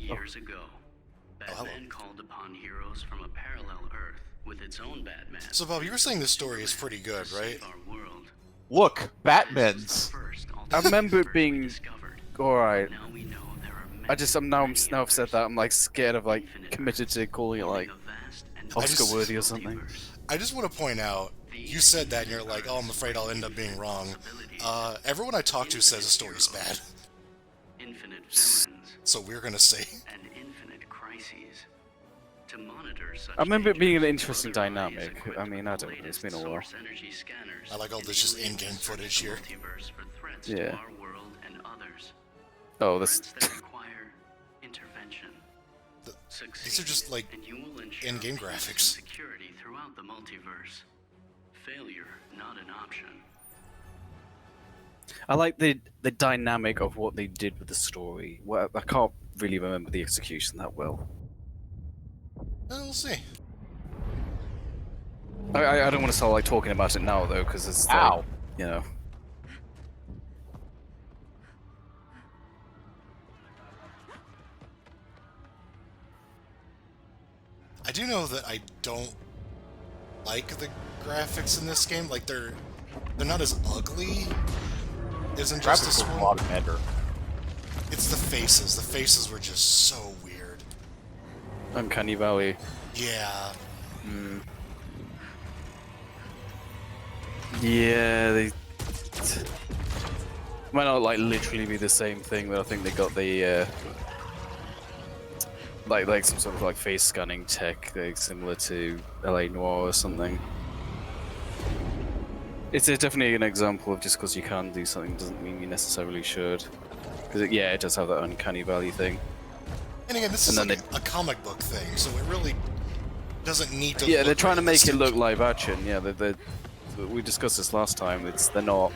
years ago, Batman called upon heroes from a parallel Earth with its own Batman. So, Bob, you were saying this story is pretty good, right? Our world. Look, Batman's. I remember it being alright. Now we know there are I'm now I've said that I'm like scared of like committed to calling it like Oscar worthy or something. I just want to point out, you said that and you're like, oh, I'm afraid I'll end up being wrong. Everyone I talk to says the story's bad. Infinite villains So we're gonna say. and infinite crises. To monitor such I remember it being an dangers, interesting Brother Eye is dynamic. equipped I mean, with I the don't know, it's latest been a while. source energy scanners I like all and this just the in-game latest footage here. multiverse for threats Yeah. to our world and others. Oh, this. Threats that require intervention. These are just like And you will ensure in-game peace and graphics. security throughout the multiverse. Failure not an option. I like the dynamic of what they did with the story. Well, I can't really remember the execution that well. We'll see. I don't want to start like talking about it now though, because it's Ow. you know. I do know that I don't like the graphics in this game. Like they're not as ugly as Injustice Graphics 1. a lot better. It's the faces. The faces were just so weird. Uncanny Valley. Yeah. Yeah, they might not like literally be the same thing, but I think they got the like some sort of like face scanning tech, like similar to LA Noire or something. It's definitely an example of just because you can do something doesn't mean you necessarily should. Because it does have that uncanny valley thing. And again, this is And like then a comic book thing, so it really doesn't need to. Yeah, look they're trying to make it realistic. look live action. Yeah, we discussed this last time. They're not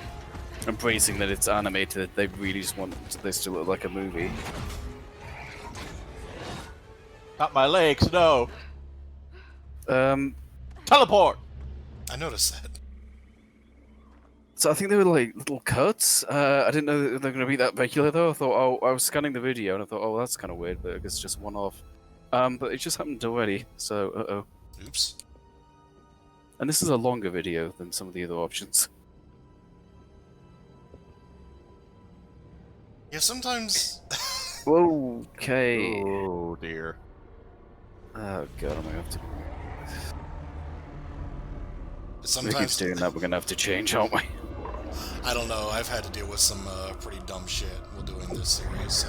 embracing that it's animated. They really just want this to look like a movie. Not my legs, no. Teleport! I noticed that. So I think they were like little cuts. I didn't know that they're going to be that regular though. I thought, oh, I was scanning the video and I thought, oh, that's kind of weird, but I guess it's just one off. But it just happened already. So, uh-oh. Oops. And this is a longer video than some of the other options. Yeah, sometimes. Okay. Oh dear. Oh god, I'm gonna have to. If he Sometimes keeps doing that, we're gonna have to change, aren't we? I don't know. I've had to deal with some pretty dumb shit while doing this series. So.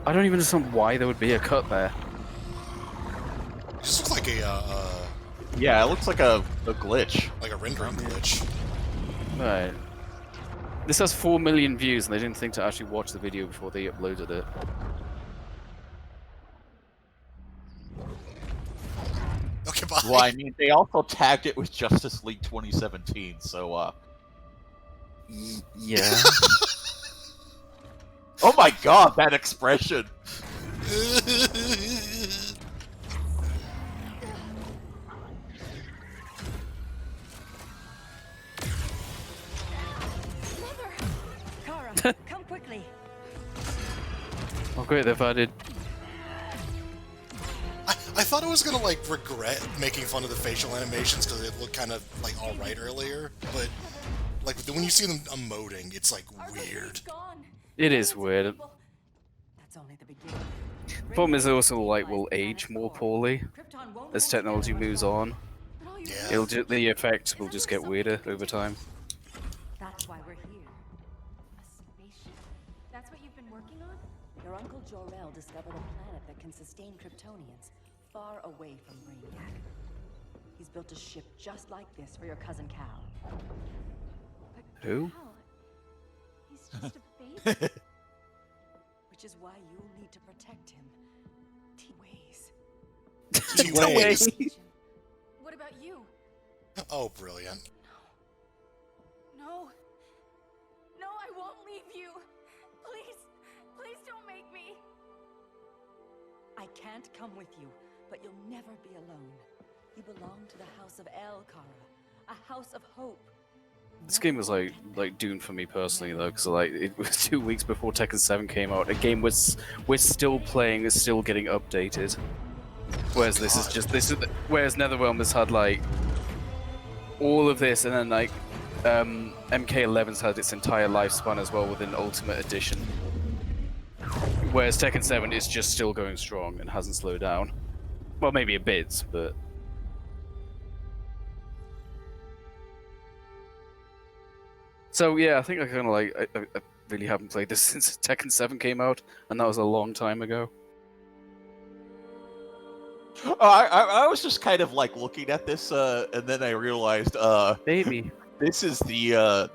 I don't even understand why there would be a cut there. It just looks like a Yeah, it looks like a glitch. rendering glitch. Right. This has 4 million views, and they didn't think to actually watch the video before they uploaded it. Okay, bye. Well, I mean, they also tagged it with Justice League 2017, so, Yeah. Oh my god, that expression! Kara, come quickly. Oh great, they've added. I thought I was gonna like regret making fun of the facial animations because it looked kind of like all right earlier, but like when you see them emoting, it's like weird. It is weird. That's only the beginning. Problem is, they also like will age more poorly as technology moves on. Yeah. The effect will just get weirder over time. That's why we're here. A spaceship. That's what you've been working on? Your uncle Jor-El discovered a planet that can sustain Kryptonians far away from Brainiac. He's built a ship just like this for your cousin Cal. But Who? Cal, he's just a baby. Which is why you'll need to protect him. T-Ways. What about you? Oh, brilliant. No. No, I won't leave you. Please, please don't make me. I can't come with you, but you'll never be alone. You belong to the House of El, Kara. A house of hope. This game was like doomed for me personally though, because like it was 2 weeks before Tekken 7 came out. A game we're still playing, is still getting updated. Whereas whereas NetherRealm has had like all of this, and then like MK11's had its entire lifespan as well within Ultimate Edition. Whereas Tekken 7 is just still going strong and hasn't slowed down. Well, maybe a bit, but. So yeah, I think I kind of like I really haven't played this since Tekken 7 came out, and that was a long time ago. Oh, I was just kind of like looking at this, and then I realized, Baby. this is the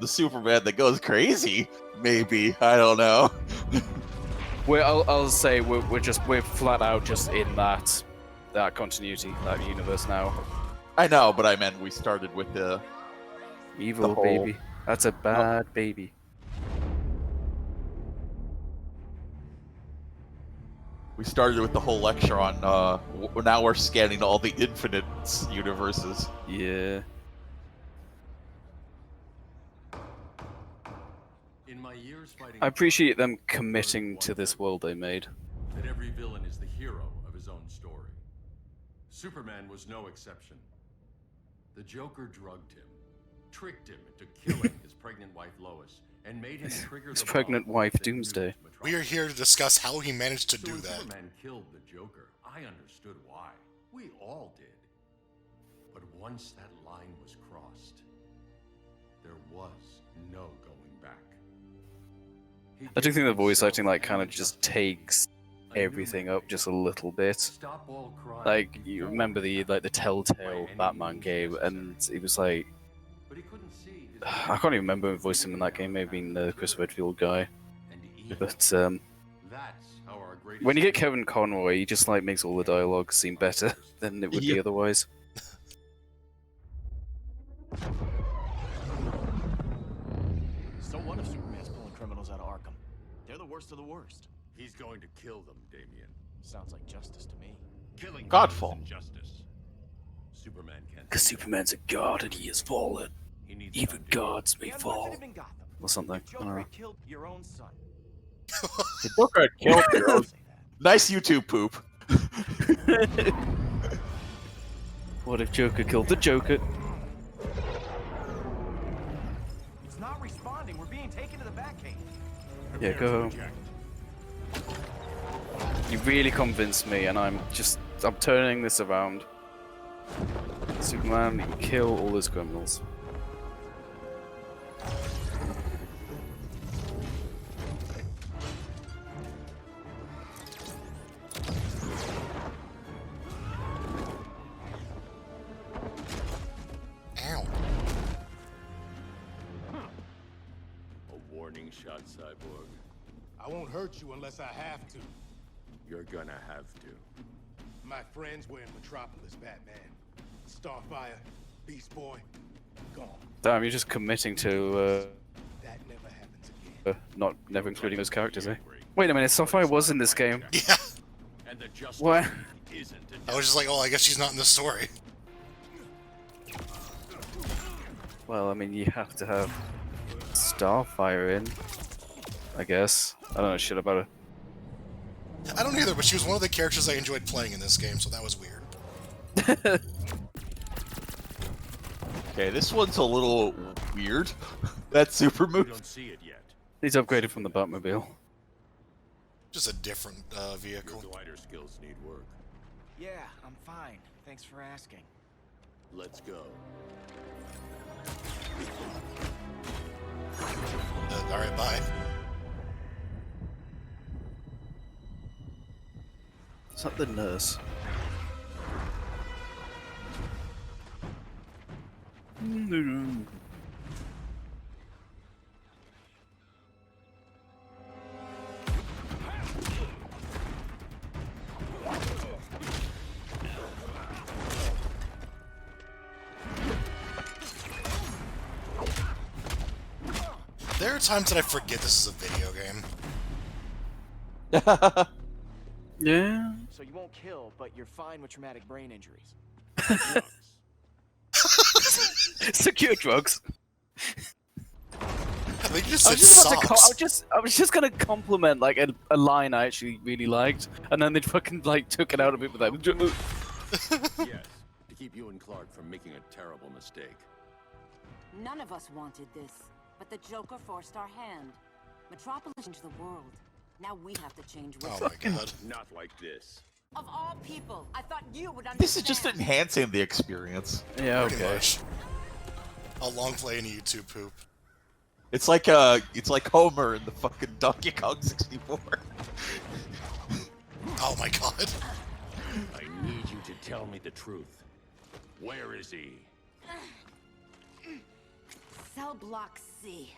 Superman that goes crazy. Maybe, I don't know. I'll say we're flat out just in that continuity, that universe now. I know, but I meant we started with the Evil whole- baby. That's a bad baby. We started with the whole lecture on, now we're scanning all the infinite universes. Yeah. In my years fighting I appreciate them committing to this world they made. that every villain is the hero of his own story. Superman was no exception. The Joker drugged him, tricked him into killing his pregnant wife Lois, and made him trigger His the pregnant bomb wife, that Doomsday. nuked We are Metropolis. here to discuss how he managed to So do when that. Superman killed the Joker, I understood why. We all did. But once that line was crossed, there was no going back. He I do gave think the voice himself acting like and kind of just justice takes a new everything up just a little bit. Stop all crime Like you before remember the Telltale by any Batman means game, and necessary. it was like But he couldn't see his I can't even remember who voiced him in that game. Maybe the Chris Redfield guy. and evil. But That's how our greatest when you get hero Kevin Conroy, he just like makes all the dialogue seem better than it would be Yeah. otherwise. So what if Superman's pulling criminals out of Arkham? They're the worst of the worst. He's going to kill them, Damien. Sounds like justice to me. Killing Godfall. them is injustice. Superman can't. Because Superman's a god and he has fallen. He needs Even time to heal. gods may You haven't fall. lived in Gotham. Or something. If I Joker don't know. had killed your own son. The Joker had killed your own- Say that. Nice YouTube poop. What if Joker killed the Joker? It's not responding. We're being taken to the Batcave. Yeah, go home. You really convinced me, and I'm turning this around. Superman, you kill all those criminals. Ow. A warning shot, Cyborg. I won't hurt you unless I have to. You're gonna have to. My friends were in Metropolis, Batman. Starfire, Beast Boy, gone. Damn, you're just committing to That never happens again. never including those characters, eh? Wait a minute, Starfire was in this game. Yeah. And the Justice What? League isn't a I was just like, oh, I guess she's not in the story. Well, I mean, you have to have Starfire in, I guess. I don't know shit about her. I don't either, but she was one of the characters I enjoyed playing in this game, so that was weird. Okay, this one's a little weird. That super You move. don't see it yet. He's upgraded from the Batmobile. Just a different vehicle. Your glider skills need work. Yeah, I'm fine. Thanks for asking. Let's go. Alright, bye. Is that the nurse? There are times that I forget this is a video game. Yeah. So you won't kill, but you're fine with traumatic brain injuries. Secure drugs. They just I said was just about to socks. I was just gonna compliment like a line I actually really liked, and then they fucking like took it out of it with that. Yes, to keep you and Clark from making a terrible mistake. None of us wanted this, but the Joker forced our hand. Metropolis changed the world. Now we have to change with Oh my god. Not like this. Of all people, I thought you would understand. This is just enhancing the experience. Yeah, Pretty okay. much. A long play in a YouTube poop. It's like Homer in the fucking Donkey Kong 64. Oh my god. I need you to tell me the truth. Where is he? Cell block C.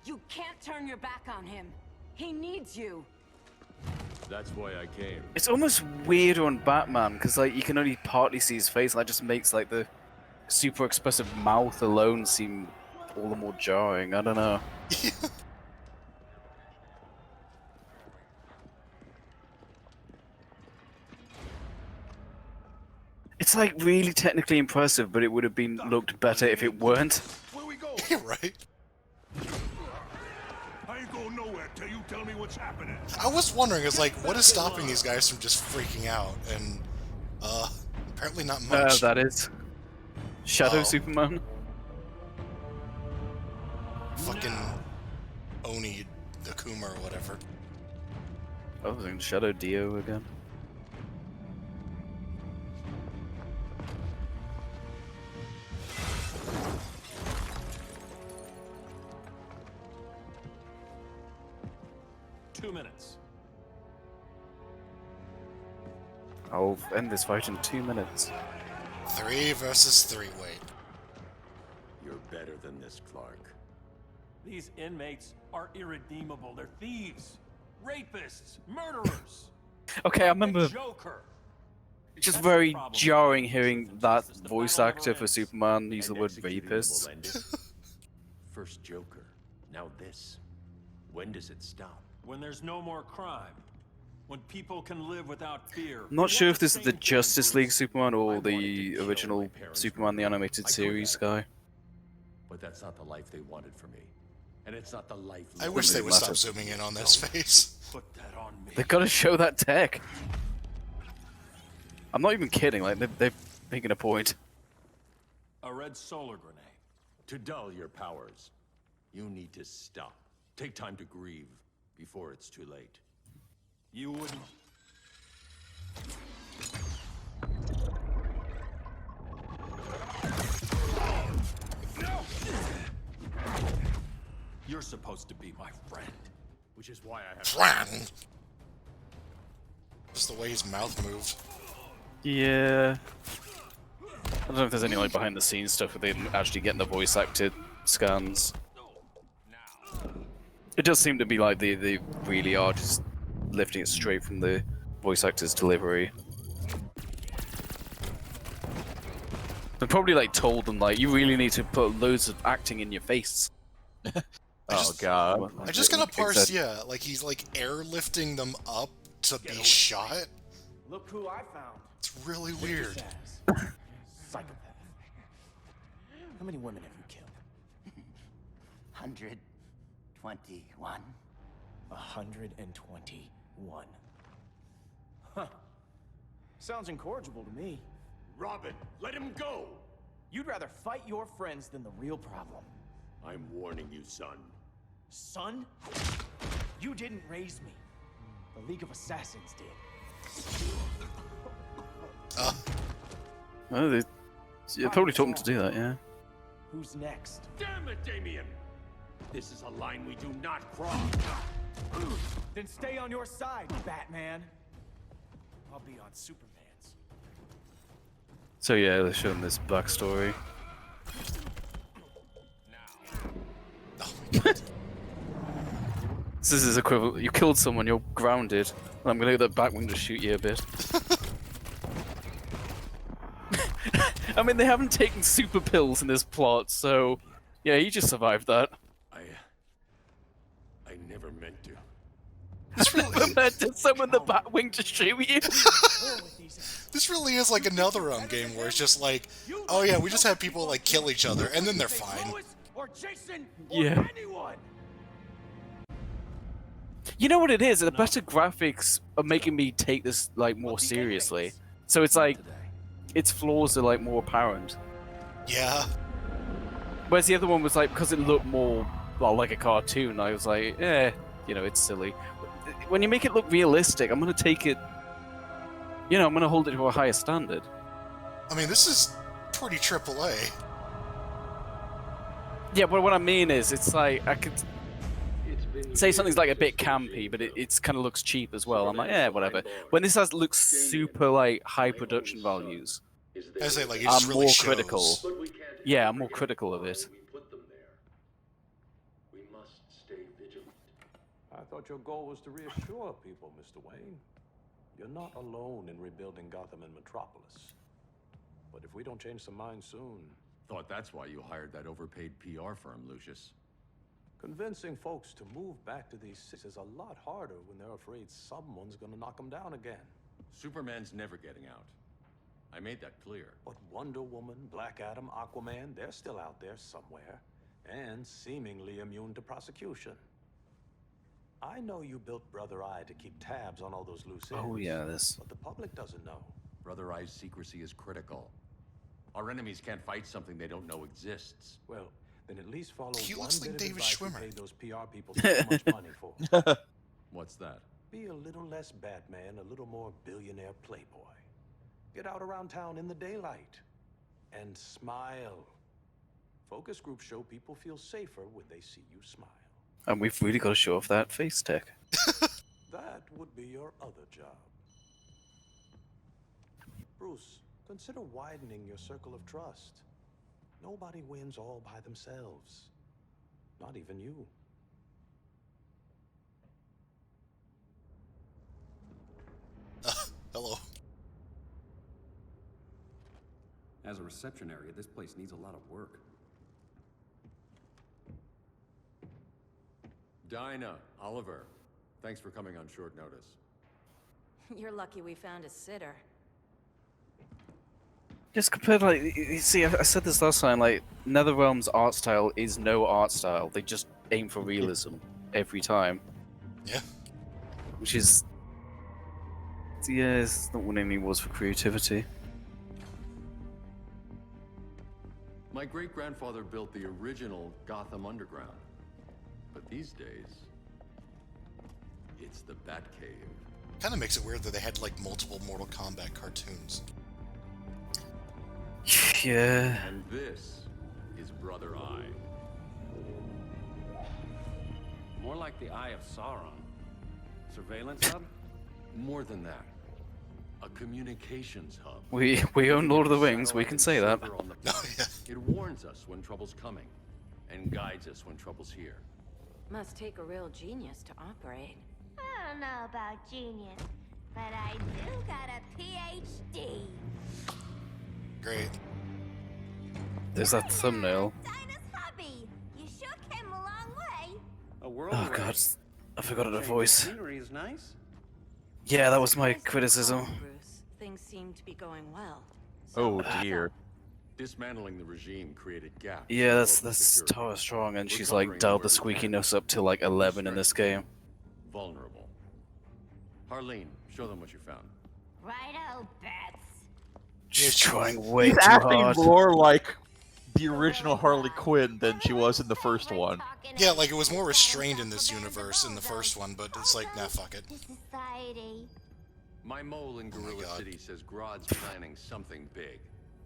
You can't turn your back on him. He needs you. That's why I came. It's almost weird on Batman because like you can only partly see his face, and that just makes like the super expressive mouth alone seem all the more jarring. I don't know. It's like really technically impressive, but it would have been looked better if it weren't. Where we go? Right? I ain't going nowhere till you tell me what's happening. I was wondering, it's like, what is stopping these guys from just freaking out? And, apparently not much. That is Shadow Oh. Superman. Fucking Oni Akuma or whatever. Oh, I was in Shadow Dio again. I'll end this fight in 2 minutes. 3 versus 3, wait. You're better than this, Clark. These inmates are irredeemable. They're thieves, rapists, murderers. Okay, I remember. The Joker. It's just very jarring hearing that voice actor for Superman use the word rapist. First Joker, now this. When does it stop? When there's no more crime. When people can live without fear. I'm not sure if this is the Justice League Superman or the original Superman the Animated Series guy. But that's not the life they wanted for me. And it's not the life I wish they would stop zooming in on this face. Put that on me. They've got to show that tech. I'm not even kidding, like, they're making a point. A red solar grenade. To dull your powers, you need to stop. Take time to grieve before it's too late. You wouldn't. You're supposed to be my friend. Which is why I have... Friend! Just the way his mouth moved. Yeah. I don't know if there's any like behind the scenes stuff where they actually getting the voice acted scans. It does seem to be like they really are just lifting it straight from the voice actor's delivery. They probably like told them like you really need to put loads of acting in your face. Oh god. I just gotta parse, yeah, like he's like airlifting them up to be shot. Look who I found. It's really weird. Psychopath. How many women have you killed? 121. 121. Huh. Sounds incorrigible to me. Robin, let him go! You'd rather fight your friends than the real problem. I'm warning you, son. Son? You didn't raise me. The League of Assassins did. Oh, they probably told him to do that, yeah. Who's next? Damn it, Damien! This is a line we do not cross. Then stay on your side, Batman. I'll be on Superman's. So yeah, they're showing this backstory. Oh my god. This is equivalent. You killed someone, you're grounded. I'm gonna get that Batwing to shoot you a bit. I mean, they haven't taken super pills in this plot, so yeah, he just survived that. I never meant to. It's really... Meant to summon the Batwing to shoot you. This really is like another game where it's just like, oh yeah, we just have people like kill each other and then they're fine. Or Jason, Yeah. or anyone. You know what it is? The better graphics are making me take this like more seriously. So it's like its flaws are like more apparent. Yeah. Whereas the other one was like, because it looked more well like a cartoon, I was like, you know, it's silly. When you make it look realistic, I'm gonna take it. You know, I'm gonna hold it to a higher standard. I mean, this is pretty AAA. Yeah, but what I mean is, it's like I could say something's like a bit campy, but it's kind of looks cheap as well. I'm like, whatever. When this looks super like high production values, I say like it just I'm really more shows. critical. Yeah, I'm more critical of it. We must stay vigilant. I thought your goal was to reassure people, Mr. Wayne. You're not alone in rebuilding Gotham and Metropolis. But if we don't change some minds soon... Thought that's why you hired that overpaid PR firm, Lucius. Convincing folks to move back to these cities is a lot harder when they're afraid someone's gonna knock them down again. Superman's never getting out. I made that clear. But Wonder Woman, Black Adam, Aquaman, they're still out there somewhere. And seemingly immune to prosecution. I know you built Brother Eye to keep tabs on all those loose ends. Oh yeah, this. But the public doesn't know. Brother Eye's secrecy is critical. Our enemies can't fight something they don't know exists. Well, then at least follow He one looks bit like of David advice we Schwimmer. paid those PR people so much money for. What's that? Be a little less Batman, a little more billionaire playboy. Get out around town in the daylight. And smile. Focus groups show people feel safer when they see you smile. And we've really got to show off that face tech. That would be your other job. Bruce, consider widening your circle of trust. Nobody wins all by themselves. Not even you. Hello. As a reception area, this place needs a lot of work. Dinah, Oliver, thanks for coming on short notice. You're lucky we found a sitter. Just compared, like, you see, I said this last time, like, NetherRealm's art style is no art style. They just aim for realism every time. Yeah. Which is... Yeah, it's not winning any awards for creativity. My great-grandfather built the original Gotham Underground. But these days, it's the Batcave. Kind of makes it weird that they had like multiple Mortal Kombat cartoons. Yeah. And this is Brother Eye. More like the Eye of Sauron. Surveillance hub? More than that. A communications hub. We own Lord of the Rings, we can say that. On the Oh, yeah. It warns us when trouble's coming, and guides us when trouble's here. Must take a real genius to operate. I don't know about genius, but I do got a PhD. Great. There's that thumbnail. Dinah's hubby. You shook him a long way. A world Oh where god, I forgot her voice. scenery is nice. Yeah, that was my criticism. Bruce, things seem to be going well. Oh dear. Dismantling the regime created gaps. Yeah, in that's local security. Tara Strong, and she's Recovering like dialed the where we can. squeakiness up to like 11 in this game. Vulnerable. Harleen, show them what you found. Righto, Bats. She's trying way She's too acting hard. more like the original Harley Quinn than she was in the first one. Yeah, like it was more restrained in this universe in the first one, but it's like, nah, fuck it. Society. My mole in Gorilla God. City says Grodd's planning something big.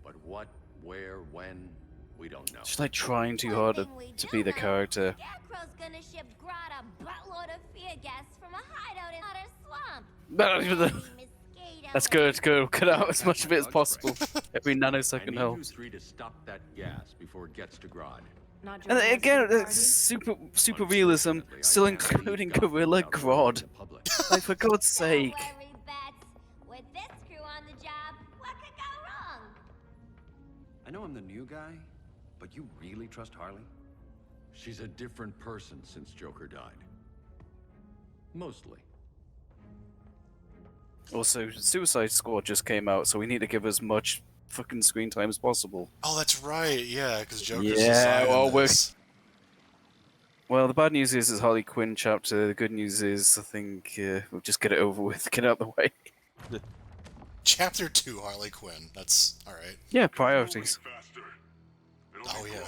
But what, where, when, we don't know. She's like trying too hard to be the character. Scarecrow's gonna ship Grodd a buttload of fear gas from a hideout in Otter Swamp. That's good, good. Cut out as much of it as possible. Every I nanosecond need you helps. three to stop that gas before it gets to Grodd. Not And joining us again, at the it's party? super realism, still including Gorilla Grodd. Like, for God's sake. Don't worry, Bats. With this crew on the job, what could go wrong? I know I'm the new guy, but you really trust Harley? She's a different person since Joker died. Mostly. Also, Suicide Squad just came out, so we need to give as much fucking screen time as possible. Oh, that's right. Yeah, because Joker's Yeah, designing well, this. Well, the bad news is it's Harley Quinn chapter. The good news is, I think we'll just get it over with, get it out of the way. Chapter 2, Harley Quinn. That's alright. Yeah, priorities. Oh, yeah.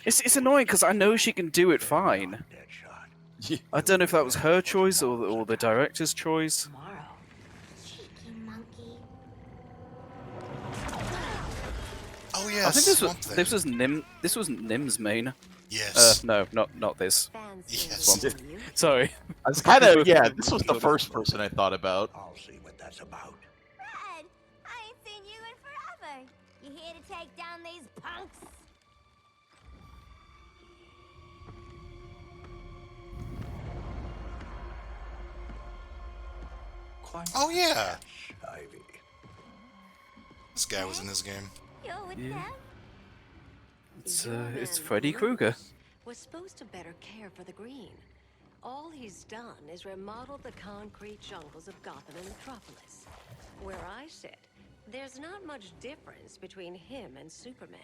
It's annoying because I know she can do it fine. I don't know if that was her choice or the director's choice. Cheeky monkey. Oh yeah, I think this was Swamp Thing. Nim's main. Yes. No, not this. Yes. Swamp. Sorry. I was kind of This was the first person I thought about. I'll see what that's about. Red, I ain't seen you in forever. You here to take down these punks? Oh yeah. Ivy. This guy was in this game. You're with Yeah. them? It's Freddy Krueger. Was supposed to better care for the green. All he's done is remodel the concrete jungles of Gotham and Metropolis. Where I sit, there's not much difference between him and Superman.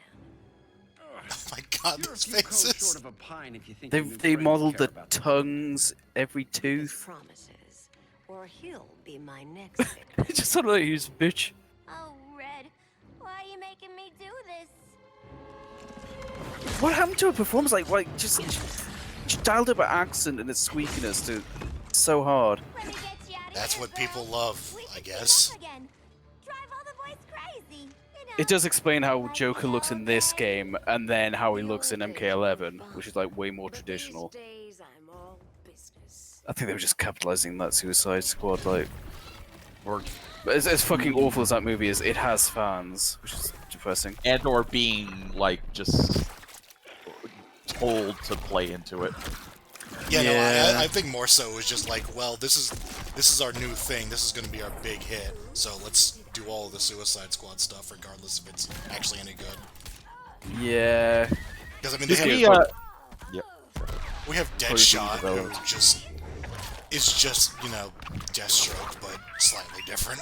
Oh my god, You're a those few coats short faces. of a pine if you think They your new they friends modeled care the about them. tongues, every His tooth. promises, or he'll be my next victim. It just sounded like he was a bitch. Oh, Red, why are you making me do this? What happened to her performance? Like just she dialed up her accent and its squeakiness to so hard. Let me get you out of That's here, what girl. people love, We I should guess. team up again. Drive all the boys crazy. You know, It does explain how Joker looks in this game and then how he looks in MK11, which is like way more But traditional. these days, I'm all business. I think they were just capitalizing on that Suicide Squad, like. Or But as fucking awful as that movie is, it has fans, which is depressing. or being like just told to play into it. Yeah, Yeah. no, I think more so it was just like, well, this is our new thing. This is going to be our big hit. So let's do all of the Suicide Squad stuff, regardless if it's actually any good. Yeah. Because I mean, This they game- have, Yep. we have Probably Deadshot, who developed. just is just Deathstroke, but slightly different.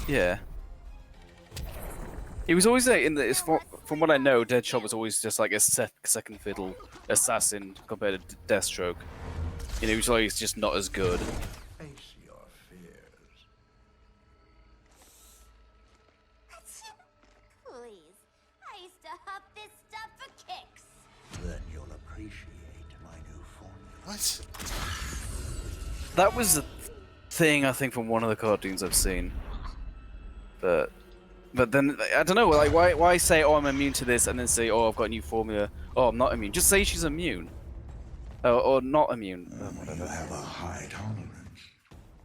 Yeah. He was always like in the. From what I know, Deadshot was always just like a second fiddle assassin compared to Deathstroke. You know, he was always just not as good. Face your fears. Please, I used to hop this stuff for kicks. Then you'll appreciate my new formula. What? That was a thing I think from one of the cartoons I've seen. But then I don't know. Like, why say, "Oh, I'm immune to this," and then say, "Oh, I've got a new formula." Oh, I'm not immune. Just say she's immune. Or not immune. You have a high tolerance,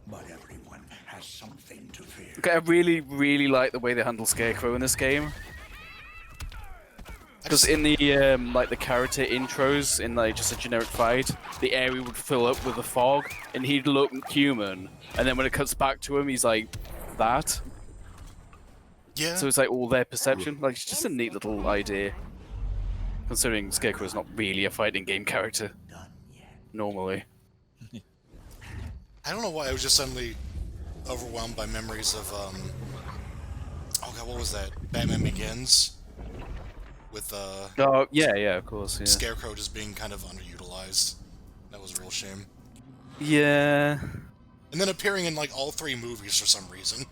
but everyone has something to fear. Okay, I really, really like the way they handle Scarecrow in this game. Because in the like the character intros, in like just a generic fight, the area would fill up with a fog, and he'd look human. And then when it cuts back to him, he's like that. Yeah. So it's like all their perception. Like it's just a neat little idea. Considering Scarecrow is not really a fighting game character normally. I don't know why I was just suddenly overwhelmed by memories of oh god, what was that? Batman Begins with Oh yeah, of course, yeah. Scarecrow just being kind of underutilized. That was a real shame. Yeah. And then appearing in like all three movies for some reason.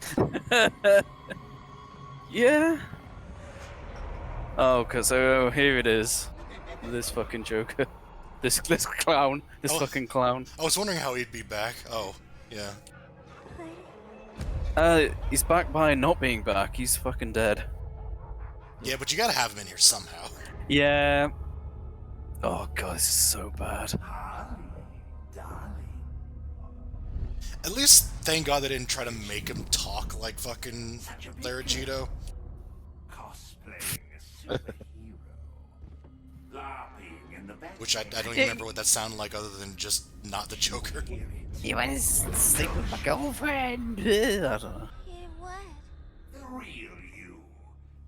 Yeah. Oh, cause here it is. This fucking Joker. This clown. This Oh. fucking clown. I was wondering how he'd be back. Oh, yeah. He's back by not being back. He's fucking dead. Yeah, but you gotta have him in here somehow. Yeah. Oh god, this is so bad. At least, thank God they didn't try to make him talk like fucking Larigito. Which I don't even remember what that sounded like other than just not the Joker. You want to sleep with my girlfriend? I don't know. Yeah, what? The real you,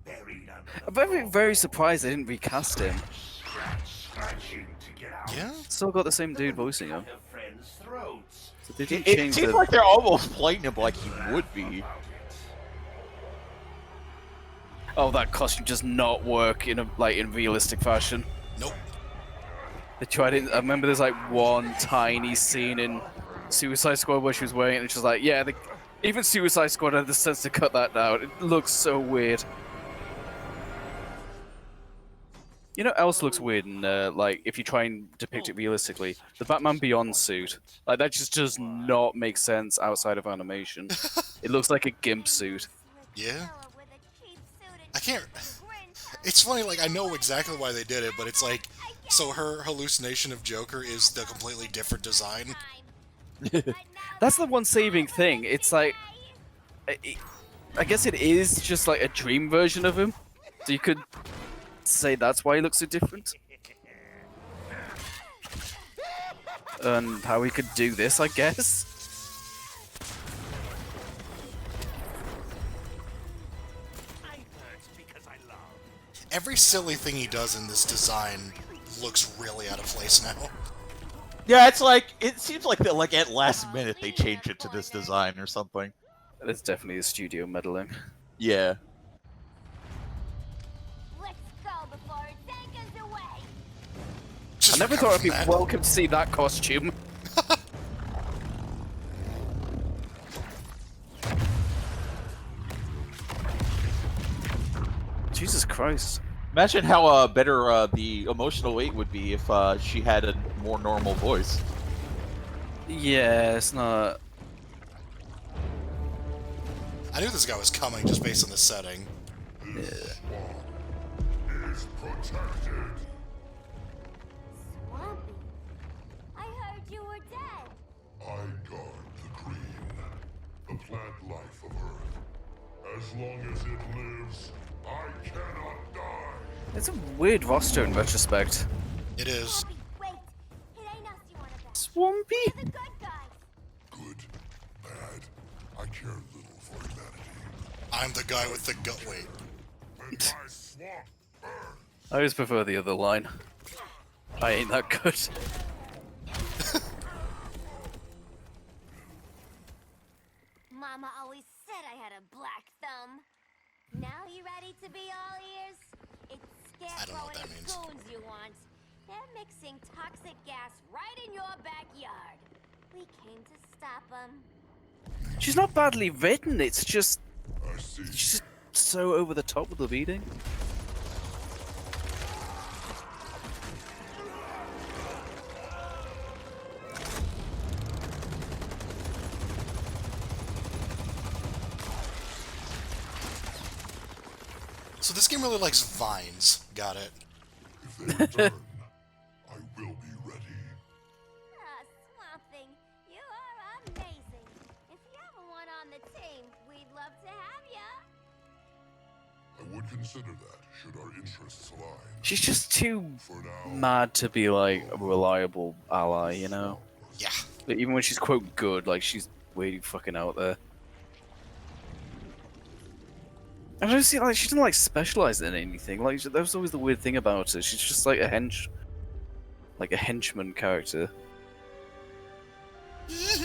buried under I'm very, very surprised they didn't recast him. scratching to get out. Yeah? Still got the same dude voicing him. Her friends' throats. So they didn't It change seems the... like they're almost playing him like he would be. Oh, that costume does not work in in realistic fashion. Nope. They tried it. I remember there's like one tiny scene in Suicide Squad where she was wearing it, and it's just like, yeah, even Suicide Squad had the sense to cut that down. It looks so weird. You know what else looks weird, and like if you try and depict it realistically, the Batman Beyond suit, like that just does not make sense outside of animation. It looks like a gimp suit. Yeah. I can't. It's funny, like I know exactly why they did it, but it's like, so her hallucination of Joker is the completely different design. That's the one saving thing. It's like, I guess it is just like a dream version of him. So you could say that's why he looks so different. And how he could do this, I guess. Every silly thing he does in this design looks really out of place now. Yeah, it's like it seems like that. Like at last minute they change it to this design or something. There's definitely a studio meddling. Yeah. Let's go before it takes us away. Just I never thought I'd be that. welcome to see that costume. Jesus Christ. Imagine how better the emotional weight would be if she had a more normal voice. Yeah, it's not... I knew this guy was coming just based on the setting. Yeah. Swampy, I heard you were dead. I guard the green, the plant life of Earth. As long as it lives, I cannot die. It's a weird roster in retrospect. It is. Wait, it ain't us you wanna bet. Swampy? We're the good guys. Good, bad, I care little for humanity. I'm the guy with the gut weight. When my swamp burns, I always prefer the other line. I ain't that good. Mama always said I had a black thumb. Now you ready to be all ears? It's I don't know what Scarecrow that and means. his goons you want. They're mixing toxic gas right in your backyard. We came to stop them. She's not badly written, it's just... I see. She's just so over the top with the beating. So this game really likes vines. Got it. If they return, I will be ready. Ah, Swamp Thing, you are amazing. If you ever want on the team, we'd love to have ya. I would consider that, should our interests align. She's just too For now, mad to be like a reliable ally, you know? Yeah. Like, even when she's quote good, like she's way fucking out there. I don't see like she doesn't like specialize in anything. Like that was always the weird thing about her. She's just like a henchman character.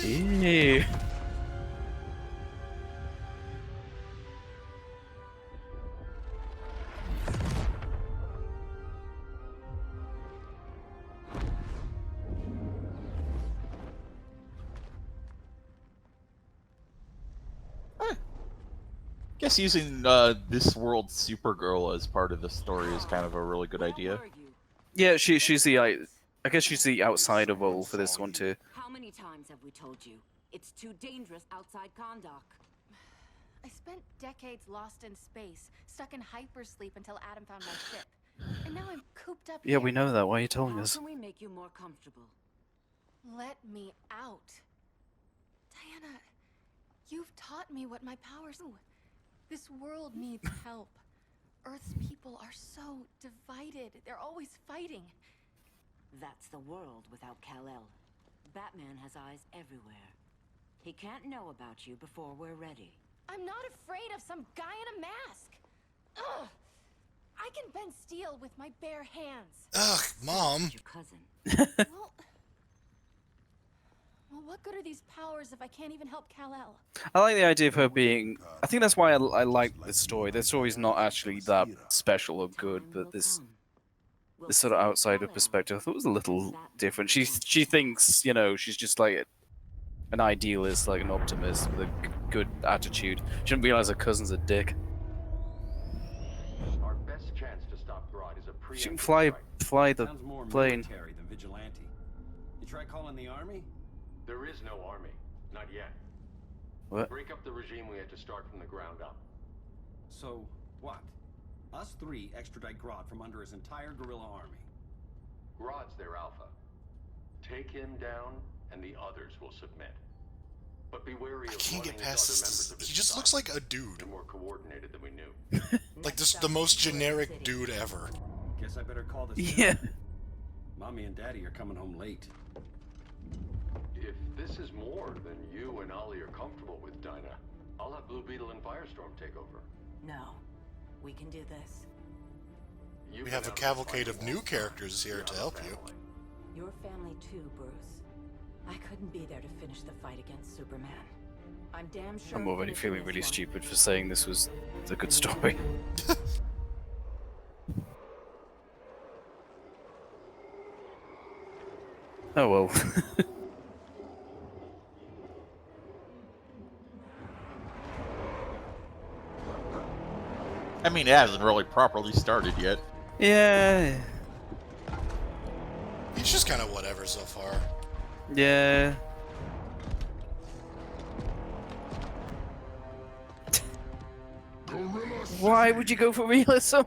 Ew. I guess using this world's Supergirl as part of the story is kind of a really good idea. Yeah, she's the I guess she's the outsider role for this one too. How many times have we told you? It's too dangerous outside Kahndaq. I spent decades lost in space, stuck in hypersleep until Adam found my ship. And now I'm cooped up Yeah, here. we know that. Why are you telling How us? can we make you more comfortable? Let me out. Diana, you've taught me what my powers do. This world needs help. Earth's people are so divided. They're always fighting. That's the world without Kal-El. Batman has eyes everywhere. He can't know about you before we're ready. I'm not afraid of some guy in a mask. Ugh! I can bend steel with my bare hands. Ugh, Mom. Your cousin. Well, What good are these powers if I can't even help Kal-El? I like the idea of her being. I think that's why I like this story. The story's not actually that special or good, but this sort of outsider perspective I thought was a little different. She thinks, you know, she's just like an idealist, like an optimist with a good attitude. She didn't realize her cousin's a dick. Our best chance to stop Grodd is a She can preemptive fly the Sounds more plane. military than vigilante. You try calling the army? There is no army. Not yet. What? Break up the regime, we had to start from the ground up. So, what? Us three extradite Grodd from under his entire guerrilla army. Grodd's their alpha. Take him down, and the others will submit. But be wary of Can't get running past into other this. members of his He just looks society. like a dude. They're more coordinated than we knew. Like this, the most generic dude ever. Guess I better call this. Yeah. Mommy and Daddy are coming home late. If this is more than you and Ollie are comfortable with, Dinah, I'll have Blue Beetle and Firestorm take over. No. We can do this. We have a cavalcade of new characters here to help you. Your family too, Bruce. I couldn't be there to finish the fight against Superman. I'm damn sure. I'm already finishing feeling this really one. stupid for saying this was a good story. Oh well. I mean, it hasn't really properly started yet. Yeah. He's just kind of whatever so far. Yeah. Why would you go for realism?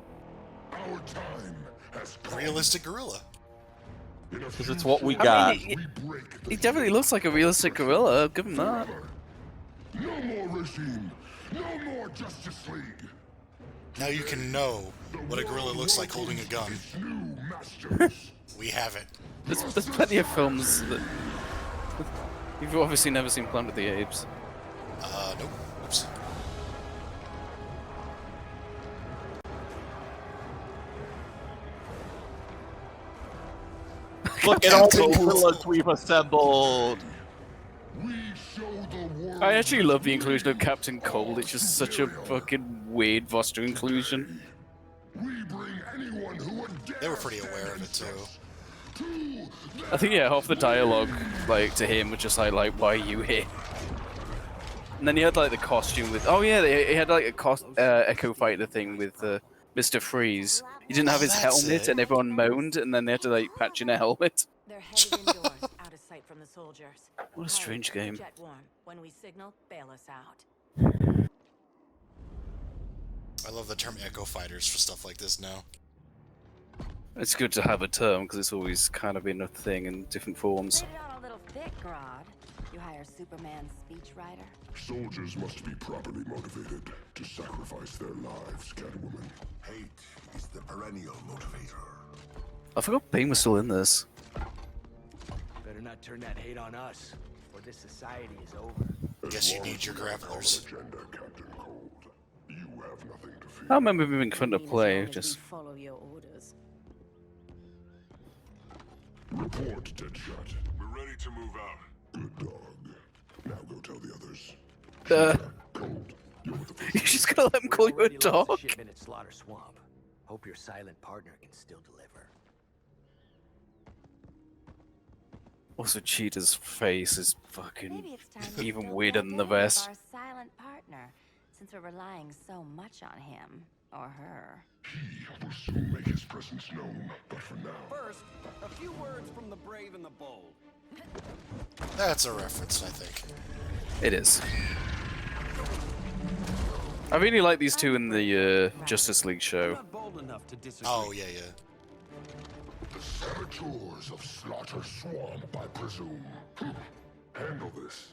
Realistic gorilla. Because it's what we I got. mean, he definitely looks like a realistic gorilla. I'll give him that. No more regime. No more Justice League. Now you can know what a gorilla looks like holding a gun. We have it. There's plenty of films that you've obviously never seen Planet of the Apes. Nope. Oops. Look at all the gorillas we've assembled. I actually love the inclusion of Captain Cold. It's just such a fucking weird Voster inclusion. They were pretty aware of it too. I think yeah, half the dialogue like to him was just like why are you here? And then he had like the costume with he had like a Echo Fighter thing with Mr. Freeze. He didn't have his that's helmet, it. and everyone moaned, and then they had to like patch in a helmet. They're headed indoors, out of sight from the soldiers. What a strange game. Jet warm. When we signal, bail us out. I love the term Echo Fighters for stuff like this now. It's good to have a term because it's always kind of been a thing in different forms. Laid it on a little thick, Grodd. You hire Superman's speechwriter? Soldiers must be properly motivated to sacrifice their lives, Catwoman. Hate is the perennial motivator. I forgot Bane was still in this. Better not turn that hate on us, or this society is over. Guess you need your grapplers. Agenda, Captain Cold. You have nothing to fear. I remember him being fun to play. Just Follow your orders. Report, Deadshot. We're ready to move out. Good dog. Now go tell the others. Cold. You're with the first. you're just gonna let him call you a Already lost dog? a shipment at Slaughter Swamp. Hope your silent partner can still deliver. Also, Cheetah's face is fucking Maybe it's time we even don't weirder let than the go of vest. Our silent partner, since we're relying so much on him or her. He will soon make his presence known, but for now. First, a few words from the brave and the bold. That's a reference, I think. It is. I really like these two in the Justice League show. Not bold enough to disagree. Oh, yeah. The saboteurs of Slaughter Swamp, I presume. Handle this.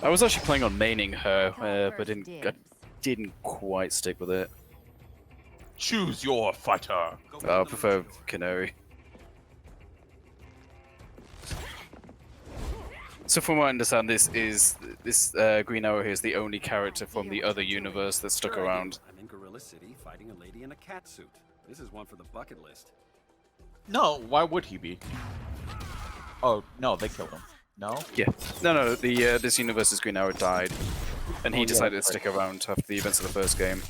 I was actually planning on maining her, but I didn't quite stick with it. Choose your fighter. I prefer Canary. So from what I understand, this Green Arrow here is the only character from the other universe that stuck Sure, around. I'm in Gorilla City fighting a lady in a cat suit. This is one for the bucket list. No, why would he be? Oh, no, they killed him. No? Yeah. No, the this universe's Green Arrow died, and he Oh, yeah, decided to that's stick around after the events of the first game.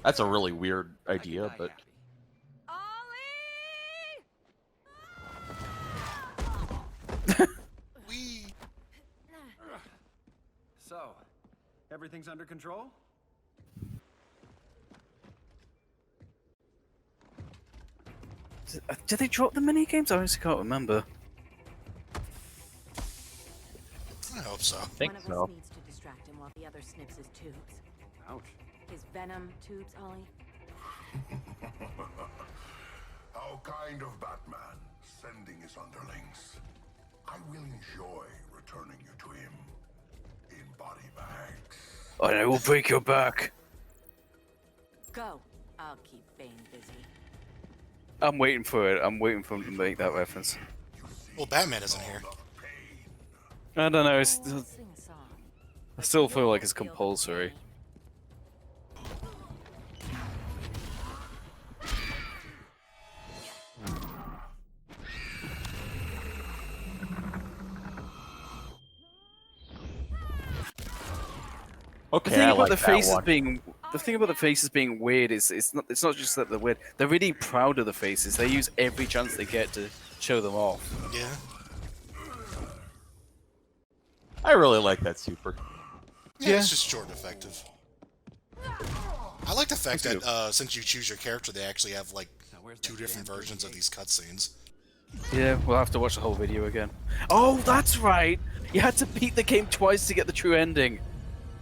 That's a really weird idea, but... So, everything's under control? Did they drop the mini games? I honestly can't remember. I hope so. One of us needs to distract him while the other snips his tubes. Ouch. His venom tubes, Ollie. How kind of Batman, sending his underlings. I will enjoy returning you to him in body bags. And I will break your back. Go. I'll keep Bane busy. I'm waiting for it. I'm waiting for him to make that reference. Well, Batman isn't here. I don't know. I still feel like it's compulsory. Okay, the thing I about like the that faces one. being the thing about the faces being weird is it's not just that they're weird. They're really proud of the faces. They use every chance they get to show them off. Yeah. I really like that super. Yeah, it's just short and effective. I like the fact that since you choose your character, they actually have like 2 different versions of these cutscenes. Yeah, we'll have to watch the whole video again. Oh, that's right. You had to beat the game twice to get the true ending.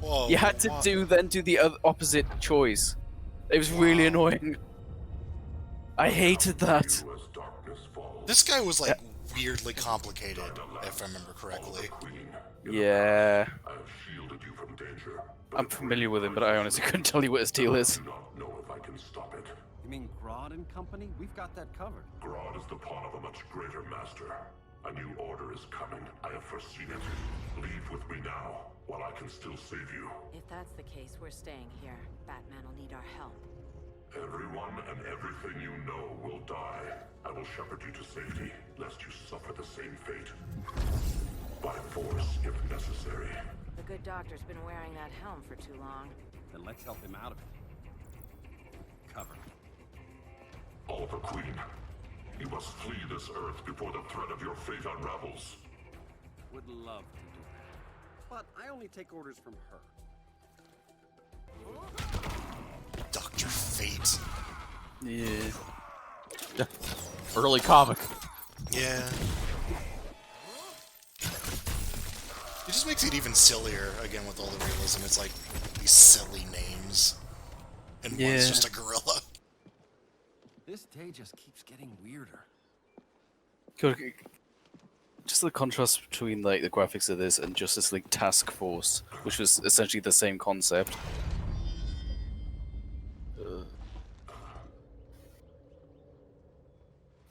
Whoa, you had to do the opposite choice. It was really annoying. I hated that. This guy was like weirdly complicated, if I remember correctly. Yeah. I'm familiar with him, but I honestly couldn't tell you what his deal is. You mean Grodd and company? We've got that covered. Grodd is the pawn of a much greater master. A new order is coming. I have foreseen it. Leave with me now, while I can still save you. If that's the case, we're staying here. Batman will need our help. Everyone and everything you know will die. I will shepherd you to safety, lest you suffer the same fate. By force, if necessary. The good doctor's been wearing that helm for too long. Then let's help him out of it. Cover. Oliver Queen, you must flee this Earth before the threat of your fate unravels. Would love to do that. But I only take orders from her. Dr. Fate. Yeah. Early comic. Yeah. It just makes it even sillier, again, with all the realism. It's like these silly names. And one's just a gorilla. This day just keeps getting weirder. Just the contrast between like the graphics of this and Justice League Task Force, which was essentially the same concept.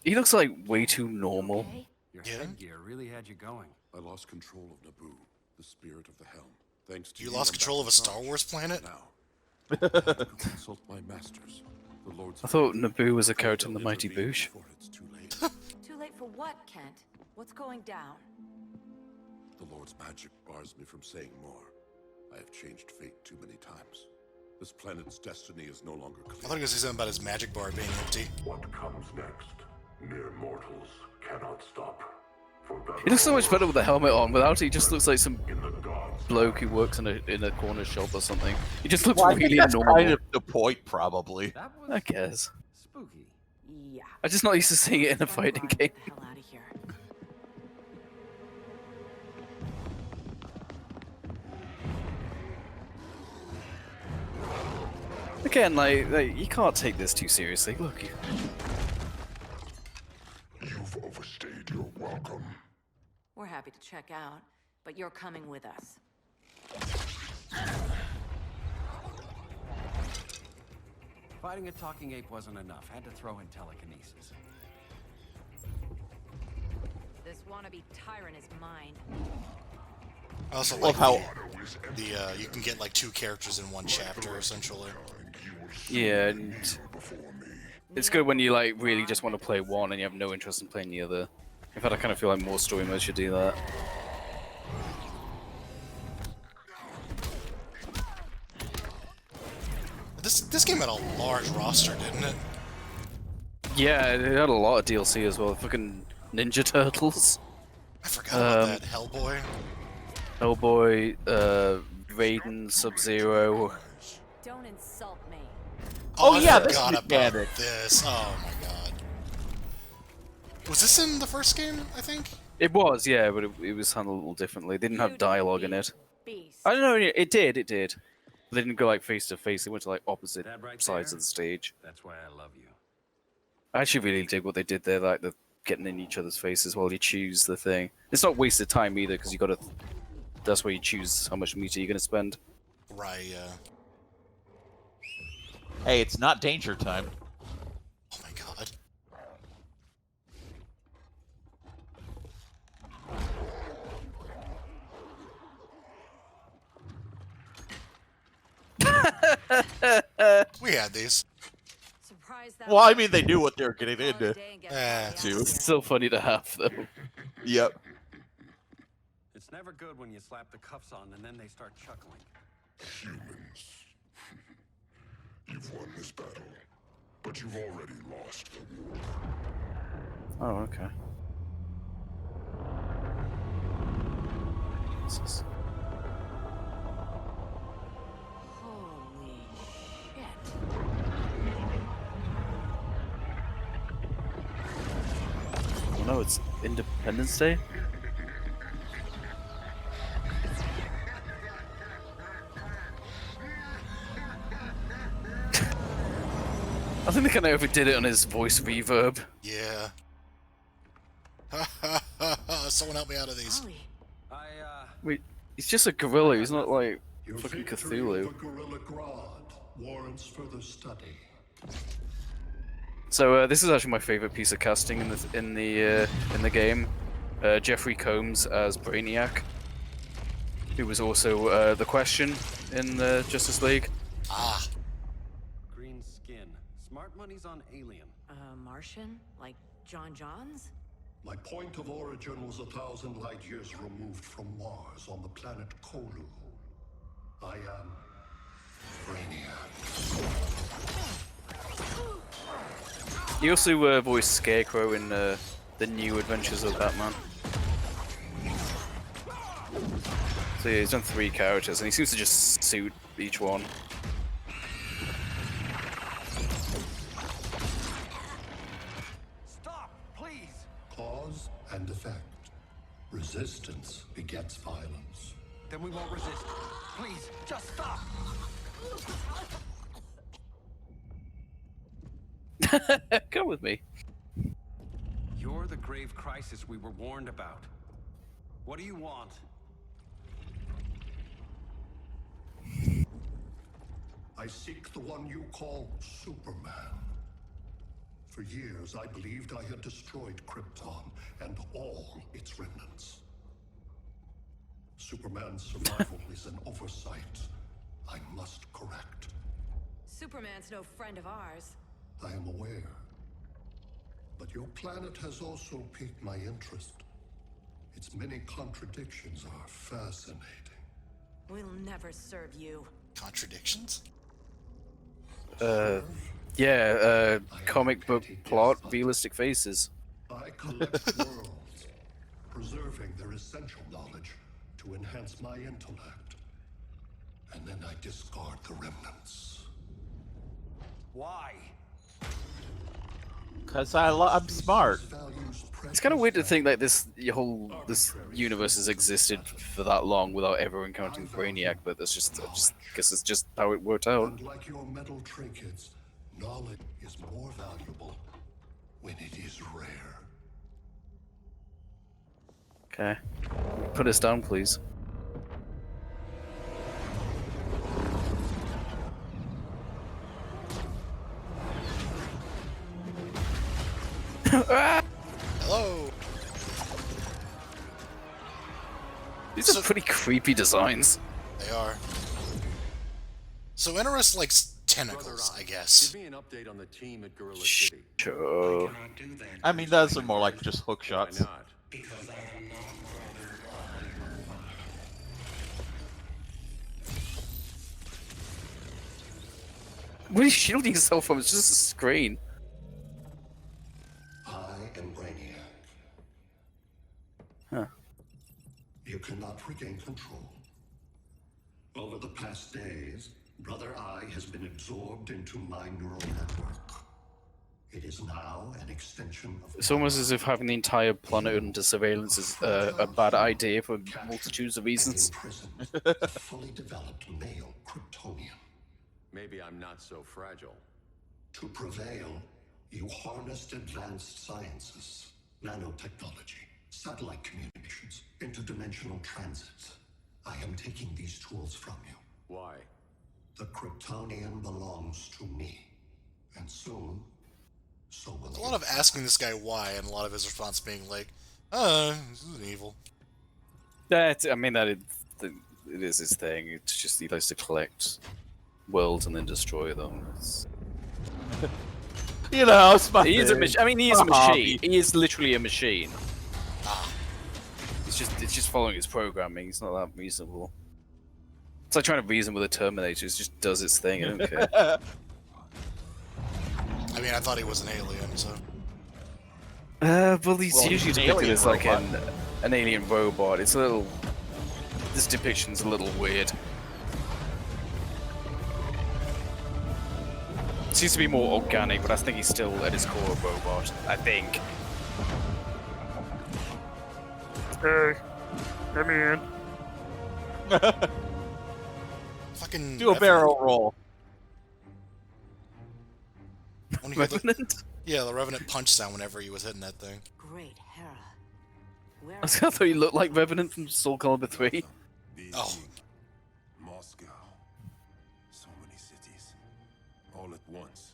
He looks like way too normal. Your headgear really had you going. I lost control of Naboo, the spirit of the helm. Thanks to You lost control of a Star Wars planet? Now, I have to consult my masters. The Lords I thought Naboo was a character in the Mighty Boosh. Too late for what, Kent? What's going down? The Lord's magic bars me from saying more. I have changed fate too many times. This planet's destiny is no longer clear. I thought you were going to say something about his magic bar being empty. What comes next? Mere mortals cannot stop. He looks so much better with the helmet on. Without it, he just looks like some bloke who works in a corner shop or something. He just looks Well, I think really that's normal. kind of the point, probably. I guess. Spooky. Yeah. I'm just not used to seeing it in a fighting game. Hell out of here. Again, like you can't take this too seriously. Look, You've overstayed your welcome. We're happy to check out, but you're coming with us. Fighting a talking ape wasn't enough. Had to throw in telekinesis. This wannabe tyrant is mine. I also Love like how you can get like 2 characters in one chapter, essentially. yeah. And It's good when you like really just want to play one and you have no interest in playing the other. In fact, I kind of feel like more story modes should do that. This game had a large roster, didn't it? Yeah, it had a lot of DLC as well. Fucking Ninja Turtles. I forgot about that. Hellboy. Hellboy, Raiden, Sub-Zero. Don't insult me. Oh, yeah, I this forgot is about canon. this. Oh my god. Was this in the first game, I think? It was, yeah, but it was handled a little differently. They didn't have dialogue in it. I don't know, it did. They didn't go like face to face, they went to like opposite sides of the stage. That's why I love you. I actually really dig what they did there, like the getting in each other's faces while you choose the thing. It's not wasted time either, because you gotta. That's where you choose how much meter you're gonna spend. Right, yeah. Hey, it's not danger time. Oh my god. We had these. Well, I mean, they knew what they were getting into. It's still funny to have, though. Yep. It's never good when you slap the cuffs on and then they start chuckling. Humans. You've won this battle, but you've already lost the war. Oh, okay. Holy shit. Oh no, it's Independence Day? I think they kind of overdid it on his voice reverb. Yeah. Someone help me out of these. Wait, he's just a gorilla, he's not like fucking Victory Cthulhu. over Gorilla Grodd warrants further study. So this is actually my favorite piece of casting in the game. Jeffrey Combs as Brainiac, who was also the Question in the Justice League. Ah. Green skin. Smart money's on Alien. Martian? Like John Johns? My point of origin was 1,000 light years removed from Mars on the planet Kolu. I am Brainiac. He also voiced Scarecrow in the new Adventures of Batman. So yeah, he's done 3 characters, and he seems to just suit each one. Stop, please! Cause and effect. Resistance begets violence. Then we won't resist. Please, just stop! Come with me. You're the grave crisis we were warned about. What do you want? I seek the one you call Superman. For years, I believed I had destroyed Krypton and all its remnants. Superman's survival is an oversight I must correct. Superman's no friend of ours. I am aware. But your planet has also piqued my interest. Its many contradictions are fascinating. We'll never serve you. Contradictions? Yeah, comic book plot, realistic faces. I collect worlds, preserving their essential knowledge to enhance my intellect. And then I discard the remnants. Why? Cause I'm smart. It's kind of weird to think that this universe has existed for that long without ever encountering Brainiac, but that's just I guess it's just how it worked out. And like your metal trinkets, knowledge is more valuable when it is rare. Okay, put us down, please. Hello. These are pretty creepy designs. They are. So Interest like tentacles, I guess. Give me an update on the team at Gorilla City. Sure. I mean, those are more like just hook shots. Why not? What are you shielding yourself from? It's just a screen. I am Brainiac. Huh. You cannot regain control. Over the past days, Brother Eye has been absorbed into my neural network. It is now an extension of... It's almost as if having the entire planet under surveillance is a bad idea for multitudes of reasons. a fully developed male Kryptonian. Maybe I'm not so fragile. To prevail, you harnessed advanced sciences, nanotechnology, satellite communications, interdimensional transits. I am taking these tools from you. Why? The Kryptonian belongs to me. And soon, so will A lot of asking this guy why, and a lot of his response being like, this is evil. I mean, it is his thing. It's just he likes to collect worlds and then destroy them. You know, it's my he is a thing. I mean, he is a My machine. hobby. He is literally a machine. It's just following his programming. It's not that reasonable. It's like trying to reason with a Terminator. It just does its thing. I don't care. I mean, I thought he was an alien, so... Well, he's Well, usually he's an depicted alien as like robot. an alien robot. It's a little... This depiction's a little weird. It seems to be more organic, but I think he's still at his core a robot. I think. Hey, let me in. Fucking Do a barrel roll. When you hear the- Revenant? Yeah, the Revenant punch sound whenever he was hitting that thing. Great Hera. Where I thought he looked like Revenant from Soul Calibur 3. Oh. Moscow. So many cities. All at once.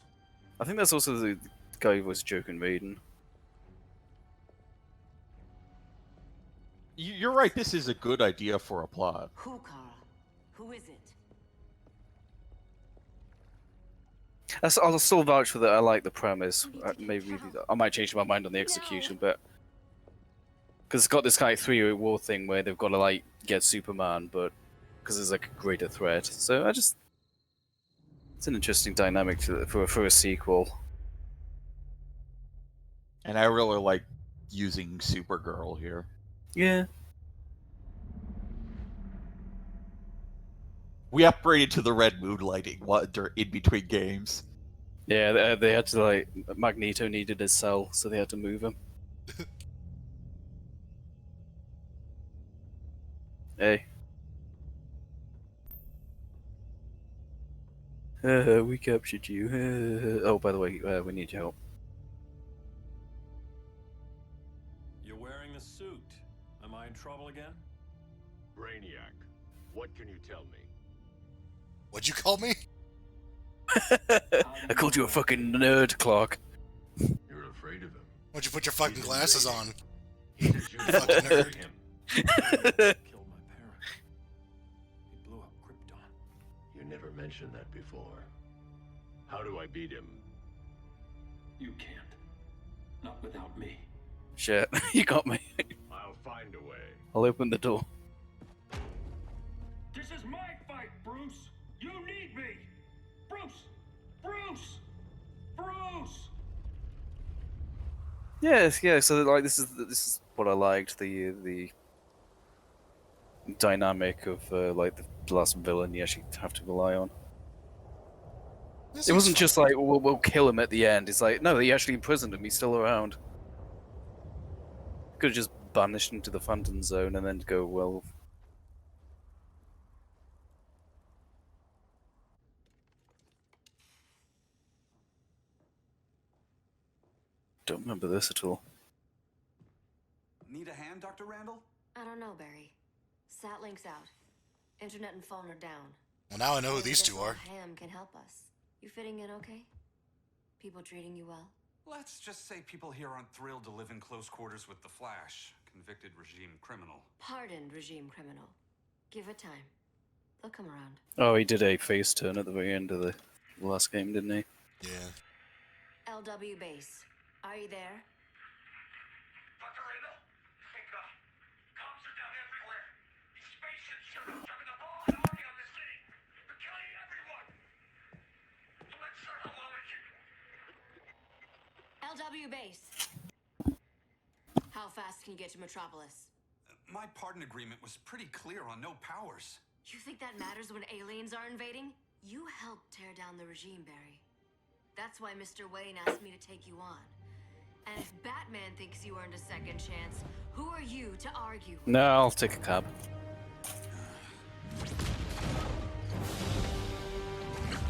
I think that's also the guy who was Joker and Maiden. You're right, this is a good idea for a plot. Who, Kara? Who is it? I'll still vouch for that. I like the premise. Maybe I might change my mind on the execution, but because it's got this kind of three-way war thing where they've got to like get Superman, but because there's like a greater threat. So it's an interesting dynamic for a sequel. And I really like using Supergirl here. Yeah. We upgraded to the red moonlighting in between games. Yeah, they had to like Magneto needed his cell, so they had to move him. Hey. We captured you. Oh, by the way, we need your help. You're wearing a suit. Am I in trouble again? Brainiac, what can you tell me? What'd you call me? I called you a fucking nerd, Clark. You're afraid of him. Why'd you put your fucking glasses on? He says you fucking nerd him. Killed my parents. He blew up Krypton. You never mentioned that before. How do I beat him? You can't. Not without me. Shit, you got me. I'll find a way. I'll open the door. This is my fight, Bruce. You need me. Bruce. Bruce. Bruce. Yes, yeah. So like this is what I liked, the dynamic of like the last villain you actually have to rely on. It wasn't just like we'll kill him at the end. It's like no, they actually imprisoned him. He's still around. Could have just banished him to the Phantom Zone and then go well. Don't remember this at all. Need a hand, Dr. Randall? I don't know, Barry. Sat link's out. Internet and phone are down. Well, now I know who Maybe these this two old are. Ham can help us. You fitting in okay? People treating you well? Let's just say people here aren't thrilled to live in close quarters with the Flash, convicted regime criminal. Pardoned regime criminal. Give it time. They'll come around. Oh, he did a face turn at the very end of the the last game, didn't he? Yeah. LW base. Are you there? Dr. Raynor? Comms are down everywhere. These spaceships showed up during the bomb and army on this city. They're killing everyone. So let's start a logic. LW base. How fast can you get to Metropolis? My pardon agreement was pretty clear on no powers. You think that matters when aliens are invading? You helped tear down the regime, Barry. That's why Mr. Wayne asked me to take you on. And if Batman thinks you earned a second chance, who are you to argue? No, I'll take a cab.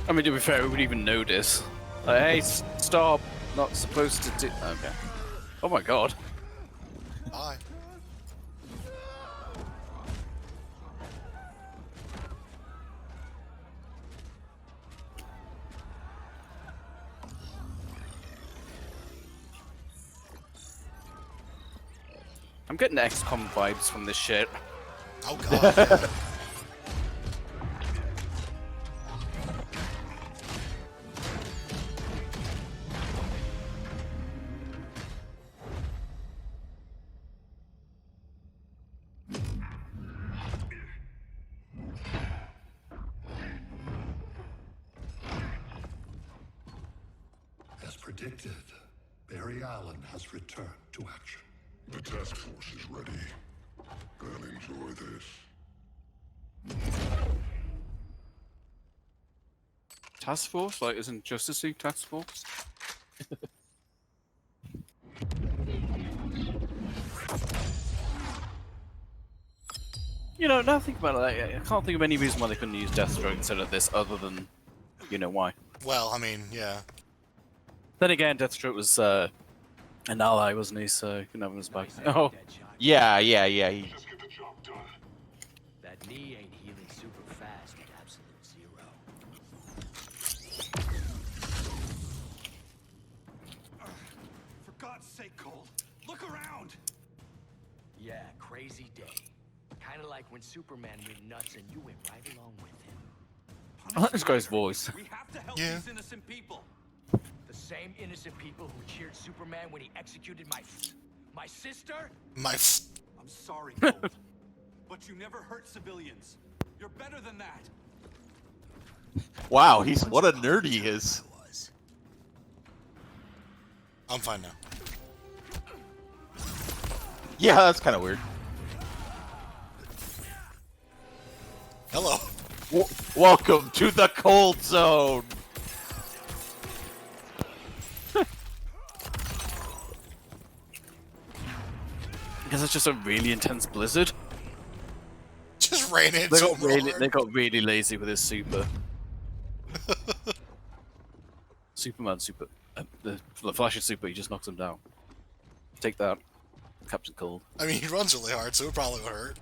I mean, to be fair, we would even notice. Like, hey, stop! Not supposed to do. Okay. Oh my god. Bye. I'm getting XCOM vibes from this shit. Oh god. Yeah. As predicted, Barry Allen has returned to action. The task force is ready. I'll enjoy this. Task Force? Like, isn't Justice League Task Force? You know, now think about it, like, I can't think of any reason why they couldn't use Deathstroke instead of this, other than, you know, why. Well, I mean, yeah. Then again, Deathstroke was an ally, wasn't he? So you can have him as back. Oh, Yeah. Just get the job done. That knee ain't healing super fast at absolute zero. For God's sake, Cole, look around! Yeah, crazy day. Kinda like when Superman went nuts and you went right along with him. I like this guy's voice. We have to help Yeah. these innocent people. The same innocent people who cheered Superman when he executed my sister? My I'm sorry, Colt, but you never hurt civilians. You're better than that. Wow, what a nerd he is. I'm fine now. Yeah, that's kind of weird. Hello. Welcome to the cold zone. because it's just a really intense blizzard. Just ran into They got him really, hard. they got really lazy with his super. Superman super. The Flash's super, he just knocks him down. Take that, Captain Cold. I mean, he runs really hard, so it probably would hurt.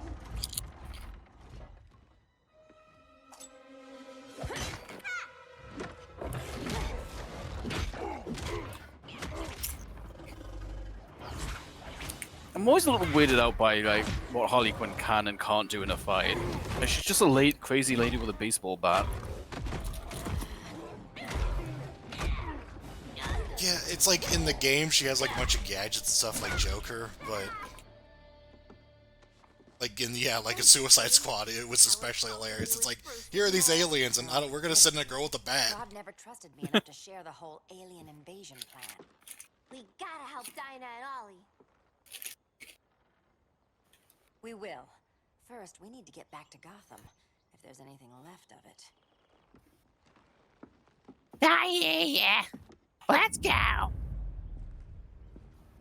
I'm always a little weirded out by like what Harley Quinn can and can't do in a fight. Like, she's just a crazy lady with a baseball bat. Yeah, it's like in the game she has like a bunch of gadgets and stuff like Joker, but like in like a Suicide Squad, it was especially hilarious. It's like, here are these aliens, and we're gonna send a girl with a bat. Rob never trusted me enough to share the whole alien invasion plan. We gotta help Dinah and Ollie. We will. First, we need to get back to Gotham, if there's anything left of it. Yeah. Let's go.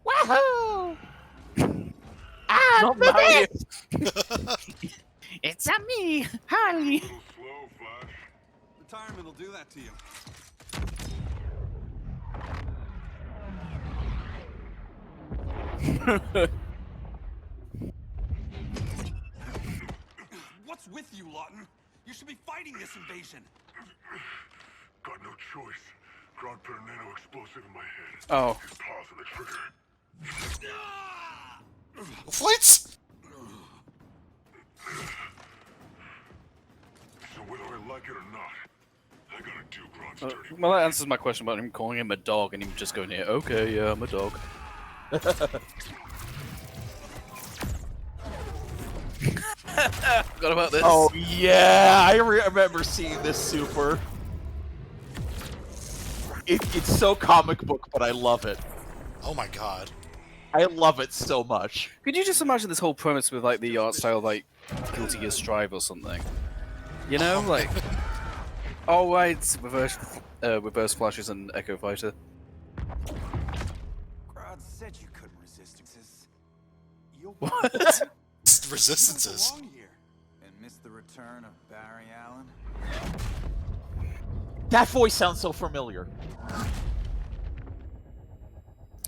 Woohoo! Not Mario. It's a me, Harley. Slow, Flash. Retirement will do that to you. What's with you, Lawton? You should be fighting this invasion. Got no choice. Grodd put a nano explosive in my head. Oh. His paws on the trigger. What? So whether I like it or not, I Well, that answers my question about him calling him a dog and him just going here, okay, yeah, I'm a dog. Forgot about this. Oh yeah, I remember seeing this super. It's so comic book, but I love it. Oh my god. I love it so much. Could you just imagine this whole premise with like the art style like Guilty Gear Strive or something? You know, like oh right, it's reverse flashes and Echo Fighter. Grodd said you couldn't resist. You'll What? Resistances. belong here. And miss the return of Barry Allen. That voice sounds so familiar.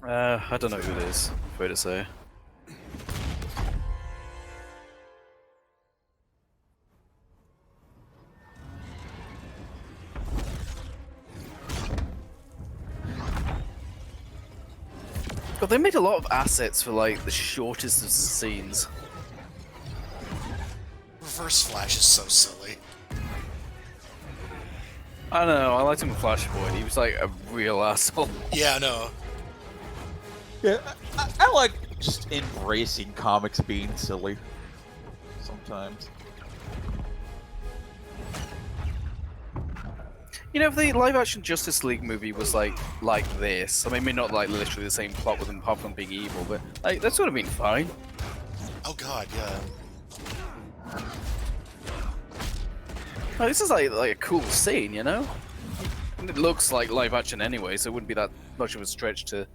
I don't know who it is. I'm afraid to say. God, they made a lot of assets for like the shortest of scenes. Reverse Flash is so silly. I don't know, I liked him in Flashpoint. He was like a real asshole. Yeah, I know. Yeah, I like just embracing comics being silly. Sometimes. You know, if the live-action Justice League movie was like this, I mean, maybe not like literally the same plot with them apart from being evil, but like that would have been fine. Oh god, yeah. Like, this is like a cool scene, you know? And it looks like live-action anyway, so it wouldn't be that much of a stretch to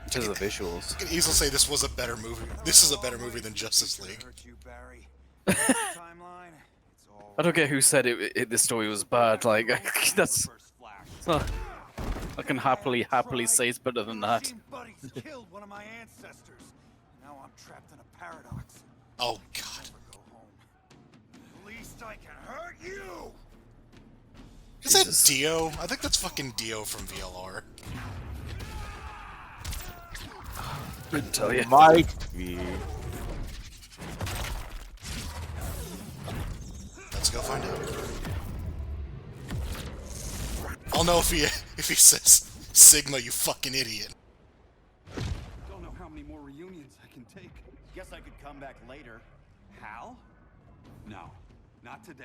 in terms of the visuals. I can easily say this was a better movie. This is a better movie than Justice League. I don't get who said this story was bad. Like that's. I can happily say it's better than that. Buddies killed one of my ancestors. Now I'm trapped in a paradox. Oh god. At least I can hurt you. Is that Dio? I think that's fucking Dio from VLR. Couldn't tell you. Might be. Let's go find out. I'll know if he says Sigma, you fucking idiot. Don't know how many more reunions I can take. Guess I could come back later. Hal? No, not today.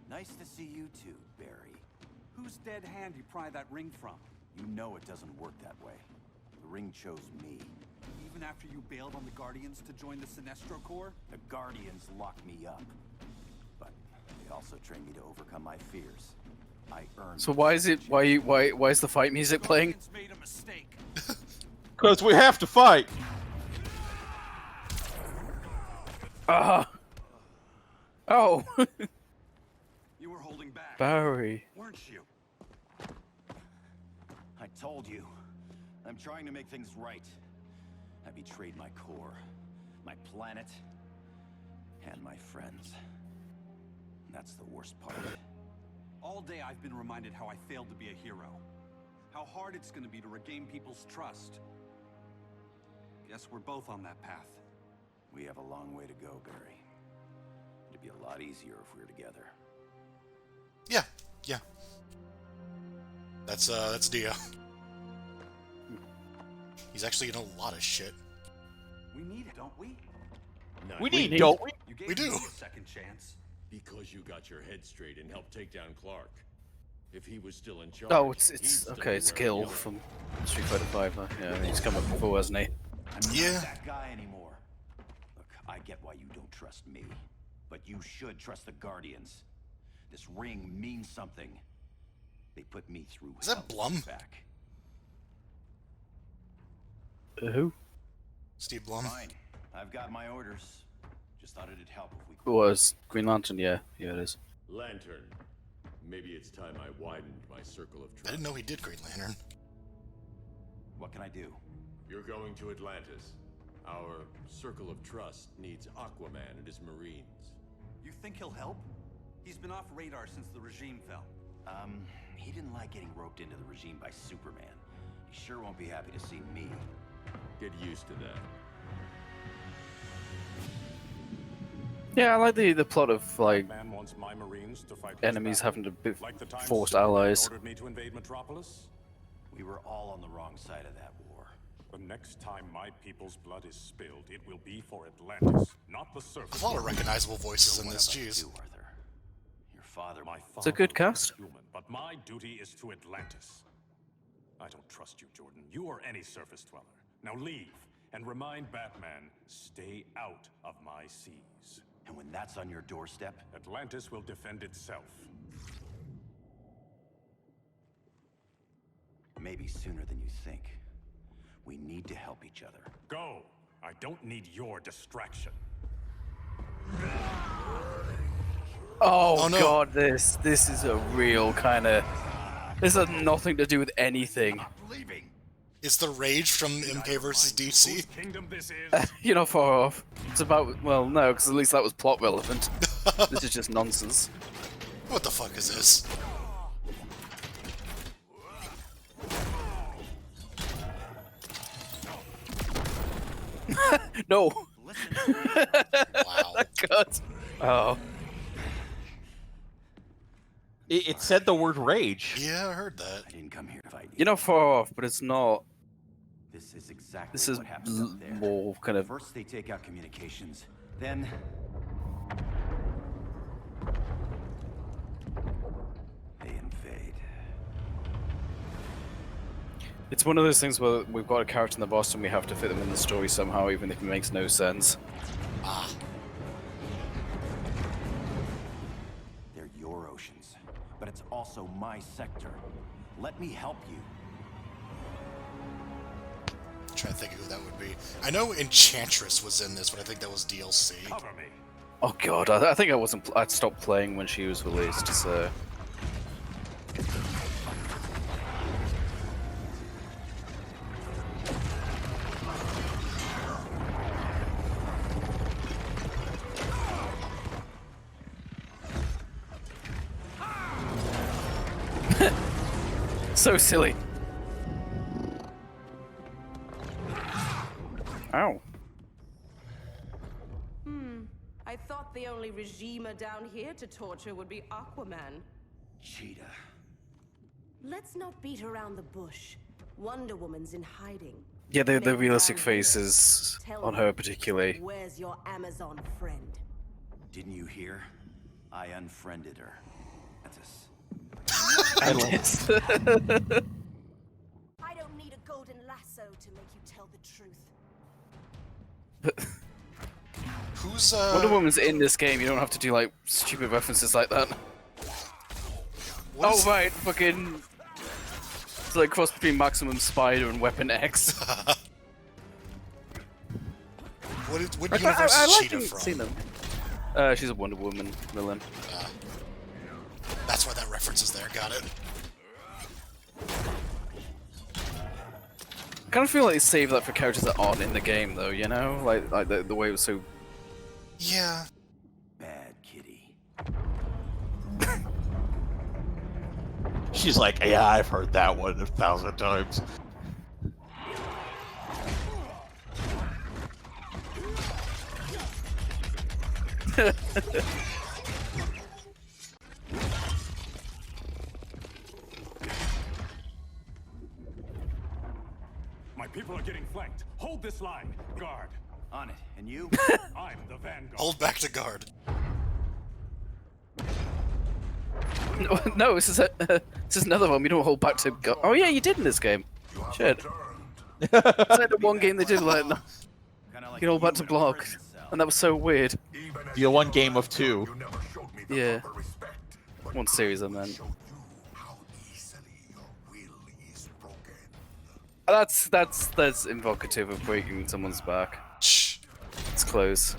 Nice to see you too, Barry. Whose dead hand you pry that ring from? You know it doesn't work that way. The ring chose me. Even after you bailed on the Guardians to join the Sinestro Corps? The Guardians locked me up. But they also trained me to overcome my fears. I earned. So why is the fight music playing? Made a mistake. Because we have to fight. Oh. You were holding back. Barry. Weren't you? I told you. I'm trying to make things right. I betrayed my core, my planet, and my friends. That's the worst part. All day I've been reminded how I failed to be a hero. How hard it's gonna be to regain people's trust. Guess we're both on that path. We have a long way to go, Barry. It'd be a lot easier if we were together. Yeah, yeah. That's Dio. He's actually in a lot of shit. We need it, don't we? We need, don't we? You gave We do. me a second chance. Because you got your head straight and helped take down Clark. If he was still in charge, Oh, he'd it's still okay. be It's wearing Gil yellow. from Street Fighter 5. Yeah, he's come up before, hasn't he? I'm not Yeah. that guy anymore. Look, I get why you don't trust me, but you should trust the Guardians. This ring means something. They put me through. Is that hell to Blum? get back. Who? Steve Blum. Fine. I've got my orders. Just thought it'd help if we Who was Green Lantern? Yeah, it is. Lantern. Maybe it's time I widened my circle of trust. I didn't know he did Green Lantern. What can I do? You're going to Atlantis. Our circle of trust needs Aquaman and his Marines. You think he'll help? He's been off radar since the regime fell. He didn't like getting roped into the regime by Superman. He sure won't be happy to see me. Get used to that. Yeah, I like the plot of like Man wants my Marines to fight enemies this having to be battle. Like the time forced Superman allies. ordered me to invade Metropolis. We were all on the wrong side of that war. The next time my people's blood is spilled, it will be for Atlantis, not the surface. A lot of recognizable voices in this, jeez. Your father, my father. It's a good cast. was human, but my duty is to Atlantis. I don't trust you, Jordan. You or any surface dweller. Now leave and remind Batman, stay out of my seas. And when that's on your doorstep, Atlantis will defend itself. maybe sooner than you think. We need to help each other. Go! I don't need your distraction. Oh, no. God, this is a real kind of... This has nothing to do with anything. Is the rage from MK versus DC? You're not far off. It's about... Well, no, because at least that was plot relevant. This is just nonsense. What the fuck is this? No! Wow. God. Oh. It said the word rage. Yeah, I heard that. I didn't come here to fight you. You're not far off, but it's not... This is exactly This is what happens up there. more kind of... First they take out communications, then... they invade. It's one of those things where we've got a character in the boss and we have to fit them in the story somehow, even if it makes no sense. Ah. They're your oceans, but it's also my sector. Let me help you. I'm trying to think of who that would be. I know Enchantress was in this, but I think that was DLC. Cover me. Oh God, I think I'd stopped playing when she was released, so... So silly. Ow. I thought the only regimer down here to torture would be Aquaman. Cheetah. Let's not beat around the bush. Wonder Woman's in hiding. Yeah, the Maybe realistic down here. faces Tell on me, her particularly. Where's your Amazon friend? Didn't you hear? I unfriended her. That's us. I don't need a golden lasso to make you tell the truth. Who's Wonder Woman's in this game, you don't have to do like stupid references like that. Oh right, fucking... It's like cross between Maximum Spider and Weapon X. What I universe like is Cheetah seeing from? them. She's a Wonder Woman villain. That's why that reference is there, got it. I kind of feel like they saved that for characters that aren't in the game though, you know? Like the way it was so... Yeah. Bad kitty. She's like, yeah, I've heard that one 1,000 times. My people are getting flanked. Hold this line. Guard. On it. And you? I'm the vanguard. Hold back to guard. No, this is another one. We don't hold back to go. Oh yeah, you did in this game. Shit. It's like the one game they did like, you hold back to block, and that was so weird. The one game of 2. Yeah. One series, I meant. That's invocative of breaking someone's back. Shh. It's close.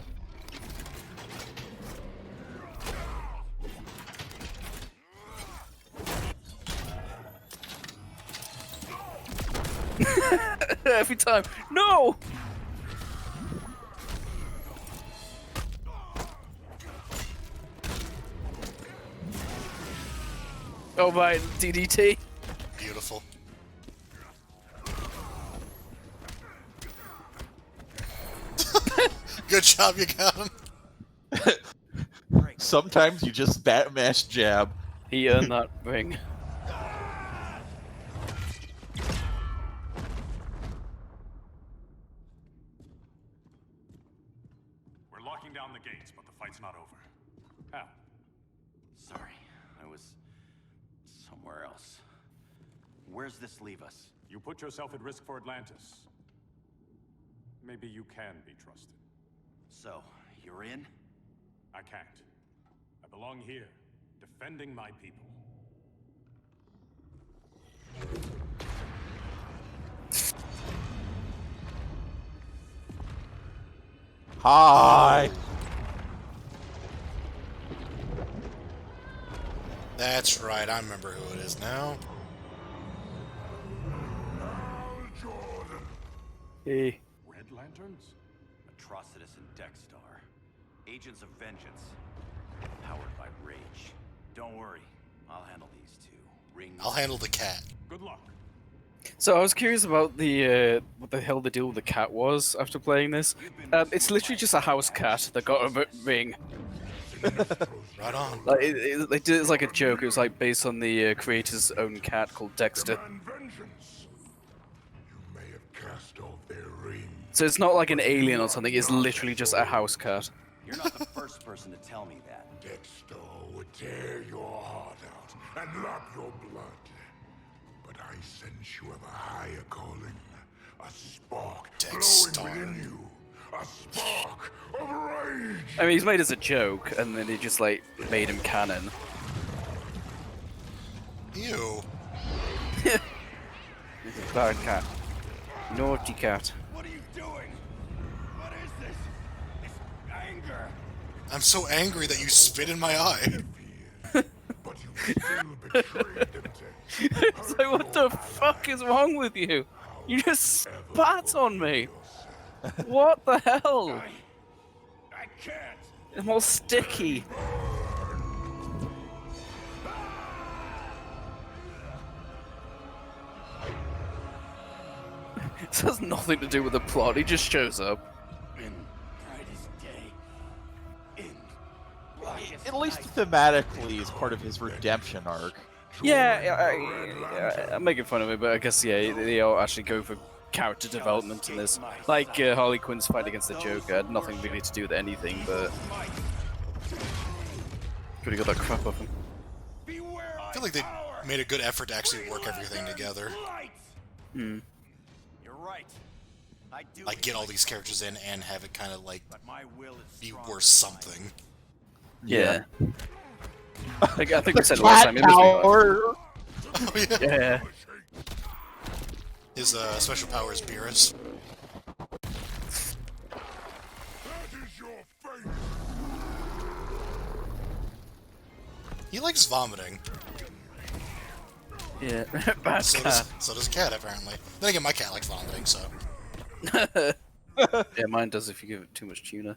Every time. No! Oh my, DDT. Beautiful. Good job, you got him. Sometimes you just Batmash jab. He earned that ring. We're locking down the gates, but the fight's not over. How? Sorry, I was somewhere else. Where's this leave us? You put yourself at risk for Atlantis. Maybe you can be trusted. So, you're in? I can't. I belong here, defending my people. Hi. That's right, I remember who it is now. Hey. Red Lanterns? Atrocitus and Dexstar. Agents of Vengeance. Powered by rage. Don't worry, I'll handle these two. I'll handle the cat. Good luck. So I was curious about the what the hell the deal with the cat was after playing this. It's literally just a house cat that got a ring. Right on. Like, they did it's like a joke. It was like based on the creator's own cat called Dexter. So it's not like an alien or something. It's literally just a house cat. You're not the first person to tell me that. Dexter would tear your heart out and lap your blood. But I sense you have a higher calling. A spark glowing within you. A spark of rage. I mean, he's made as a joke, and then they just like made him canon. Ew. He's a bad cat. Naughty cat. What are you doing? What is this? It's anger. I'm so angry that you spit in my eye. It's like, what the fuck is wrong with you? You just spat on me. What the hell? I can't. I'm all sticky. This has nothing to do with the plot. He just shows up. In brightest day. In blackest At least night. thematically, is part of his redemption arc. Yeah, I'm making fun of it, but I guess they all actually go for character development in this. Like Harley Quinn's fight against the Joker had nothing really to do with anything, but could have got that crap off him. I feel like they made a good effort to actually work everything together. Hmm. You're right. I do Like get all these characters in and have it kind of like but my will is be stronger worth something. Yeah. Like, I think we said it last time. It must Oh yeah. Yeah. His special power is Beerus. He likes vomiting. Yeah. Bad cat. So does cat apparently. Then again, my cat likes vomiting, so. Yeah, mine does if you give it too much tuna.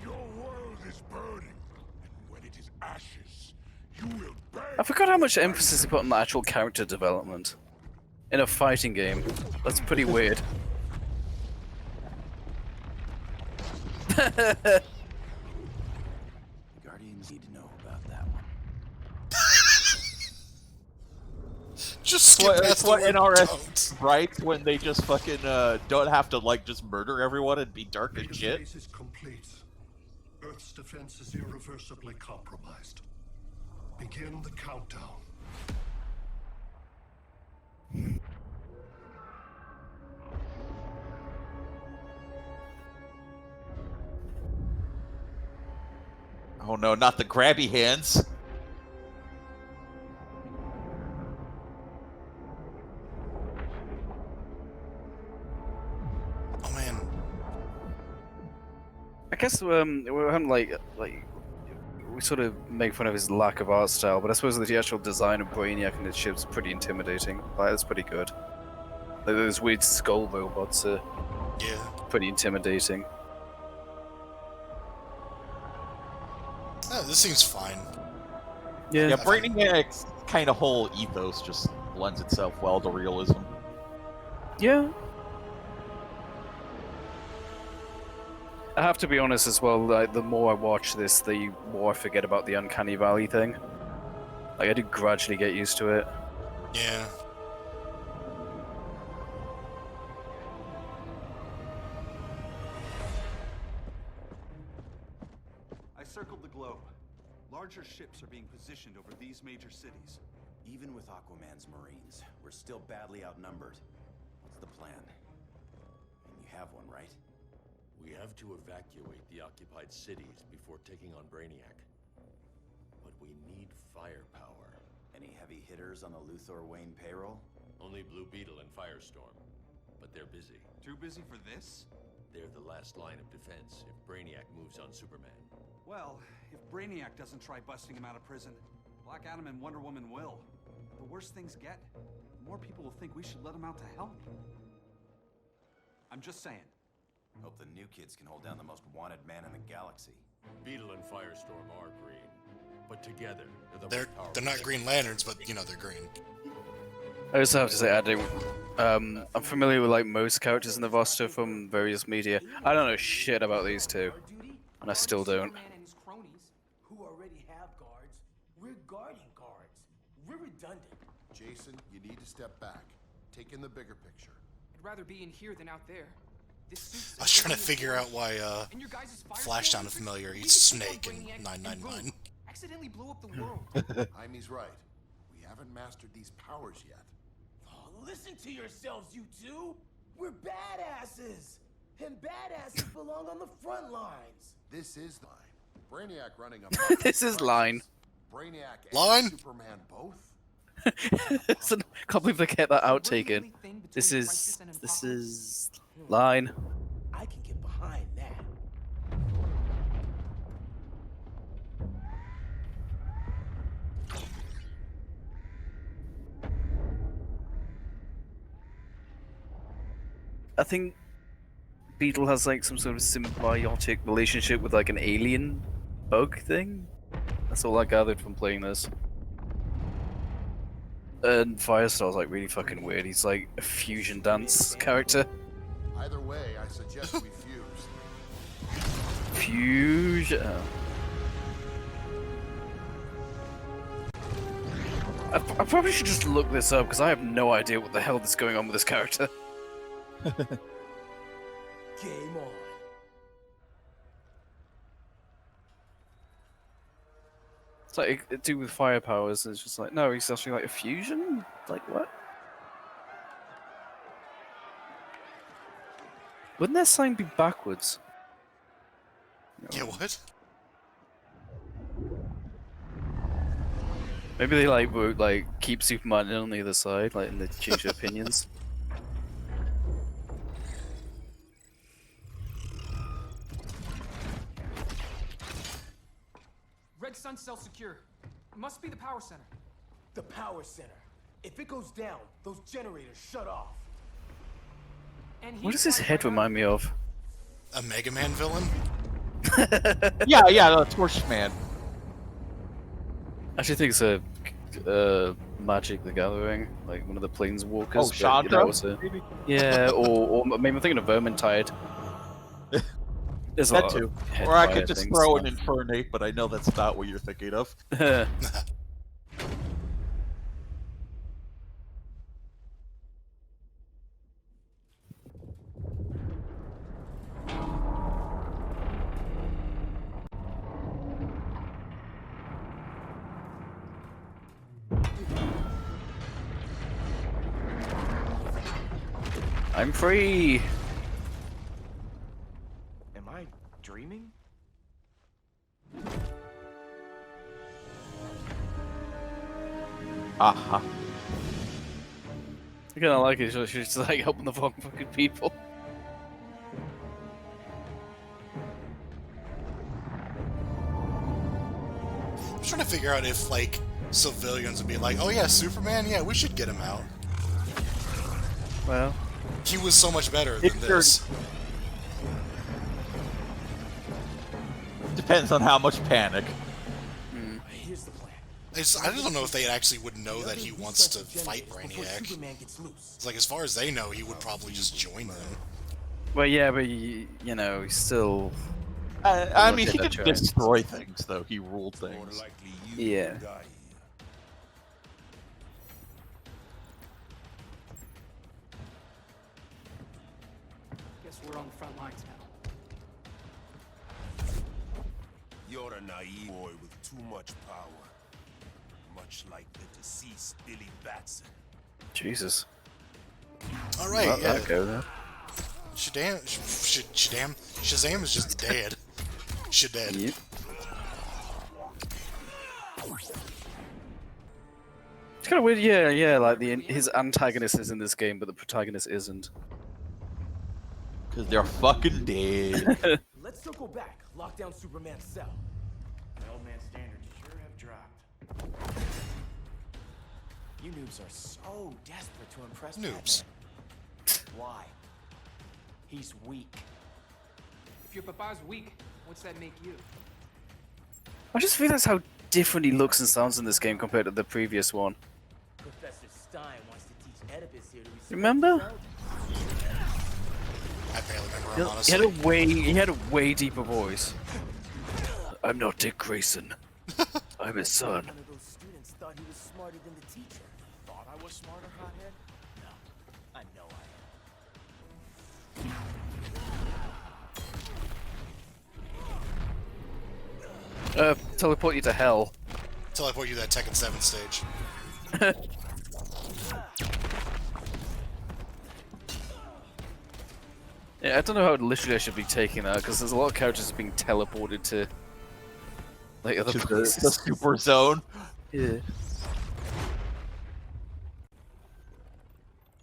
Your world is burning, and when it is ashes, you will burn. I forgot how much emphasis they put on the actual character development in a fighting game. That's pretty weird. Guardians need to know about that one. Just skip That's past what the word NRS writes when they just fucking don't have to like just murder everyone and be dark as The shit. phase is complete. Earth's defense is irreversibly compromised. Begin the countdown. Oh no, not the grabby hands. Oh man. I guess we're having like we sort of make fun of his lack of art style, but I suppose the actual design of Brainiac and his ship's pretty intimidating. Like, that's pretty good. Like, those weird skull robots are pretty intimidating. Oh, this seems fine. Yeah, Brainiac's kind of whole ethos just lends itself well to realism. Yeah. I have to be honest as well, like, the more I watch this, the more I forget about the Uncanny Valley thing. Like, I do gradually get used to it. Yeah. I circled the globe. Larger ships are being positioned over these major cities. Even with Aquaman's Marines, we're still badly outnumbered. What's the plan? And you have one, right? We have to evacuate the occupied cities before taking on Brainiac. But we need firepower. Any heavy hitters on the Luthor Wayne payroll? Only Blue Beetle and Firestorm. But they're busy. Too busy for this? They're the last line of defense if Brainiac moves on Superman. Well, if Brainiac doesn't try busting him out of prison, Black Adam and Wonder Woman will. The worse things get, the more people will think we should let him out to help. I'm just saying. Hope the new kids can hold down the most wanted man in the galaxy. Beetle and Firestorm are green, but together They're not Green Lanterns, but you know they're green. I just have to say, I'm familiar with like most characters in the roster from various media. I don't know shit about these two, and I still don't. Who already have guards. We're guarding guards. We're redundant. Jason, you need to step back. Take in the bigger picture. I'd rather be in here than out there. I was trying to figure out why Flash sounded familiar. He's Snake in 999. Accidentally blew up the world. Amy's right. We haven't mastered these powers yet. Oh, listen to yourselves, you two. We're badasses. And badasses belong on the front lines. This is line. Brainiac running up. This is line. Brainiac and Line? Superman both? Can't believe they kept that outtake in. This is line. I can get behind that. I think Beetle has like some sort of symbiotic relationship with like an alien bug thing. That's all I gathered from playing this. And Firestar's like really fucking weird. He's like a fusion dance character. Either way, I suggest we fuse. Fusion. I probably should just look this up because I have no idea what the hell is going on with this character. Game on. It's like a dude with fire powers, and it's just like, no, he's actually like a fusion? Like, what? Wouldn't that sign be backwards? Yeah, what? Maybe they like wrote like keep Superman on the other side, like, and they change their opinions. Red Sun cell secure. Must be the power center. The power center. If it goes down, those generators shut off. And What does his head remind me of? A Mega Man villain? Yeah, the Torch Man. I actually think it's a Magic the Gathering, like one of the Planeswalkers. Oh, but, Chandra? maybe? Yeah, or maybe I'm thinking of Vermintide. There's a That lot too. of head Or I fire could just things, throw so- an Infernate, but I know that's not what you're thinking of. I'm free! Am I dreaming? Aha. I kinda like it, she's just like helping the wrong fucking people. I'm trying to figure out if, like, civilians would be like, oh yeah, Superman? Yeah, we should get him out. Well, he was so much better than this. Depends on how much panic. Here's the plan. I don't know if they actually would know that he wants to fight Brainiac. Superman gets loose. It's like, as far as they know, he would probably just join them. Well, yeah, but you know, he's still. I mean, Look he at could that destroy things, though. He ruled things. Yeah. Guess we're on the front lines now. You're a naive boy with too much power. Much like the deceased Billy Batson. Jesus. All right, Well, yeah. okay, then. Shazam is just dead. Dead. Yep. It's kind of weird, yeah. Like his antagonist is in this game, but the protagonist isn't. Because they're fucking dead. Let's circle back. Lock down Superman's cell. The old man standards sure have dropped. You noobs are so desperate to impress Noobs. Batman. Why? He's weak. If your papa's weak, what's that make you? I just realized how different he looks and sounds in this game compared to the previous one. Professor Stein wants to teach Oedipus here to respect Remember? himself. I barely remember He him, honestly. had a way deeper voice. I'm not Dick Grayson. I'm his son. One of those students thought he was smarter than the teacher. Thought I was smarter, hothead? No, I know I am. Teleport you to hell. Teleport you to that Tekken 7 stage. Yeah, I don't know how literally I should be taking that, because there's a lot of characters being teleported to like other To places. the super zone. Yeah.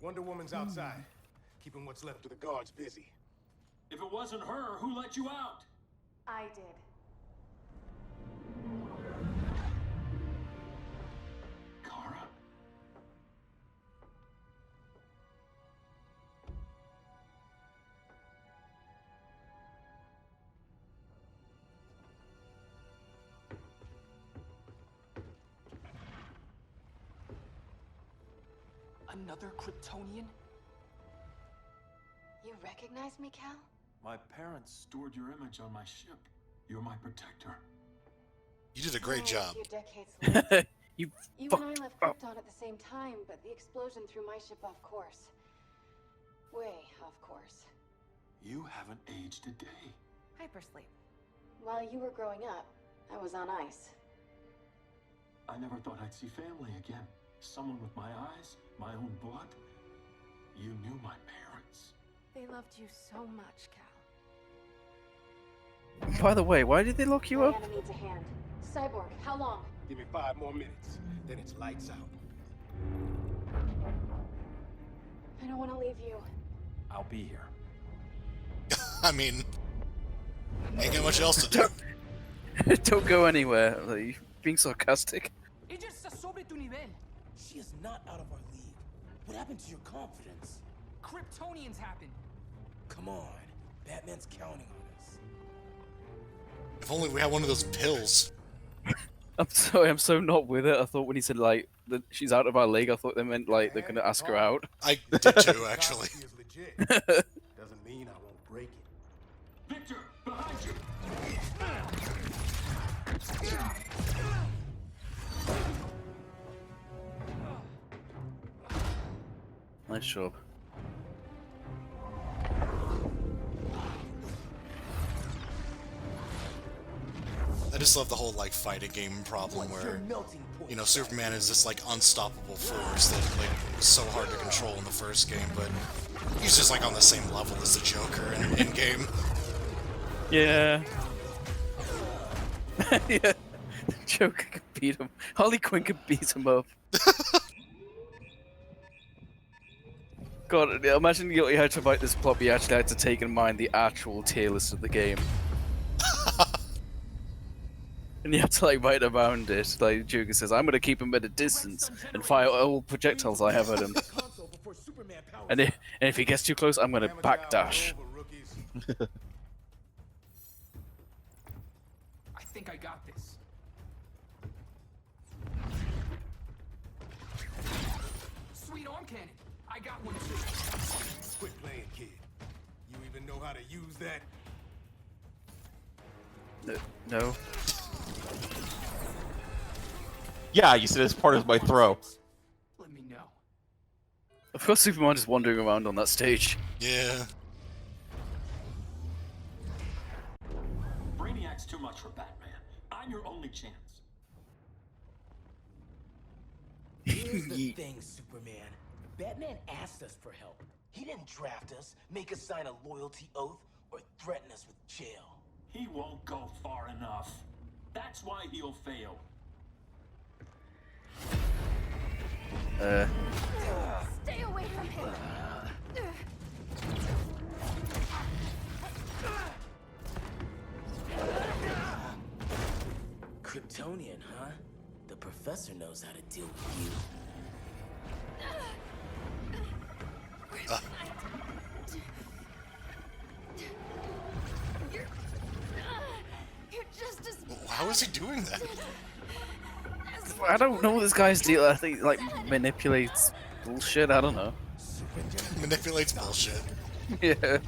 Wonder Woman's outside, keeping what's left of the guards busy. If it wasn't her, who let you out? I did. Kara? Another Kryptonian? You recognize me, Cal? My parents stored your image on my ship. You're my protector. You did a great Only job. A few decades later. You You fuck and I left up. Krypton at the same time, but the explosion threw my ship off course. Way off course. You haven't aged a day. Hypersleep. While you were growing up, I was on ice. I never thought I'd see family again. Someone with my eyes, my own blood. You knew my parents. They loved you so much, Cal. By the way, why did they lock you up? Diana needs a hand. Cyborg, how long? Give me 5 more minutes, then it's lights out. I don't want to leave you. I'll be here. I mean, ain't got much else to do. Don't go anywhere. Like, you're being sarcastic. Ella está sobre tu nivel. She is not out of our league. What happened to your confidence? Kryptonians happen. Come on, Batman's counting on us. If only we had one of those pills. I'm sorry, I'm so not with it. I thought when he said like that she's out of our league, I thought they meant like they're gonna ask her out. I did too, actually. Is legit. Doesn't mean I won't break it. Victor, behind you! Nice job. I just love the whole like fighting game problem where, you know, Superman is this like unstoppable force that like was so hard to control in the first game, but he's just like on the same level as the Joker in game. Yeah. Yeah. Joker could beat him. Harley Quinn could beat him up. God, imagine you had to write this plot, but you actually had to take in mind the actual tier list of the game. And you have to like write around it. Like Joker says, I'm gonna keep him at a distance and fire all projectiles I have at him. And if he gets too close, I'm gonna backdash. I think I got this. Sweet arm cannon. I got one too. Quit playing, kid. You even know how to use that? No. Yeah, you said as part of my throw. Let me know. Of course, Superman is wandering around on that stage. Yeah. Brainiac's too much for Batman. I'm your only chance. Here's the thing, Superman. Batman asked us for help. He didn't draft us, make us sign a loyalty oath, or threaten us with jail. He won't go far enough. That's why he'll fail. Stay away from him. Kryptonian, huh? The professor knows how to deal with you. You're just as How is he doing that? I don't know what this guy's deal. I think like manipulates bullshit. I don't know. Manipulates bullshit. Yeah.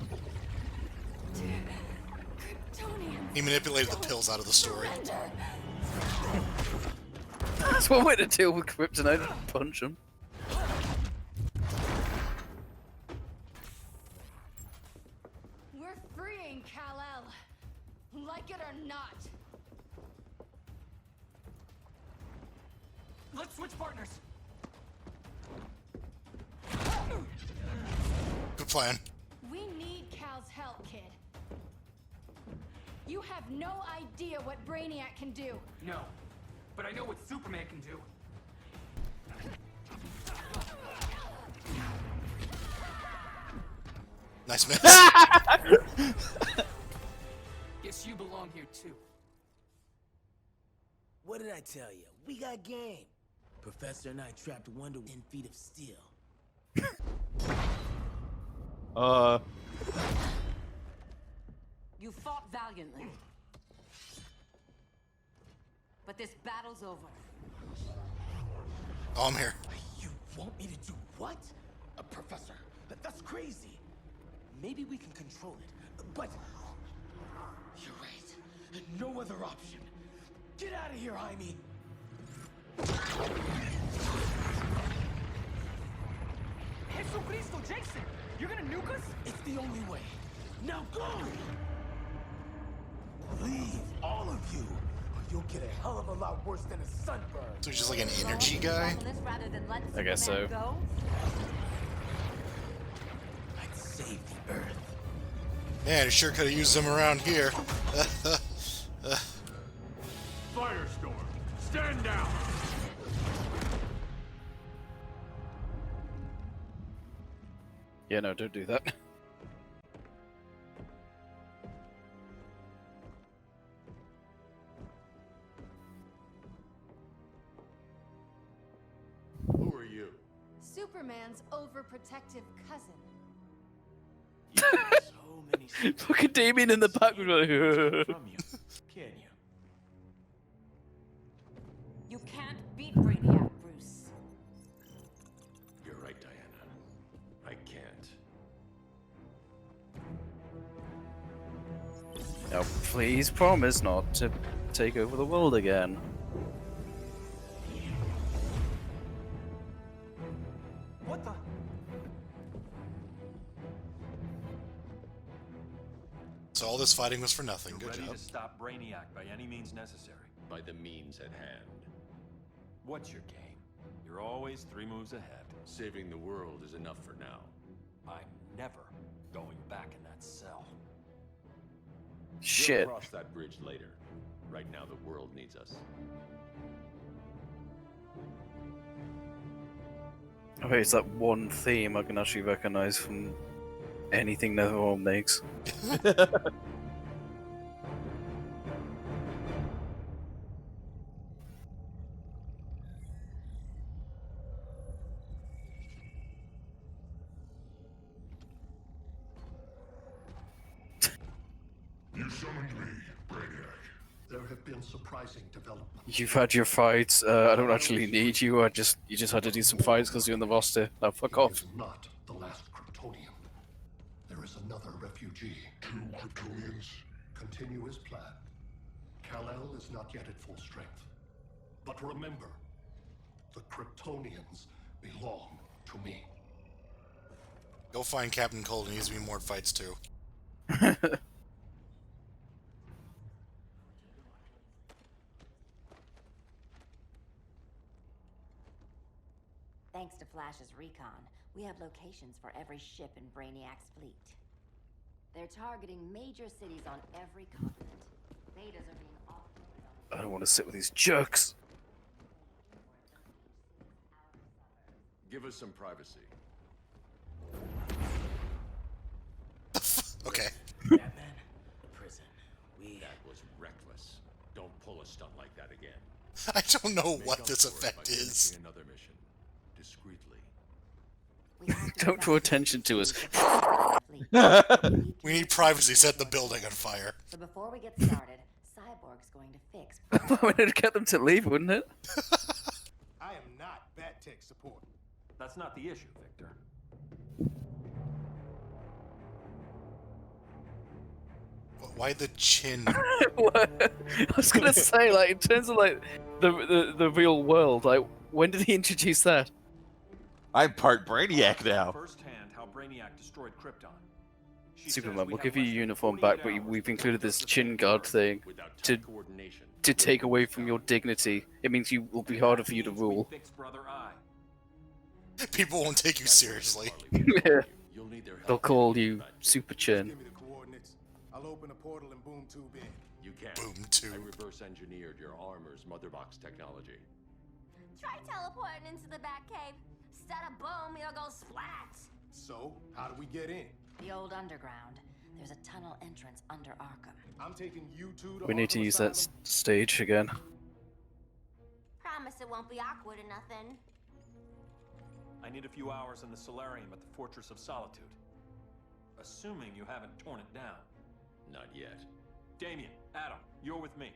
He manipulated the pills out of the story. That's one way to deal with kryptonite. Punch him. We're freeing Kal-El. Like it or not. Let's switch partners. Good plan. We need Cal's help, kid. You have no idea what Brainiac can do. No, but I know what Superman can do. Nice miss. Guess you belong here too. What did I tell you? We got game. Professor and I trapped Wonder 10 feet of steel. You fought valiantly. But this battle's over. Oh, I'm here. You want me to do what? Professor, that's crazy. Maybe we can control it, but you're right. No other option. Get out of here, Jaime. Jesucristo, Jason! You're gonna nuke us? It's the only way. Now go! Leave, all of you, or you'll get a hell of a lot worse than a sunburn. So he's just like an energy guy? I guess so. I'd save the Earth. Man, he sure could have used them around here. Firestorm, stand down! Yeah, no, don't do that. Who are you? Superman's overprotective cousin. So many Fucking Damien in the background. Like, from you, can you? You can't beat Brainiac, Bruce. You're right, Diana. I can't. Now, please promise not to take over the world again. What the? So all this fighting was for nothing. You're Good ready job. to stop Brainiac by any means necessary. By the means at hand. What's your game? You're always 3 moves ahead. Saving the world is enough for now. I'm never going back in that cell. Shit. We'll cross that bridge later. Right now, the world needs us. Okay, it's that one theme I can actually recognize from anything NetherRealm makes. You summoned me, Brainiac. There have been surprising developments. You've had your fights. I don't actually need you. You just had to do some fights because you're in the roster. Now fuck off. Not the last Kryptonian. There There's another refugee. 2 Kryptonians? Continue his plan. Kal-El is not yet at full strength. But remember, the Kryptonians belong to me. Go find Captain Cold. There needs to be more fights too. Thanks to Flash's recon, we have locations for every ship in Brainiac's fleet. They're targeting major cities on every continent. Betas are being offloaded on... I don't want to sit with these jerks. Give us some privacy. Okay. Batman, prison. That was reckless. Don't pull a stunt like that again. I don't know Make what up this for it by effect is. finishing another mission. Discreetly. Don't draw attention to us. We need privacy. Set the building on fire. So before we get started, Cyborg's going to fix... It'd get them to leave, wouldn't it? I am not Bat Tech support. That's not the issue, Victor. Why the chin? I was gonna say, like, in terms of like the real world, like, when did he introduce that? I'm part Brainiac now. Firsthand, how Brainiac destroyed Krypton. Superman, we'll give you your uniform back, but we've included this chin guard thing to take away from your dignity. It means you will be harder for you to rule. People won't take you seriously. Yeah. They'll call you Super Chin. Give me the coordinates. I'll open a portal and boom tube in. You can't. Boom tube. I reverse engineered your armor's motherbox technology. Try teleporting into the Batcave. Instead of boom, you'll go splat. So, how do we get in? The old underground. There's a tunnel entrance under Arkham. I'm taking you two to We need to Arkham use that Asylum. stage again. Promise it won't be awkward or nothing. I need a few hours in the solarium at the Fortress of Solitude. Assuming you haven't torn it down. Not yet. Damien, Adam, you're with me.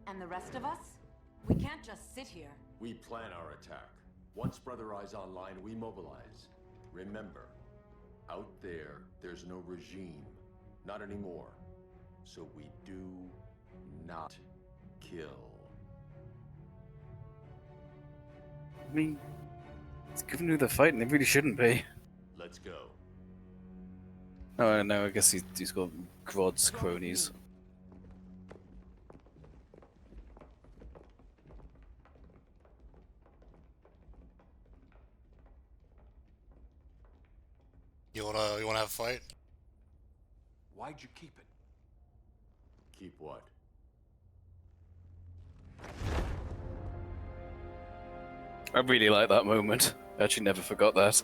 And the rest of us? We can't just sit here. We plan our attack. Once Brother Eye's online, we mobilize. Remember, out there, there's no regime. Not anymore. So we do not kill. I mean, given who they're fighting, they really shouldn't be. Let's go. Oh no, I guess he's got Grodd's cronies. You wanna have a fight? Why'd you keep it? Keep what? I really like that moment. I actually never forgot that.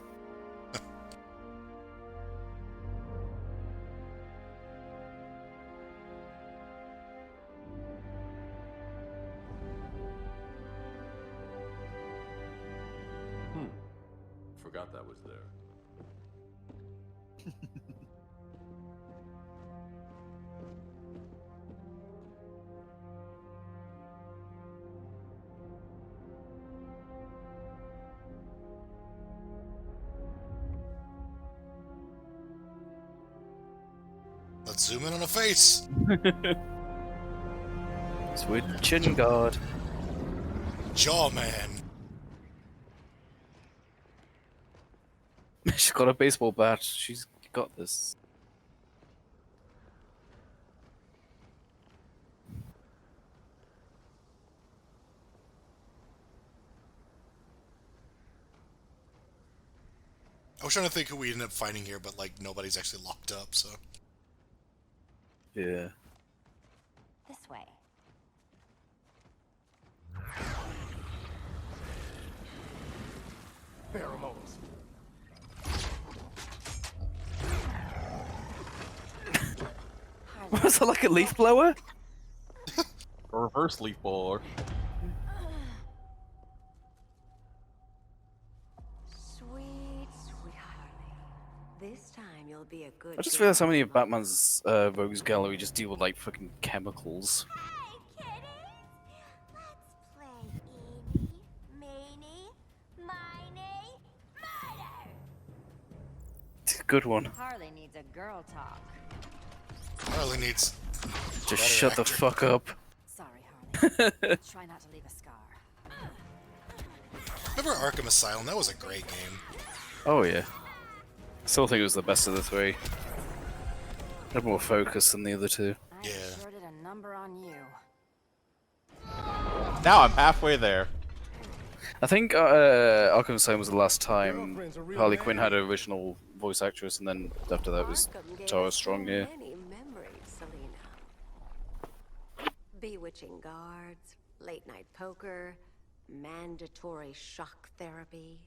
Forgot that was there. Let's zoom in on a face. Sweet chin guard. Jawman. She's got a baseball bat. She's got this. I was trying to think who we ended up finding here, but like nobody's actually locked up, so. Yeah. This way. Pheromones. Was that like a leaf blower? A reverse leaf blower. Sweet, sweet Harley. This time you'll be a good... I just realized how many of Batman's rogues gallery just deal with like fucking chemicals. Hey, kiddies! Let's play eeny, meeny, miny, murder! good one. Harley needs a girl talk. Harley needs. Just shut the fuck up. Sorry, Harley. Try not to leave a scar. Remember Arkham Asylum? That was a great game. Oh yeah. Still think it was the best of the three. Had more focus than the other two. Yeah. Sure did a number on you. Now I'm halfway there. I think Arkham Asylum was the last time Harley Quinn had an original voice actress, and then after that was Tara Strong. Yeah. Many memories, Selena. Bewitching guards, late night poker, mandatory shock therapy.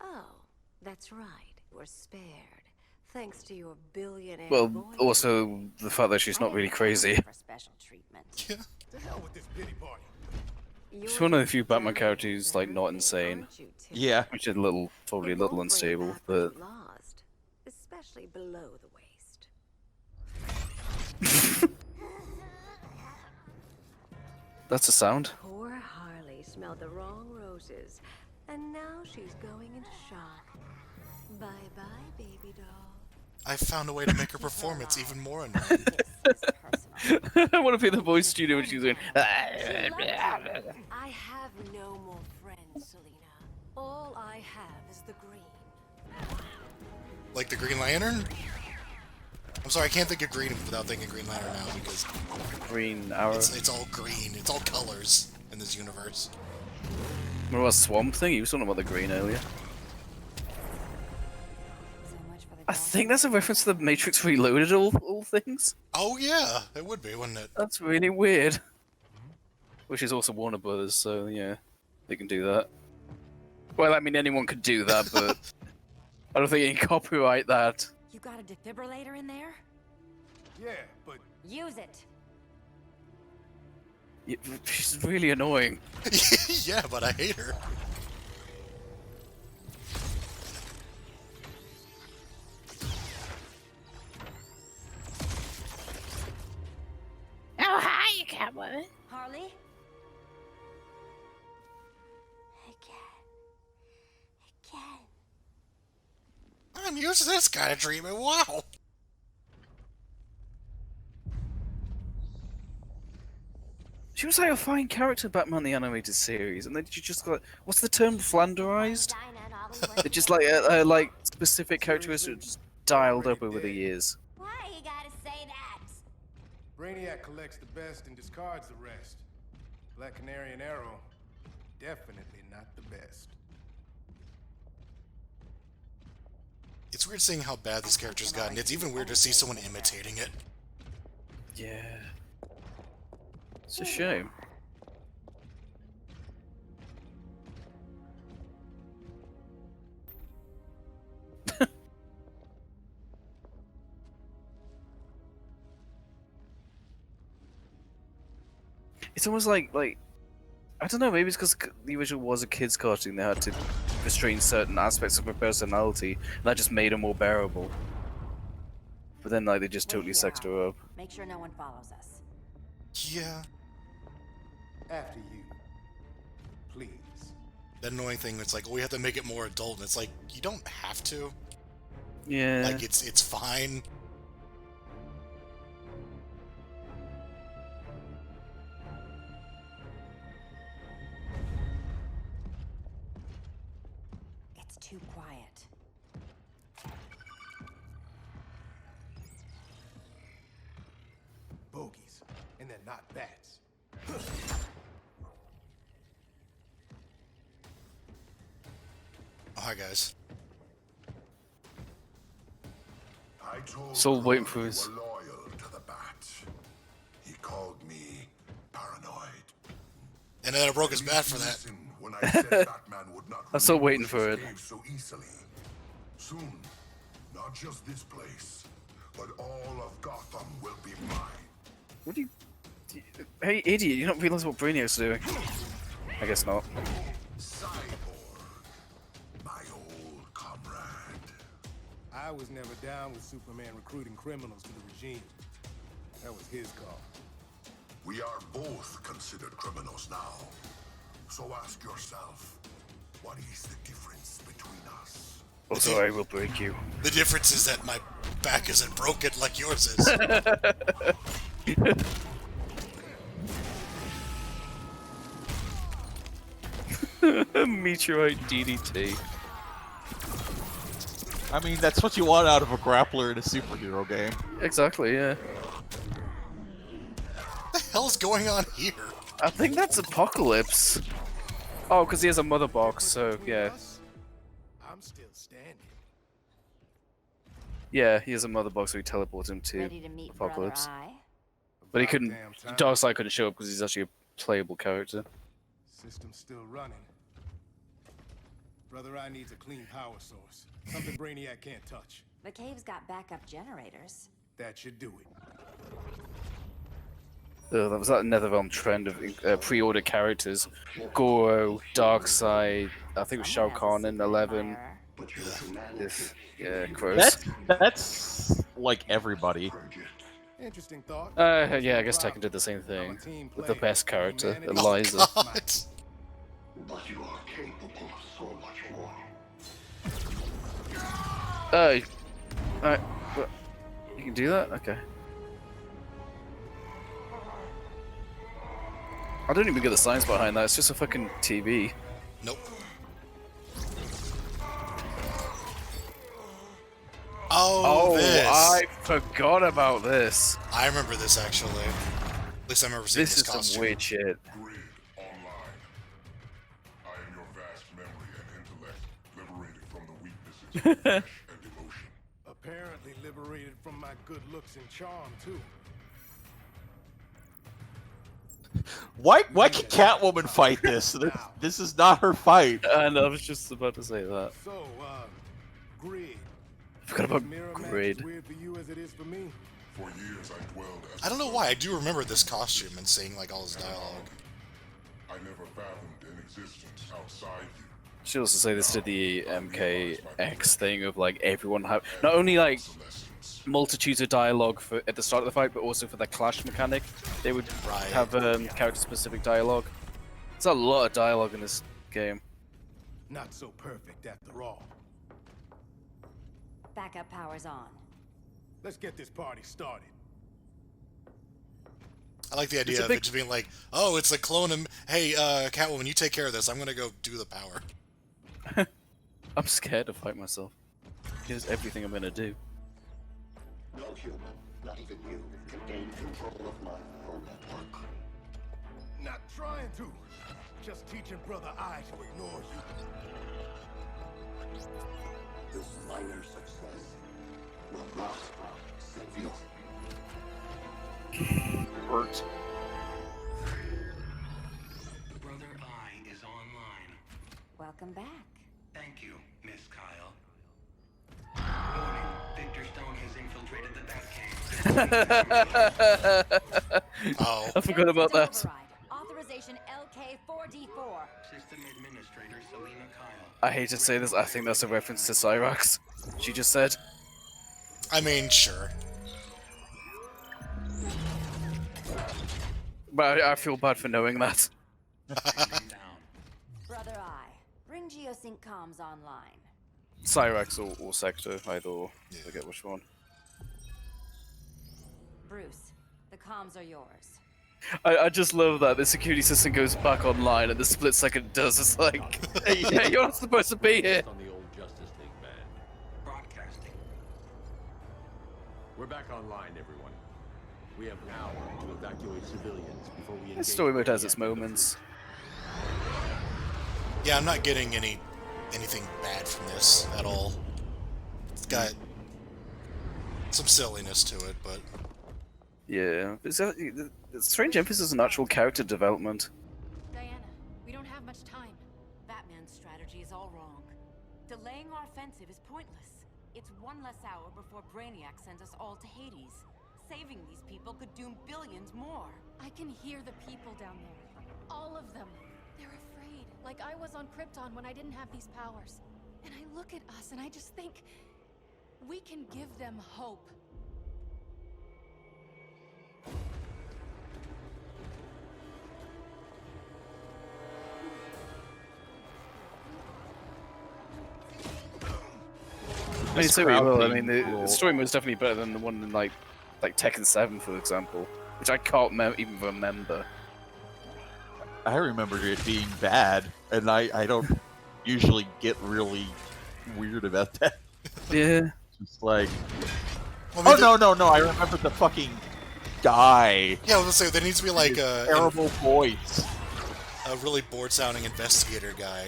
Oh, that's right. We're spared. Thanks to your billionaire. Well, also the fact that she's not really crazy. For special treatment. Yeah. To hell with this pity party. She's one of the few Batman characters like not insane. Yeah. Which is probably a little unstable, but Lost, especially below the waist. that's a sound. Poor Harley smelled the wrong roses, and now she's going into shock. Bye-bye, baby doll. I found a way to make her performance even more annoying. I want to be the voice studio when she's doing. I have no more friends, Selena. All I have is the green. Like the Green Lantern? I'm sorry, I can't think of green without thinking Green Lantern now because Green Arrow. it's all green. It's all colors in this universe. Remember about Swamp Thing? You were talking about the green earlier. I think that's a reference to the Matrix Reloaded, all things. Oh yeah, it would be, wouldn't it? That's really weird. Which is also Warner Brothers, so yeah, they can do that. Well, I mean, anyone could do that, but I don't think you can copyright that. You got a defibrillator in there? Yeah, but Use it. She's really annoying. Yeah, but I hate her. Oh, hi, Catwoman. Harley? I'm used to this kind of treatment. Wow. She was like a fine character, Batman the Animated Series, and then she just got what's the term, flanderized? It's just like specific characteristics dialed up over the years. Why you gotta say that? Brainiac collects the best and discards the rest. Black Canary and Arrow, definitely not the best. It's weird seeing how bad this character's gotten. It's even weird to see someone imitating it. Yeah. It's a shame. It's almost like I don't know, maybe it's because the original was a kids' cartoon. They had to restrain certain aspects of her personality, and that just made her more bearable. But then, like, they just totally sexed her up. Make sure no one follows us. Yeah. After you. Please. That annoying thing, it's like, we have to make it more adult, and it's like, you don't have to. Yeah. Like, it's fine. It's too quiet. Bogies. And they're not bats. Oh, hi, guys. I told Still waiting Clark for you his- were loyal to the bat. He called me paranoid. And then I broke his bat for that. Listen when I said Batman would not I'm still remove waiting for his it. cave so easily. Soon, not just this place, but all of Gotham will be mine. What do you... Hey, idiot, you don't realize what Brainiac's doing? I guess not. My old comrade. I was never down with Superman recruiting criminals to the regime. That was his call. We are both considered criminals now. So ask yourself, what is the difference between us? Also, I will break you. The difference is that my back isn't broken like yours is. Meteorite DDT. I mean, that's what you want out of a grappler in a superhero game. Exactly, yeah. What the hell's going on here? I think that's Apocalypse. Oh, because he has a mother box, so yeah. I'm still standing. Yeah, he has a mother box, so he teleports him to Ready to meet Apocalypse. Brother Eye? But he couldn't. Darkseid couldn't show up because he's actually a playable character. System's still running. Brother Eye needs a clean power source. Something Brainiac can't touch. The cave's got backup generators. That should do it. That was that Netherrealm trend of pre-order characters. Goro, Darkseid, I think it was Shao Kahn in 11. Yeah, gross. That's like everybody. Interesting thought. Yeah, I guess Tekken did the same thing with the best character, Eliza. But you are capable of so much more. Alright, you can do that? Okay. I don't even get the science behind that, it's just a fucking TV. Nope. Oh, this. I forgot about this. I remember this actually. At least I remember seeing this costume. This is some weird shit. Apparently liberated from my good looks and charm too. Why can Catwoman fight this? This is not her fight. And I was just about to say that. So, Grid. I forgot about Grid. Weird for you as it is for me. For years I dwelled as I don't know why, I do remember this costume and seeing like all his dialogue. I never fathomed an existence outside you. Should also say this did the MKX thing of like everyone have not only like multitudes of dialogue for at the start of the fight, but also for the clash mechanic. They would have character-specific dialogue. There's a lot of dialogue in this game. Not so perfect after all. Backup power's on. Let's get this party started. I like the idea of it just being like, oh, it's a clone of, hey, Catwoman, you take care of this. I'm gonna go do the power. I'm scared to fight myself. Here's everything I'm gonna do. No human, not even you, can gain control of my neural network. Not trying to. Just teaching Brother Eye to ignore you. This minor success will not save you. Hurt. Brother Eye is online. Welcome back. Thank you, Miss Kyle. Warning, Victor Stone has infiltrated the Batcave. Oh. I forgot about that. Authorization LK4D4. System Administrator Selena Kyle. I hate to say this, I think that's a reference to Cyrax. She just said. I mean, sure. But I feel bad for knowing that. Brother Eye, bring Geosync comms online. Cyrax or Sector, either or. I forget which one. Bruce, the comms are yours. I just love that the security system goes back online and the split second it does. It's like, hey, yeah, you're not supposed to be here. On the old Justice League band. Broadcasting. We're back online, everyone. We have an hour to evacuate civilians before we engage. This story mode has its moments. Yeah, I'm not getting anything bad from this at all. It's got some silliness to it, but Yeah, it's a strange emphasis on actual character development. Diana, we don't have much time. Batman's strategy is all wrong. Delaying our offensive is pointless. It's one less hour before Brainiac sends us all to Hades. Saving these people could doom billions more. I can hear the people down there. All of them. They're afraid, like I was on Krypton when I didn't have these powers. And I look at us and I just think, we can give them hope. I mean, so we will. I mean, the story mode is definitely better than the one in like Tekken 7, for example, which I can't even remember. I remember it being bad, and I don't usually get really weird about that. Yeah. Just like, Well, I mean, no! I remember the fucking guy. Yeah, I was gonna say there needs to be like a terrible voice, a really bored-sounding investigator guy,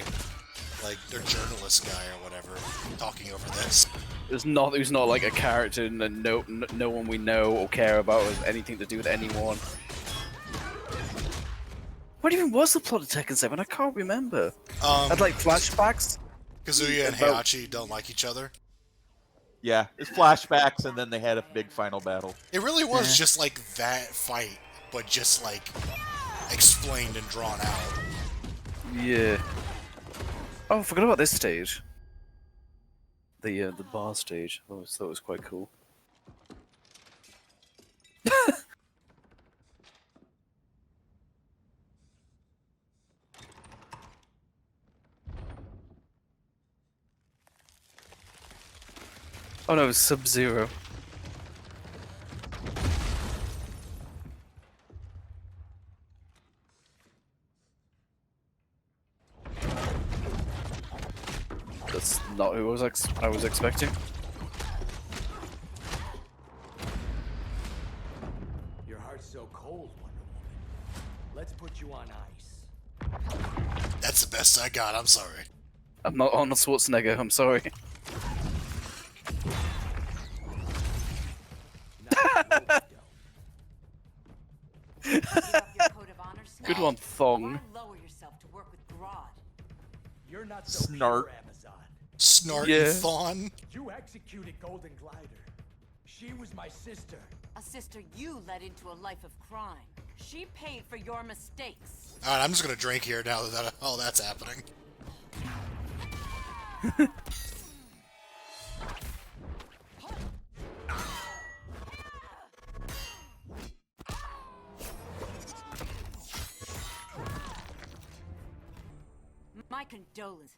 like their journalist guy or whatever, talking over this. Who's not like a character and no one we know or care about has anything to do with anyone. What even was the plot of Tekken 7? I can't remember. Had like flashbacks. Kazuya and Heihachi don't like each other. Yeah, it's flashbacks, and then they had a big final battle. It really was just like that fight, but just like explained and drawn out. Yeah. Oh, I forgot about this stage. The bar stage. I thought it was quite cool. Oh no, it's Sub-Zero. That's not who I was expecting. Your heart's so cold, Wonder Woman. Let's put you on ice. That's the best I got. I'm sorry. I'm not Arnold Schwarzenegger. I'm sorry. Good one, Thong. Lower yourself to work with Grodd. You're not so Snart. pure, Amazon. Snart Yeah. and Thon. You executed Golden Glider. She was my sister. A sister you led into a life of crime. She paid for your mistakes. Alright, I'm just gonna drink here now that all that's happening. My condolences.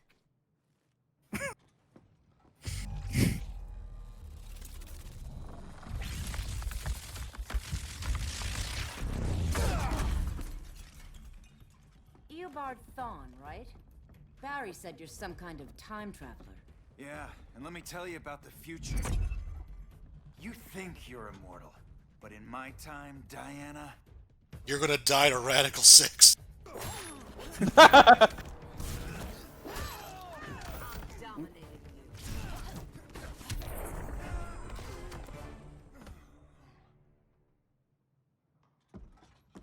Eobard Thawne, right? Barry said you're some kind of time traveler. Yeah, and let me tell you about the future. You think you're immortal, but in my time, Diana... You're gonna die to Radical 6.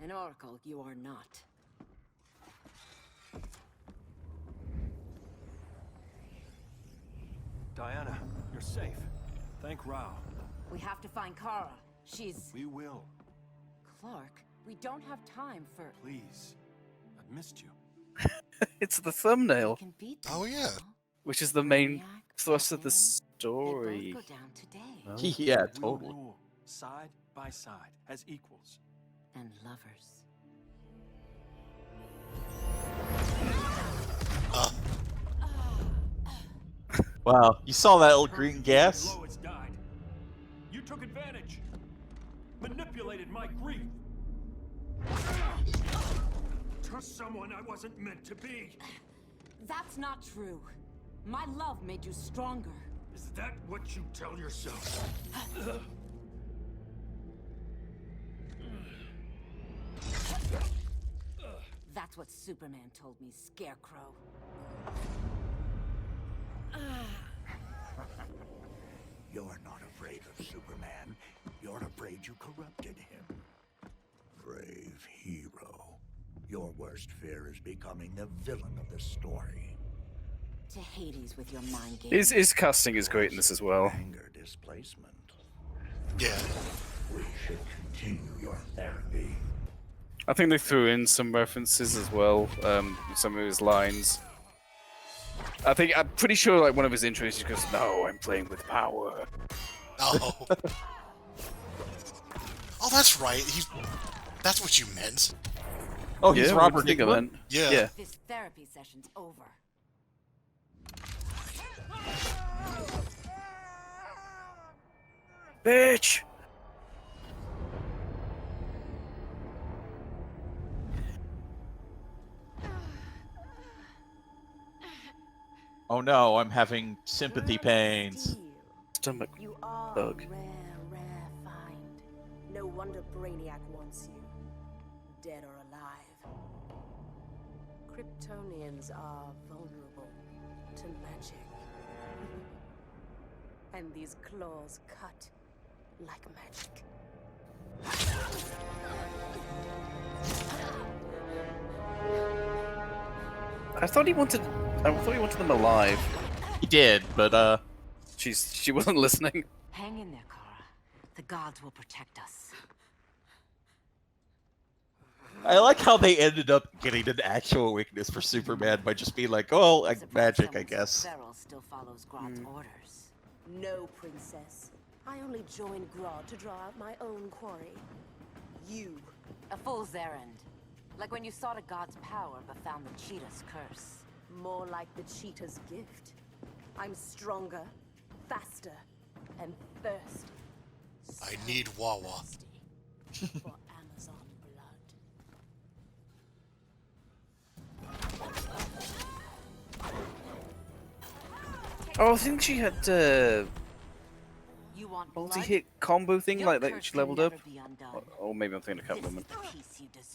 An oracle you are not. Diana, you're safe. Thank Rao. We have to find Kara. She's... We will. Clark, we don't have time for... Please. I've missed you. It's the thumbnail. Oh yeah. Which is the main thrust of the story. Go down today. Oh. Yeah, We'll totally. rule side by side as equals. And lovers. Wow, you saw that little green gas? Lois died. You took advantage. Manipulated my grief. To someone I wasn't meant to be. That's not true. My love made you stronger. Is that what you tell yourself? That's what Superman told me, Scarecrow. You're not afraid of Superman. You're afraid you corrupted him. Brave hero. Your worst fear is becoming the villain of the story. To Hades with your mind games. His casting is great in this as well. Anger displacement. Yeah. We should continue your therapy. I think they threw in some references as well, some of his lines. I'm pretty sure like one of his intros he goes, "No, I'm playing with power." Oh. Oh, that's right. That's what you meant. Oh, he's Yeah, Robert think of Englund? it. Yeah. This therapy session's over. Bitch! Oh no, I'm having sympathy pains. Stomach You are bug. a rare find. No wonder Brainiac wants you, dead or alive. Kryptonians are vulnerable to magic. And these claws cut like magic. I thought he wanted them alive. He did, but she wasn't listening. Hang in there, Kara. The gods will protect us. I like how they ended up getting an actual weakness for Superman by just being like, oh, like, magic, I guess. Feral still follows Grodd's orders. No, princess. I only joined Grodd to draw out my own quarry. You. A fool's errand. Like when you sought a god's power but found the cheetah's curse. More like the cheetah's gift. I'm stronger, faster, and thirsty. I need Wawa. For Amazon blood. Oh, I think she had You want multi-hit combo thing like that. She leveled up. Or maybe I'm thinking of Catwoman.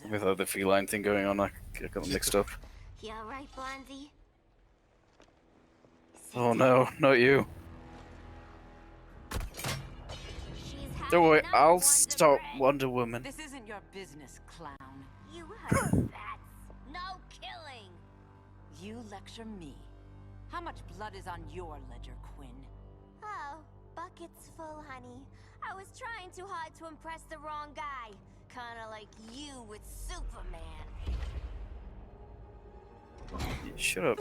With the feline thing going on, I got them mixed up. You alright, Blondie? Oh no, not you. Don't worry, I'll stop Wonder Woman. This isn't your business, clown. You heard that? No killing! You lecture me. How much blood is on your ledger, Quinn? Oh, buckets full, honey. I was trying too hard to impress the wrong guy. Kinda like you with Superman. Shut up.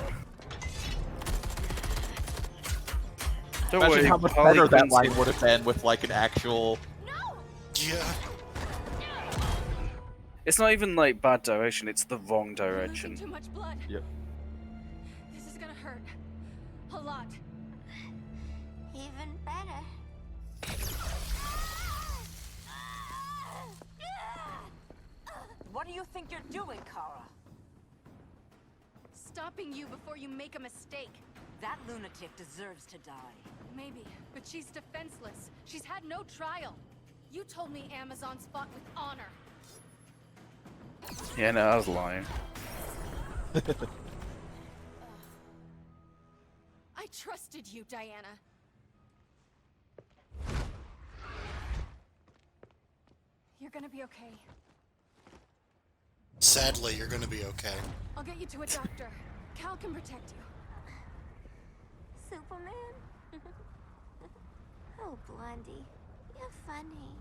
Don't Imagine worry, how much Harley better that Quinn's line would have been with like an actual. Yeah. It's not even like bad direction, it's the wrong direction. Too much blood. Yep. This is gonna hurt. A lot. Even better. What do you think you're doing, Kara? Stopping you before you make a mistake. That lunatic deserves to die. Maybe, but she's defenseless. She's had no trial. You told me Amazons fought with honor. Yeah, no, I was lying. I trusted you, Diana. You're gonna be okay. Sadly, you're gonna be okay. I'll get you to a doctor. Cal can protect you. Superman? Oh, Blondie. You're funny.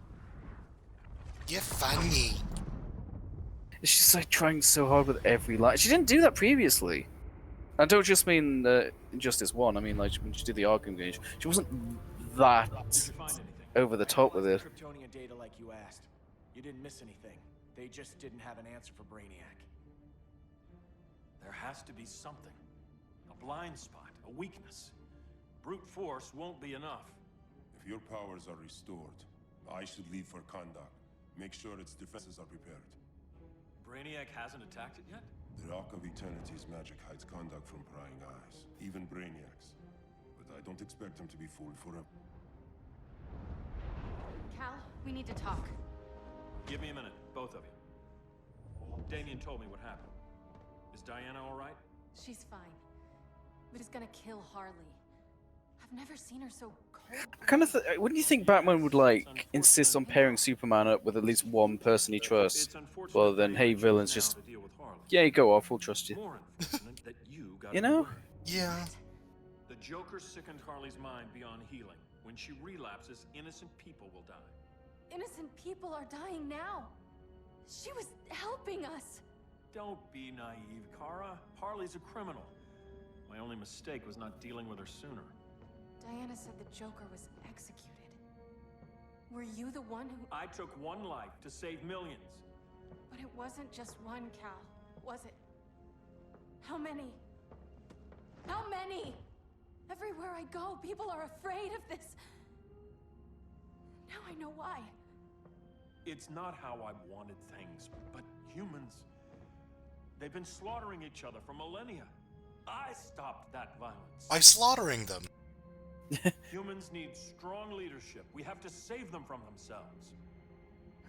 You're funny. She's like trying so hard with every line. She didn't do that previously. I don't just mean Injustice 1. I mean, like, when she did the Arkham game, she wasn't that over the top with it. Kryptonian data like you asked. You didn't miss anything. They just didn't have an answer for Brainiac. There has to be something. A blind spot, a weakness. Brute force won't be enough. If your powers are restored, I should leave for Kahndaq. Make sure its defenses are prepared. Brainiac hasn't attacked it yet? The Ark of Eternity's magic hides Kahndaq from prying eyes, even Brainiac's. But I don't expect him to be fooled forever. Cal, we need to talk. Give me a minute, both of you. Damien told me what happened. Is Diana all right? She's fine. But he's gonna kill Harley. I've never seen her so cold. I kind of wouldn't you think Batman would like insist on pairing Superman up with at least one person he trusts, rather than hey villains just yeah you go off, we'll trust you. That you got You know? away. Yeah. The Joker sickened Harley's mind beyond healing. When she relapses, innocent people will die. Innocent people are dying now. She was helping us. Don't be naive, Kara. Harley's a criminal. My only mistake was not dealing with her sooner. Diana said the Joker was executed. Were you the one who... I took one life to save millions. But it wasn't just one, Cal, was it? How many? How many? Everywhere I go, people are afraid of this. Now I know why. It's not how I wanted things, but humans, they've been slaughtering each other for millennia. I stopped that violence. By slaughtering them. Humans need strong leadership. We have to save them from themselves.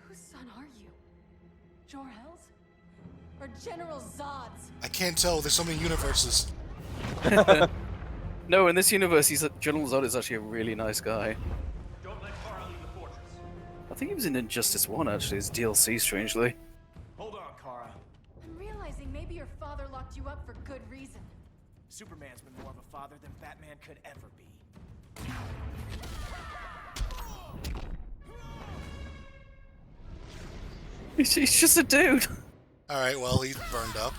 Whose son are you? Jor-El's? Or General Zod's? I can't tell. There's so many universes. No, in this universe, General Zod is actually a really nice guy. Don't let Kara leave the fortress. I think he was in Injustice 1, actually, as DLC, strangely. Hold on, Kara. I'm realizing maybe your father locked you up for good reason. Superman's been more of a father than Batman could ever be. He's just a dude. Alright, well, he's burned up.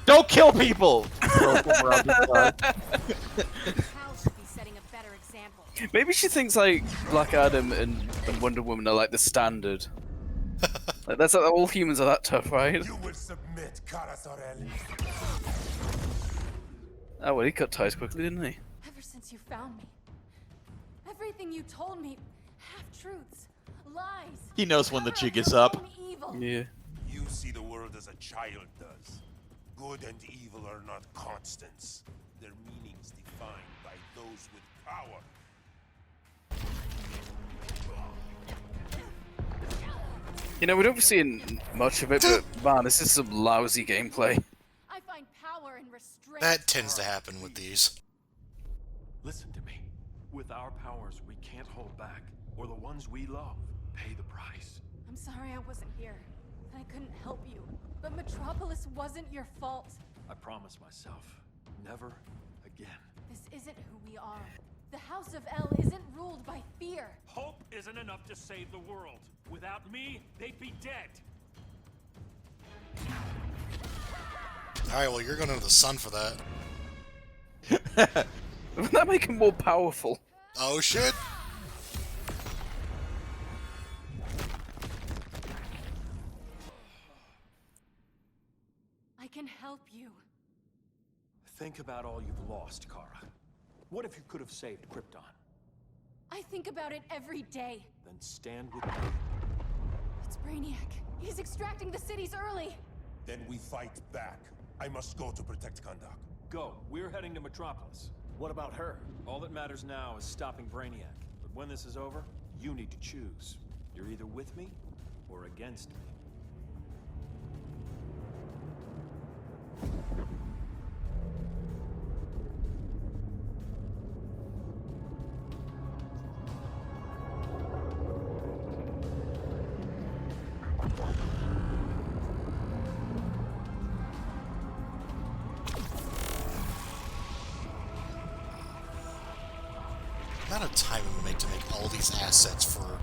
Don't kill people! Hal should be setting a better example. Maybe she thinks like Black Adam and Wonder Woman are like the standard. Like, that's all humans are that tough, right? You will submit, Kara Zor-El. Oh well, he cut ties quickly, didn't he? Ever since you found me, everything you told me, half-truths, lies. He knows when the jig is up. Evil. Yeah. You see the world as a child does. Good and evil are not constants. Their meanings defined by those with power. You know, we don't see much of it, but man, this is some lousy gameplay. I find power in restraint. That tends to happen with these. Listen to me. With our powers, we can't hold back, or the ones we love pay the price. I'm sorry I wasn't here. I couldn't help you. But Metropolis wasn't your fault. I promise myself, never again. This isn't who we are. The House of El isn't ruled by fear. Hope isn't enough to save the world. Without me, they'd be dead. Alright, well, you're going to the sun for that. Wouldn't that make him more powerful? Oh, shit! I can help you. Think about all you've lost, Kara. What if you could have saved Krypton? I think about it every day. Then stand with me. It's Brainiac. He's extracting the cities early. Then we fight back. I must go to protect Kahndaq. Go. We're heading to Metropolis. What about her? All that matters now is stopping Brainiac. But when this is over, you need to choose. You're either with me or against me. The amount of time it would make to make all these assets for...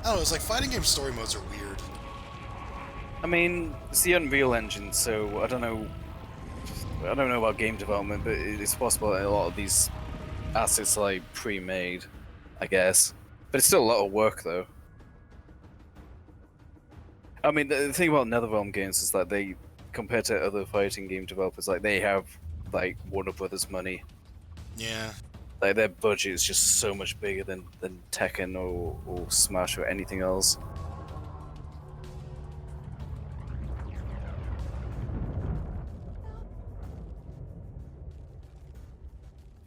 I don't know, it's like fighting game story modes are weird. I mean, it's the Unreal Engine, so I don't know about game development, but it's possible that a lot of these assets are like pre-made, I guess. But it's still a lot of work, though. I mean, the thing about NetherRealm games is that they, compared to other fighting game developers, like they have like Warner Brothers money. Yeah. Like their budget is just so much bigger than Tekken or Smash or anything else.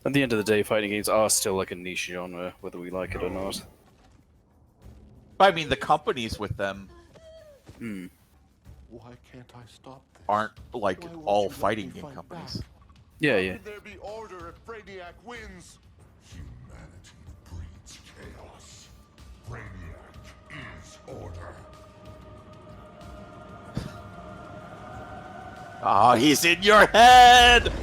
At the end of the day, fighting games are still like a niche genre, whether we like it or not. I mean, the companies with them Why can't I stop this? aren't like Why won't all you let fighting me game fight companies. back? Yeah, How yeah. can there be order if Brainiac wins? Humanity breeds chaos. Brainiac is order. Ah, he's in your head!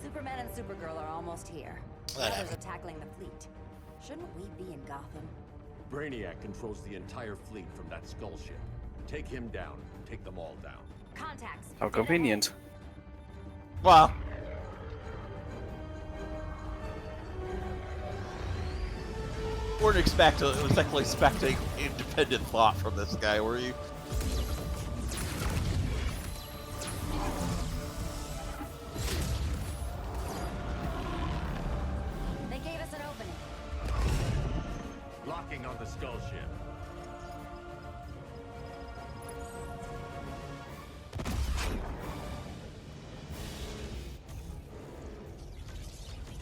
Superman and Supergirl are almost here. The That others are tackling the fleet. Shouldn't we be in Gotham? Brainiac controls the entire fleet from that skull ship. Take him down. Take them all down. Contacts. How convenient. Well, weren't exactly expecting independent thought from this guy, were you? They gave us an opening. attacking on the skull ship.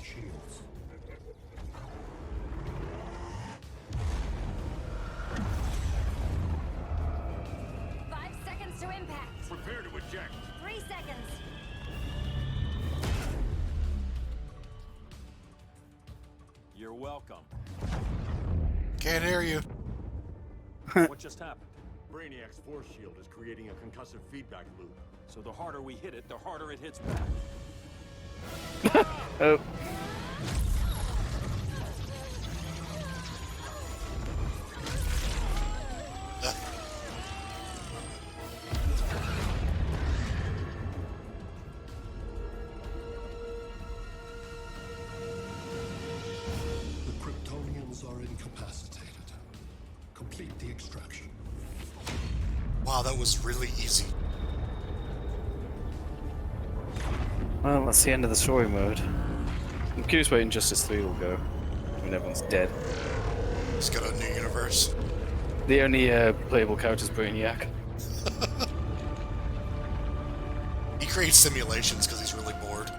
Shields. 5 seconds to impact. Prepare to eject. 3 seconds. You're welcome. Can't hear you. What just happened? Brainiac's force shield is creating a concussive feedback loop. So the harder we hit it, the harder it hits back. Oh. The Kryptonians are incapacitated. Complete the extraction. Wow, that was really easy. Well, that's the end of the story mode. I'm curious where Injustice 3 will go when everyone's dead. It's got a new universe. The only playable character is Brainiac. He creates simulations because he's really bored.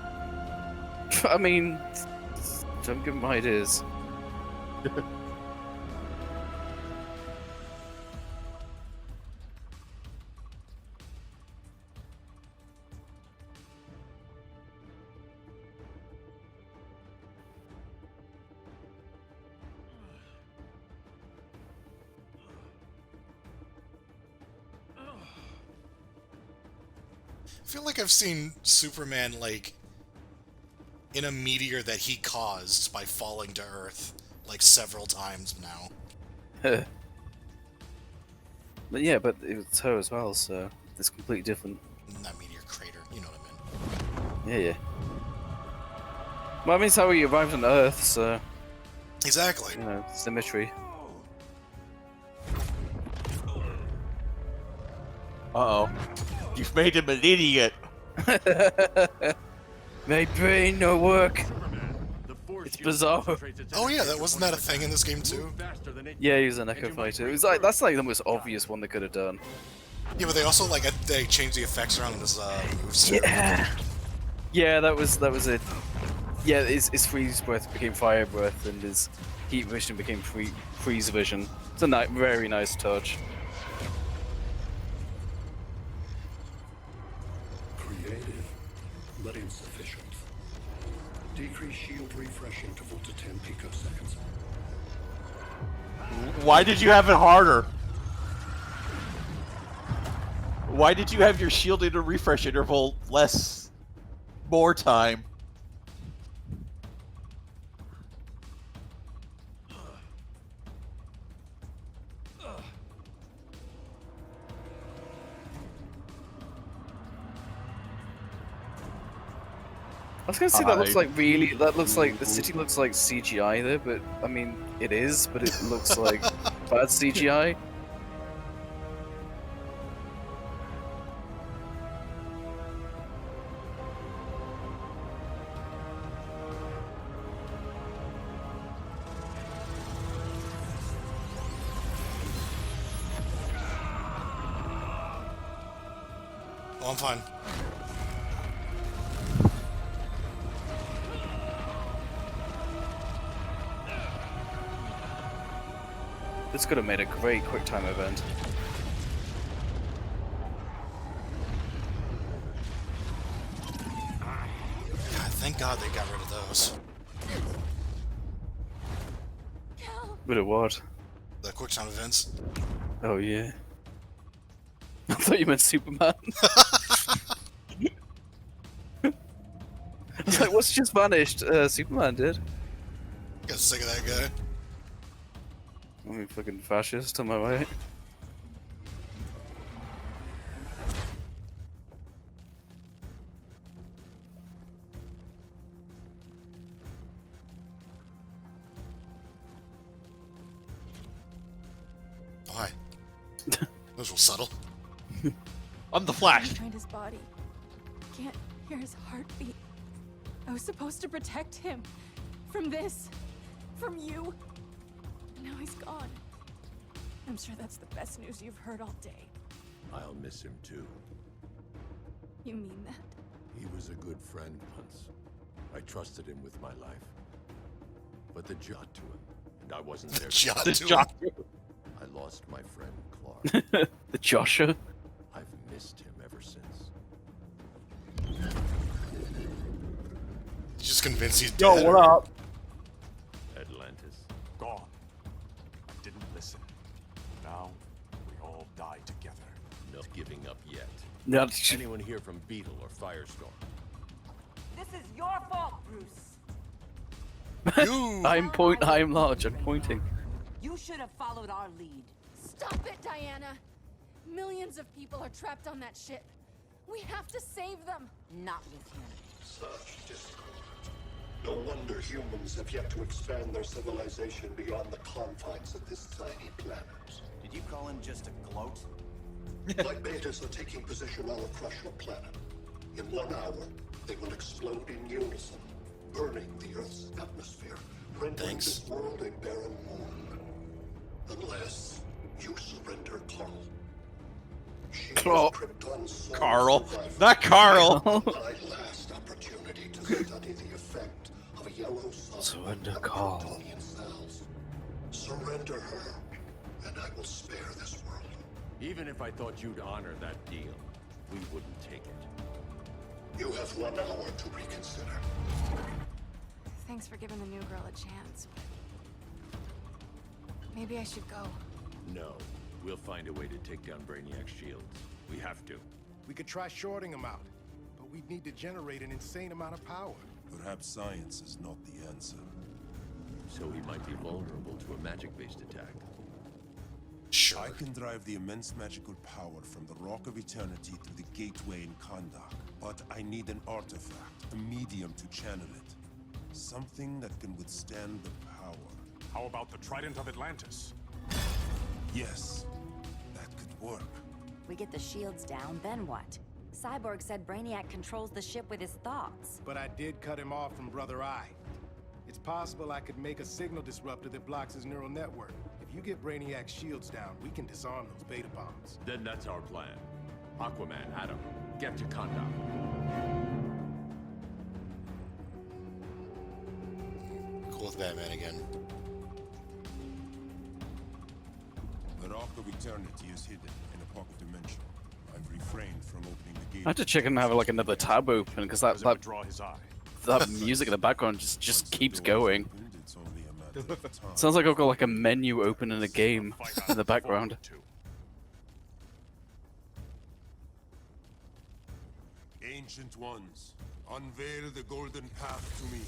I mean, don't give him ideas. I feel like I've seen Superman, like, in a meteor that he caused by falling to Earth, like, several times now. But yeah, but it's her as well, so it's completely different. That meteor crater, you know what I mean. Yeah. Well, I mean, it's how he arrived on Earth, so... Exactly. You know, symmetry. Uh-oh. You've made him an idiot. My brain no work. It's bizarre. Oh yeah, wasn't that a thing in this game too? Yeah, he was an Echo Fighter. It was like that's like the most obvious one they could have done. Yeah, but they also like they changed the effects around in this moves too. Yeah, that was it. Yeah, his freeze breath became fire breath, and his heat vision became freeze vision. It's a very nice touch. Creative, but insufficient. Decrease shield refresh interval to 10 picoseconds. Why did you have it harder? Why did you have your shield in a refresh interval more time? I was gonna say that looks like the city looks like CGI there, but I mean it is, but it looks like bad CGI. Oh, I'm fine. This could have made a great QuickTime event. God, thank God they got rid of those. Rid of what? The QuickTime events. Oh yeah. I thought you meant Superman. I was like, what's just vanished? Superman did. Got sick of that guy. I mean, fucking fascist, am I right? Oh, hi. Those were subtle. I'm the Flash. Behind his body. Can't hear his heartbeat. I was supposed to protect him from this, from you. Now he's gone. I'm sure that's the best news you've heard all day. I'll miss him too. You mean that? He was a good friend once. I trusted him with my life. But the jot to him, and I wasn't there. I lost my friend Clark. The Joshua. I've missed him ever since. Just convinced he's Yo, dead. what up? Atlantis. Gone. I didn't listen. Now, we all die together. Not giving up yet. No. Anyone here from Beetle or Firestorm? This is your fault, Bruce. I'm large. I'm pointing. You should have followed our lead. Stop it, Diana! Millions of people are trapped on that ship. We have to save them. Not with him. Such discord. No wonder humans have yet to expand their civilization beyond the confines of this tiny planet. Did you call him just a gloat? My betas are taking position all across your planet. In 1 hour, they will explode in unison, burning the Earth's atmosphere, rendering this world a barren moon. Unless you surrender Carl. Carl. Not Carl. My last opportunity to study the effect of a yellow sun Surrender Carl. Kryptonian cells. Surrender her, and I will spare this world. Even if I thought you'd honor that deal, we wouldn't take it. You have 1 hour to reconsider. Thanks for giving the new girl a chance, but maybe I should go. No. We'll find a way to take down Brainiac's shields. We have to. We could try shorting him out, but we'd need to generate an insane amount of power. Perhaps science is not the answer. So he might be vulnerable to a magic-based attack. Sure. I can drive the immense magical power from the Rock of Eternity through the gateway in Kandak. But I need an artifact, a medium to channel it. Something that can withstand the power. How about the Trident of Atlantis? Yes, that could work. We get the shields down, then what? Cyborg said Brainiac controls the ship with his thoughts. But I did cut him off from Brother Eye. It's possible I could make a signal disruptor that blocks his neural network. If you get Brainiac's shields down, we can disarm those beta bombs. Then that's our plan. Aquaman, Adam, get to Kandak. Cool with Batman again. The Rock of Eternity is hidden in a pocket dimension. I've refrained from opening the gate. I had to check and have like another tab open because that draw his eye. that music in the background just keeps going. Sounds like I've got like a menu open in a game in the background. Ancient ones, unveil the golden path to me.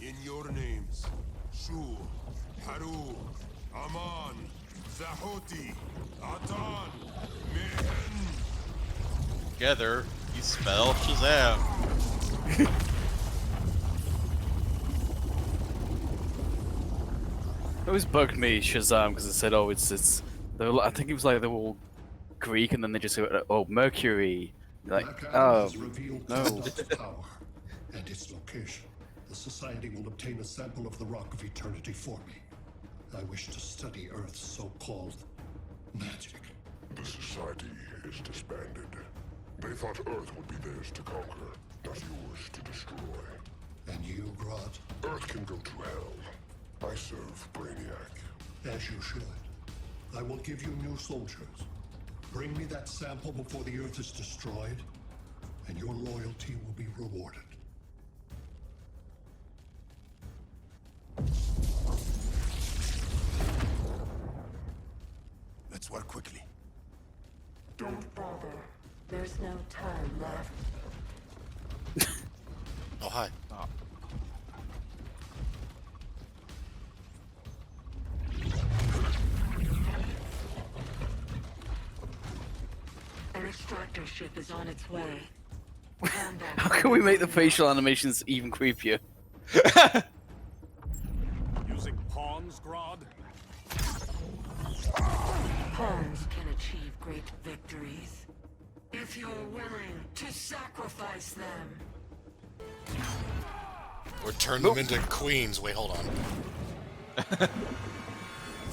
In your names, Shu, Haru, Aman, Zahoti, Atan, Mehen. Together, you spell Shazam. It always bugged me, Shazam, because it said, oh, it's I think it was like they were all Greek, and then they just go, oh, Mercury. Like, oh, no. Its power and its location. The Society will obtain a sample of the Rock of Eternity for me. I wish to study Earth's so-called magic. The Society is disbanded. They thought Earth would be theirs to conquer, not yours to destroy. And you, Grodd? Earth can go to hell. I serve Brainiac. As you should. I will give you new soldiers. Bring me that sample before the Earth is destroyed, and your loyalty will be rewarded. Let's work quickly. Don't bother. There's no time left. Oh, hi. Oh. An extractor ship is on its way. How can we make the facial animations even creepier? Using pawns, Grodd? Pawns can achieve great victories if you're willing to sacrifice them. Or turn them into queens. Wait, hold on.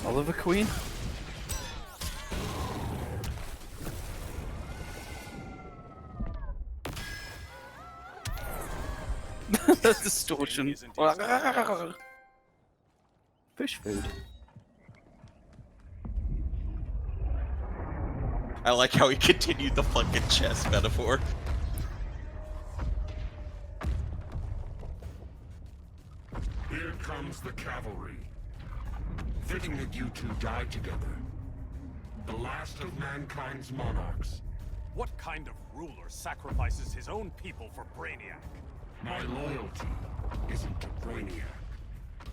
Oliver Queen? Distortion. Fish food. I like how he continued the fucking chess metaphor. Here comes the cavalry. Fitting that you two died together. The last of mankind's monarchs. What kind of ruler sacrifices his own people for Brainiac? My loyalty isn't to Brainiac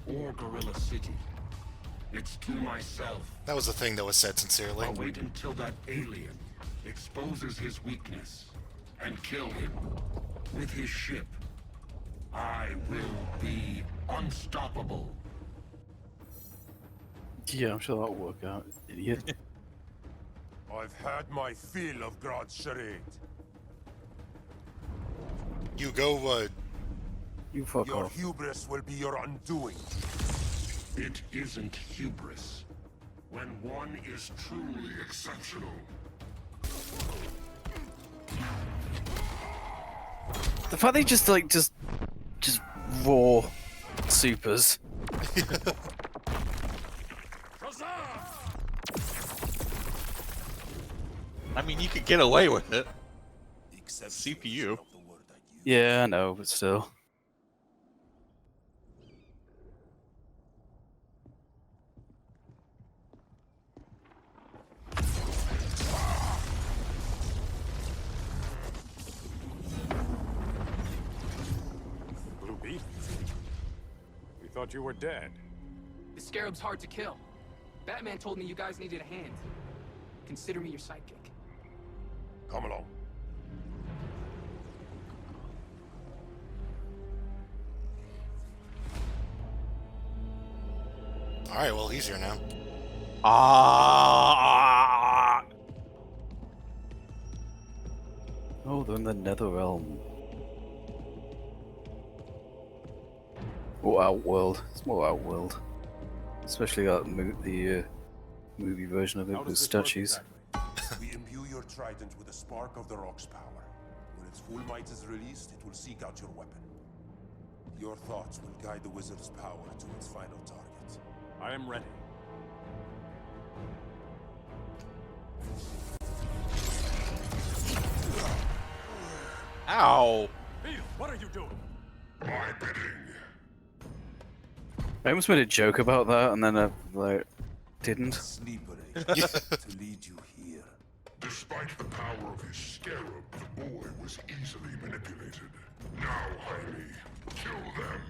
or Gorilla City. It's to myself. That was the thing that was said sincerely. I'll wait until that alien exposes his weakness and kill him with his ship. I will be unstoppable. Yeah, I'm sure that'll work out, idiot. I've had my fill of Grodd's charade. You go, You fuck Your off. hubris will be your undoing. It isn't hubris when one is truly exceptional. The fact they just like just raw supers. I mean, you could get away with it. CPU. Yeah, I know, but still. Blue Beetle? We thought you were dead. The Scarab's hard to kill. Batman told me you guys needed a hand. Consider me your sidekick. Come along. Alright, well, he's here now. Oh, they're in the Nether Realm. Or Outworld. It's more Outworld. Especially that the movie version of it with statues. We imbue your trident with a spark of the rock's power. When its full might is released, it will seek out your weapon. Your thoughts will guide the wizard's power to its final target. I am ready. Ow! Beetle, what are you doing? My bidding. I almost made a joke about that, and then I like didn't. Sleeper to lead you here. Despite the power of his scarab, the boy was easily manipulated. Now, Hailey, kill them.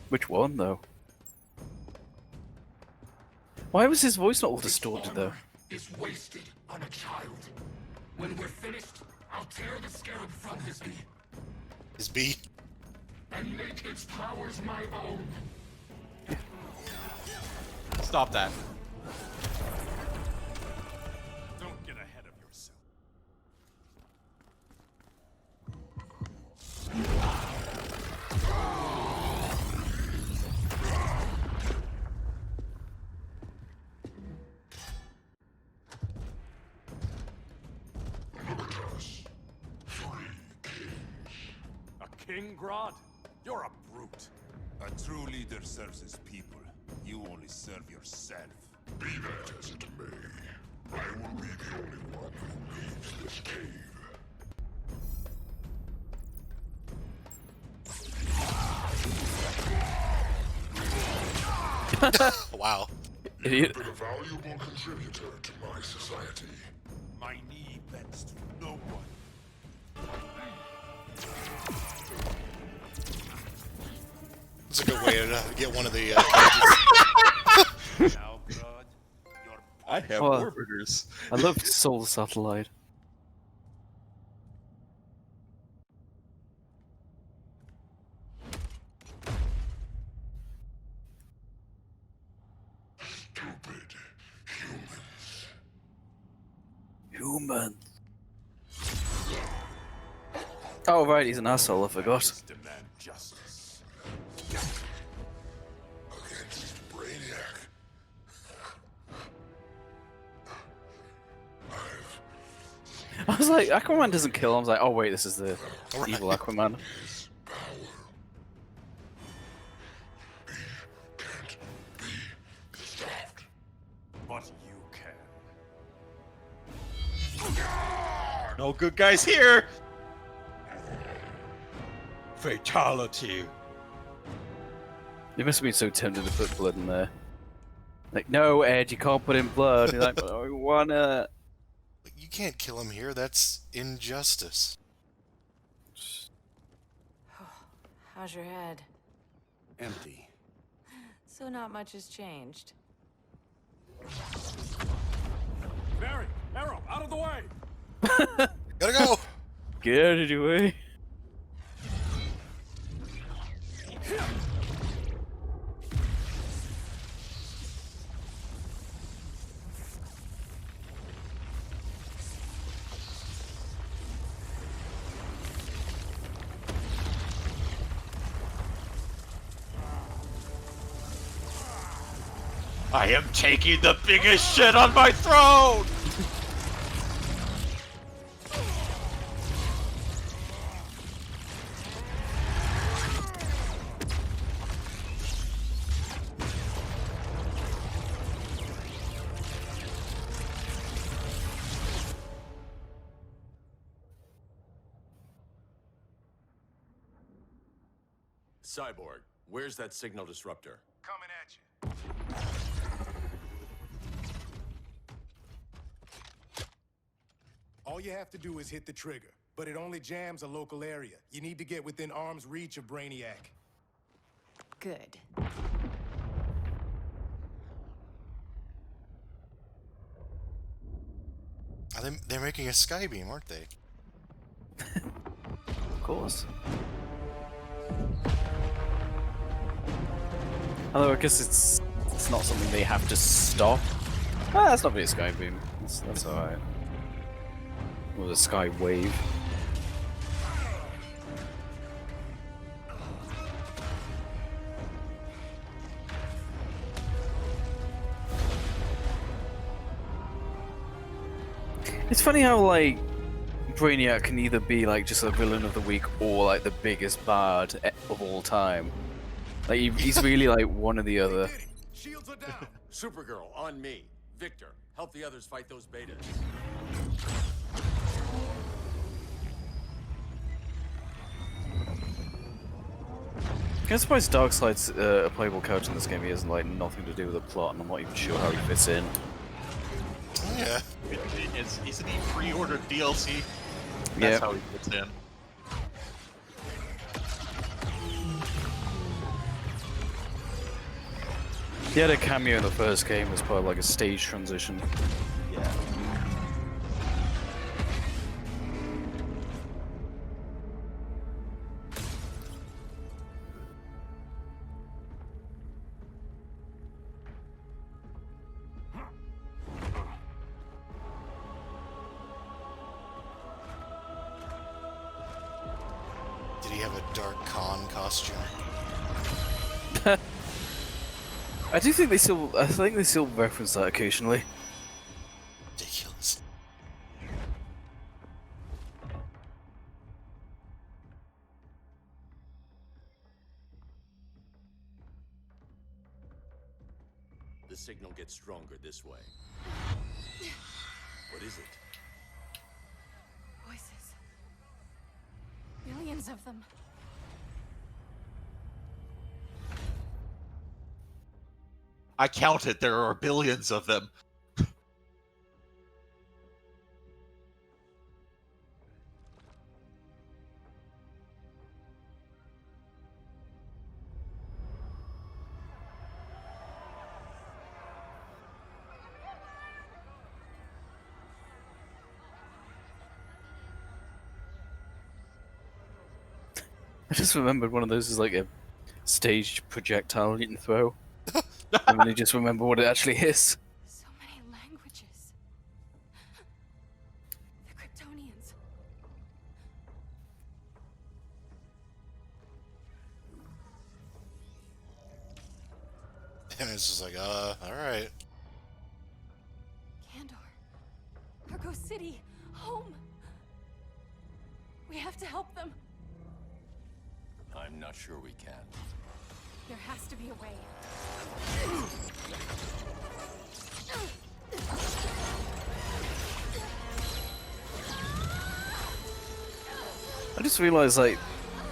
Which one though? Why was his voice not all distorted though? Is wasted on a child. When we're finished, I'll tear the scarab from his bee. His bee? And make its powers my own. Stop that. Don't get ahead of yourself. Look at us. 3 kings. A king, Grodd? You're a brute. A true leader serves his people. You only serve yourself. Be that as it may, I will be the only one who leaves this cave. Wow. You've been a valuable contributor to my society. My knee bends to no one. It's a good way to get one of the Now, Grodd, your I have Well, orbiters. I love Soul Satellite. Stupid humans. Human. Oh right, he's an asshole. I forgot. Demand justice. Against Brainiac. I was like, Aquaman doesn't kill. I was like, oh wait, this is the evil Aquaman. But you can. No good guys here. Fatality. You must have been so tempted to put blood in there. Like, no, Ed, you can't put in blood. You're like, oh, I wanna. You can't kill him here. That's injustice. How's your head? Empty. So not much has changed. Barry, Arrow, out of the way! Gotta go! Get out of your way. I am taking the biggest shit on my throne! Cyborg, where's that signal disruptor? Coming at you. All you have to do is hit the trigger, but it only jams a local area. You need to get within arm's reach of Brainiac. Good. They're making a skybeam, aren't they? Of course. Although I guess it's not something they have to stop. Ah, that's not really a sky beam. That's alright. Or a sky wave. It's funny how like Brainiac can either be like just a villain of the week or like the biggest bard of all time. Like he's really like one or the other. Shields are down. Supergirl, on me. Victor, help the others fight those betas. I'm surprised Darkseid's a playable character in this game. He has like nothing to do with the plot, and I'm not even sure how he fits in. Yeah. Isn't he pre-ordered DLC? That's Yeah. how he fits in. He had a cameo in the first game as part of like a stage transition. Yeah. Did he have a Dark Khan costume? I do think they still. I think they still reference that occasionally. Ridiculous. The signal gets stronger this way. What is it? Voices. Millions of them. I counted. There are billions of them. I just remembered one of those is like a staged projectile you can throw. I really just remember what it actually is. So many languages. The Kryptonians. And it's just like, alright. Kandor. Argo City. Home. We have to help them. I'm not sure we can. There has to be a way. I just realized, like,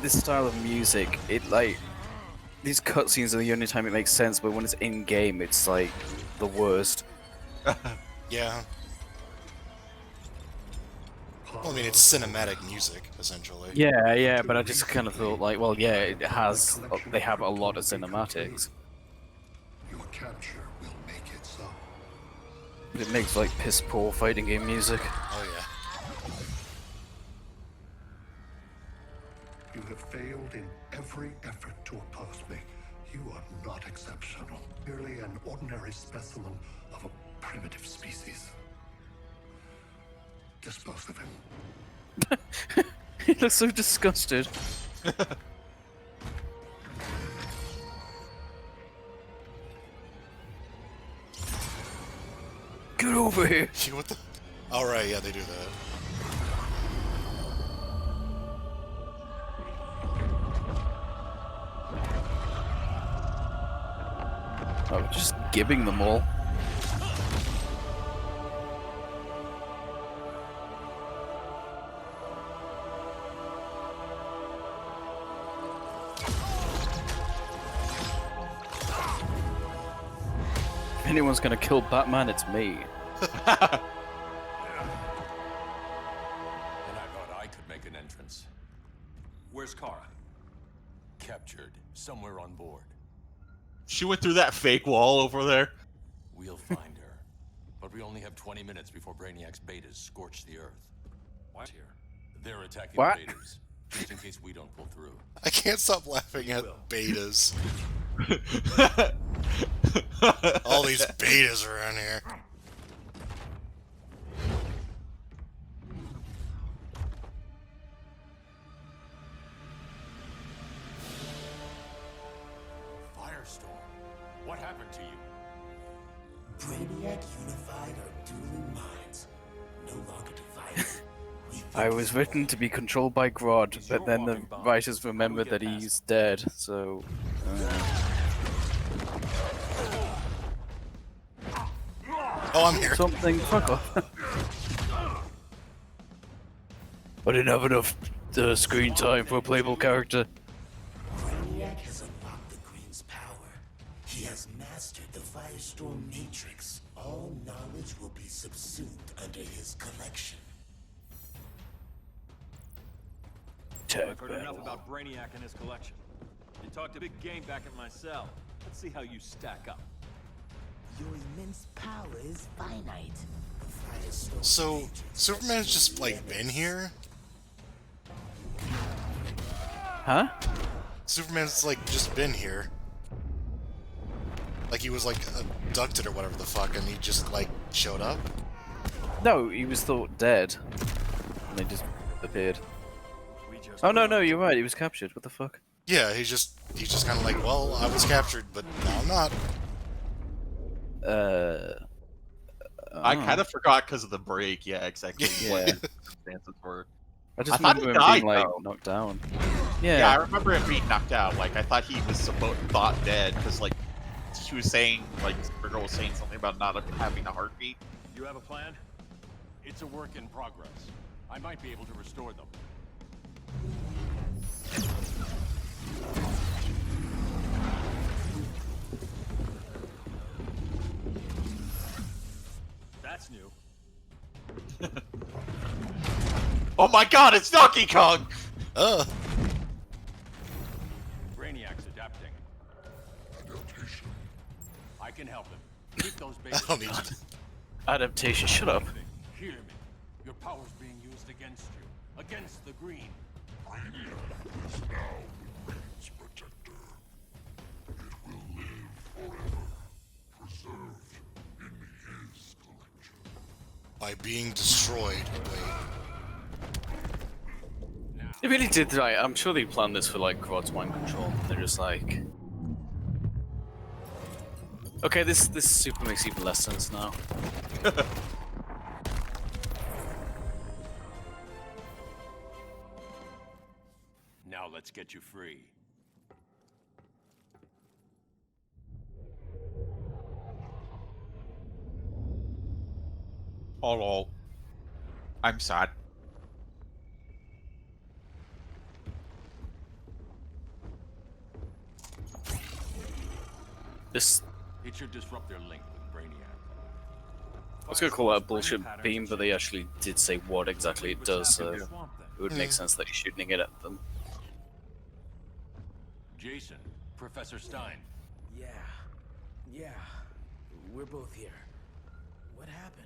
this style of music, it, like, these cutscenes are the only time it makes sense, but when it's in-game, it's, like, the worst. Yeah. Well, I mean, it's cinematic music, essentially. Yeah, yeah, but I just kind of thought, like, well, yeah, it has, they have a lot of cinematics. Your capture will make it so. But it makes, like, piss-poor fighting game music. Oh, yeah. You have failed in every effort to oppose me. You are not exceptional. Merely an ordinary specimen of a primitive species. Dispose of him. He looks so disgusted. Get over here! What the? All right, yeah, they do that. Oh, just gibbing them all. If anyone's gonna kill Batman, it's me. And I thought I could make an entrance. Where's Kara? Captured, somewhere on board. She went through that fake wall over there. We'll find her. But we only have 20 minutes before Brainiac's betas scorch the Earth. What's here? They're attacking What? the betas, just in case we don't pull through. I can't stop laughing at betas. All these betas around here. Firestorm, what happened to you? Brainiac unified our dueling minds. No longer divided. I was written to be controlled by Grodd, but then the writers remembered that he's dead, so... Oh, I'm here. Something, fuck off. I didn't have enough screen time for a playable character. Brainiac has unlocked the Green's power. He has mastered the Firestorm Matrix. All knowledge will be subsumed under his collection. I've heard enough about Brainiac and his collection. You talked a big game back at my cell. Let's see how you stack up. Your immense power is finite. So, Superman's just, like, been here? Huh? Superman's, like, just been here. Like, he was, like, abducted or whatever the fuck, and he just, like, showed up? No, he was thought dead. And they just appeared. Oh no, you're right, he was captured. What the fuck? Yeah, he's just kind of like, well, I was captured, but now I'm not. I kind of forgot because of the break. Yeah, exactly. Yeah. What the circumstances were. I just thought remember he him died, being, like, though. knocked down. Yeah, I remember him being knocked out. Like, I thought he was thought dead because, like, she was saying, like, the girl was saying something about not having a heartbeat. You have a plan? It's a work in progress. I might be able to restore them. That's new. Oh my god, it's Donkey Kong! Brainiac's adapting. Adaptation. I can help him. Keep those babies. I don't need to. Adaptation, shut up. Hear me. Your power's being used against you. Against the Green. Brainiac is now the Green's protector. It will live forever, preserved in his collection. By being destroyed. Wait. They really did, right? I'm sure they planned this for, like, Grodd's mind control. They're just like... Okay, this super makes even less sense now. Let's get you free. Hello. I'm sad. This. It should disrupt their link with Brainiac. I was gonna call that a bullshit beam, but they actually did say what exactly it does, so it would make sense that you're shooting it at them. Jason, Professor Stein. Yeah. We're both here. What happened?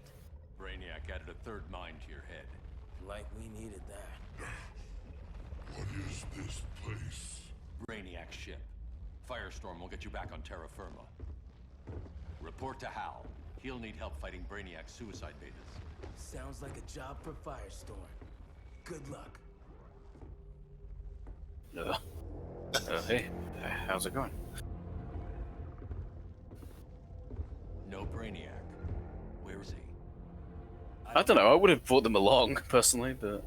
Brainiac added a third mind to your head. Like we needed that. What is this place? Brainiac's ship. Firestorm will get you back on terra firma. Report to Hal. He'll need help fighting Brainiac's suicide betas. Sounds like a job for Firestorm. Good luck. Hey, how's it going? No Brainiac. Where is he? I don't know, I would have brought them along, personally, but...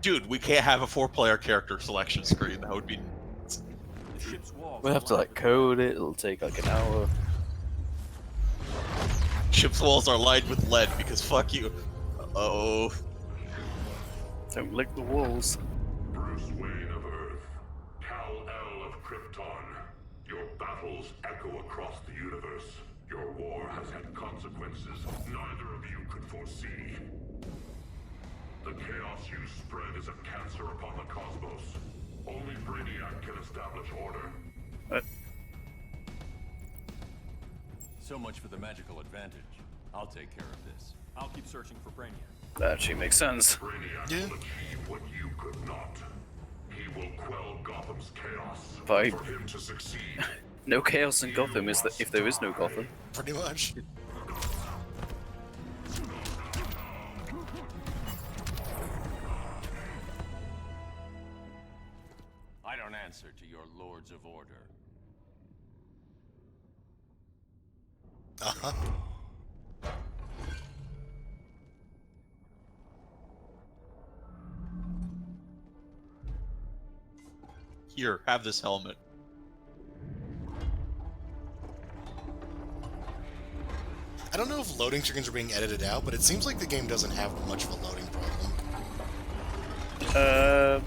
Dude, we can't have a 4-player character selection screen. That would be... We'll have to, like, code it, it'll take, like, an hour. Ship's walls are lined with lead, because fuck you. Uh-oh. Don't lick the walls. Bruce Wayne of Earth, Kal-El of Krypton. Your battles echo across the universe. Your war has had consequences neither of you could foresee. The chaos you spread is a cancer upon the cosmos. Only Brainiac can establish order. What? So much for the magical advantage. I'll take care of this. I'll keep searching for Brainiac. That actually makes sense. Brainiac will achieve what you could not. He will quell Gotham's chaos. Fine. For him to succeed, No chaos in Gotham is that if there is no Gotham. Pretty much. I don't answer to your lords of order. Uh-huh. Here, have this helmet. I don't know if loading screens are being edited out, but it seems like the game doesn't have much of a loading problem.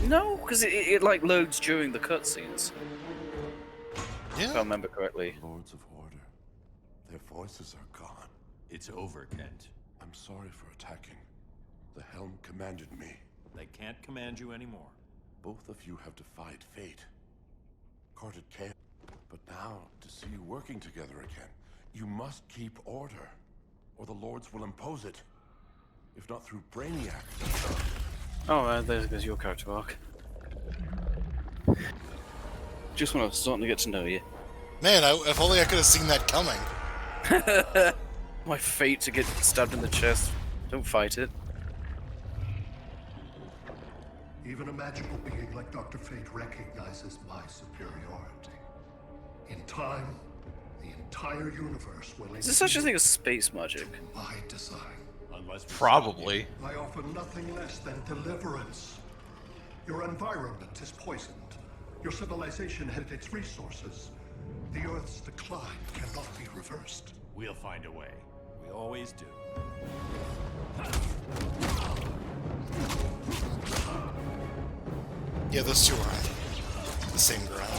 No, because it like loads during the cutscenes. Yeah. If I remember correctly. Lords of Order. Their voices are gone. It's over, Kent. I'm sorry for attacking. The Helm commanded me. They can't command you anymore. Both of you have defied fate. Courted chaos. But now, to see you working together again, you must keep order, or the Lords will impose it. If not through Brainiac. Oh, there goes your character arc. Just when I was starting to get to know you. Man, if only I could have seen that coming. My fate to get stabbed in the chest. Don't fight it. Even a magical being like Dr. Fate recognizes my superiority. In time, the entire universe will... Is there such a thing as space magic? By design. Probably. I offer nothing less than deliverance. Your environment is poisoned. Your civilization had its resources. The Earth's decline cannot be reversed. We'll find a way. We always do. Yeah, those two are on the same ground.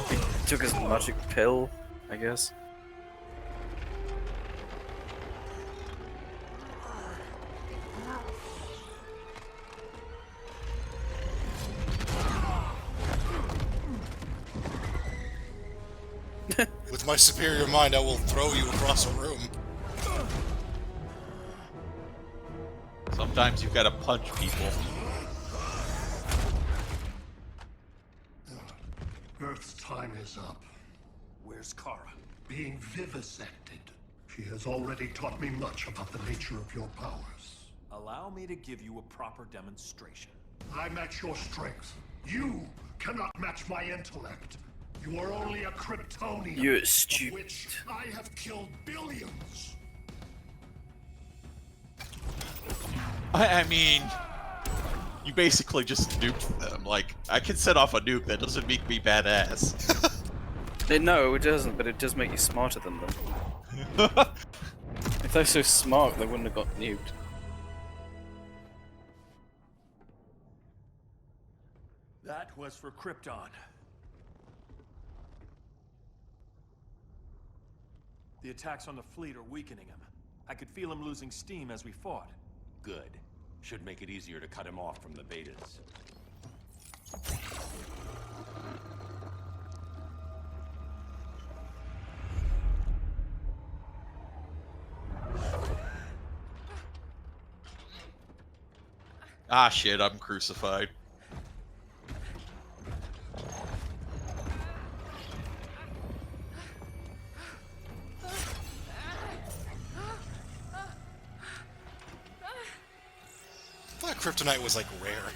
He took his magic pill, I guess. With my superior mind, I will throw you across a room. Sometimes you've got to punch people. Earth's time is up. Where's Kara? Being vivisected. She has already taught me much about the nature of your powers. Allow me to give you a proper demonstration. I match your strength. You cannot match my intellect. You are only a Kryptonian. You're of stupid. which I have killed billions. I mean, you basically just nuked them. Like, I can set off a nuke, that doesn't make me badass. No, it doesn't, but it does make you smarter than them. If they're so smart, they wouldn't have got nuked. That was for Krypton. The attacks on the fleet are weakening him. I could feel him losing steam as we fought. Good. Should make it easier to cut him off from the betas. Ah shit, I'm crucified. I thought kryptonite was like rare.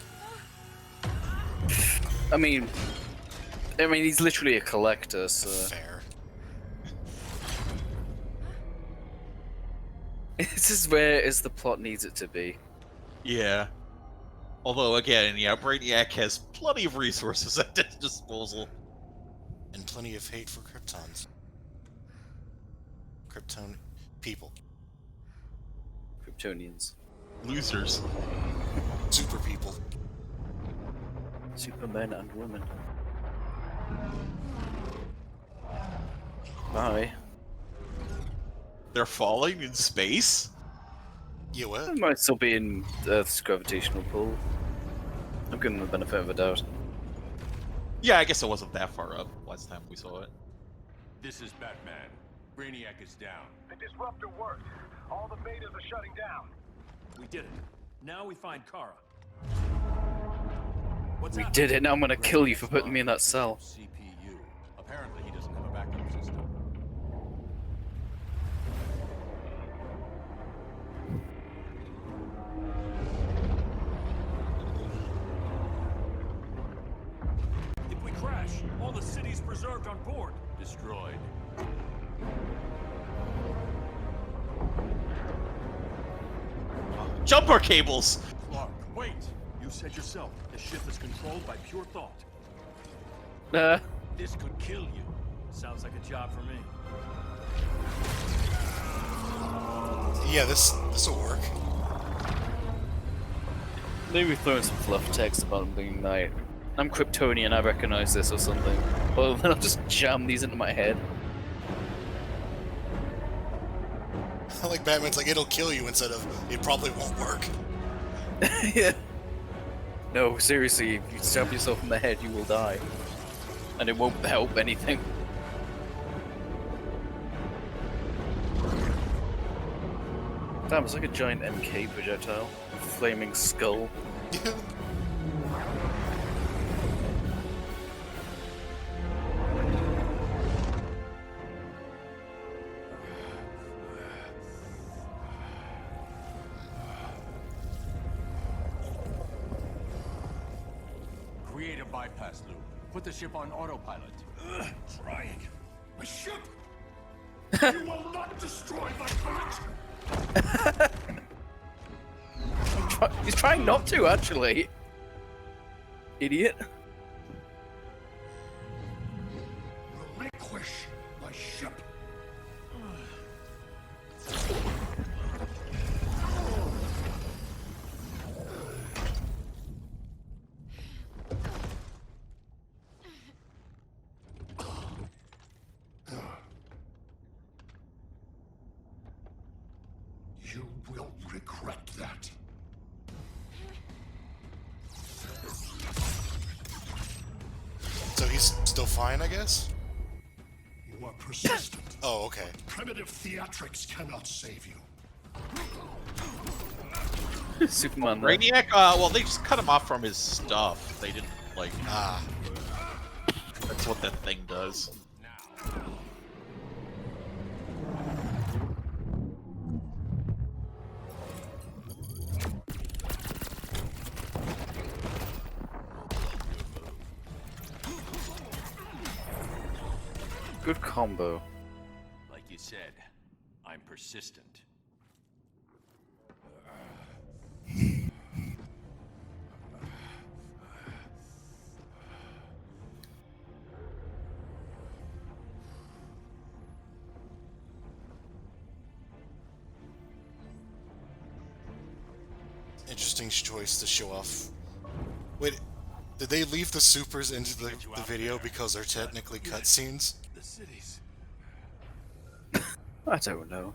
I mean, he's literally a collector, so. Fair. It's as rare as the plot needs it to be. Yeah. Although, again, yeah, Brainiac has plenty of resources at his disposal. And plenty of hate for Kryptons. Krypton people. Kryptonians. Losers. Super people. Supermen and women. Bye. They're falling in space? Yeah, what? It might still be in Earth's gravitational pull. I'm giving them the benefit of a doubt. Yeah, I guess it wasn't that far up last time we saw it. This is Batman. Brainiac is down. The disruptor worked. All the betas are shutting down. We did it. Now we find Kara. We did it, now I'm gonna kill you for putting me in that cell. CPU. Apparently he doesn't have a backup system. If we crash, all the city's preserved on board. Destroyed. Jumper cables! Clark, wait! You said yourself, the ship is controlled by pure thought. This could kill you. Sounds like a job for me. Yeah, this'll work. Maybe throw in some fluff text about him being like, I'm Kryptonian, I recognize this or something. Well, then I'll just jam these into my head. Like Batman's like, it'll kill you instead of, it probably won't work. Yeah. No, seriously, if you stab yourself in the head, you will die. And it won't help anything. Damn, it's like a giant MK projectile. A flaming skull. Create a bypass loop. Put the ship on autopilot. Trying. My ship! You will not destroy my planet! He's trying not to, actually. Idiot. Relinquish my ship. You will regret that. So he's still fine, I guess? You are persistent. Oh, okay. Primitive theatrics cannot save you. Superman. There. Brainiac, well, they just cut him off from his stuff. They didn't, like... That's what that thing does. Good combo. Like you said, I'm persistent. He Interesting choice to show off. Wait, did they leave the supers into the video because they're technically cutscenes? The cities. I don't know.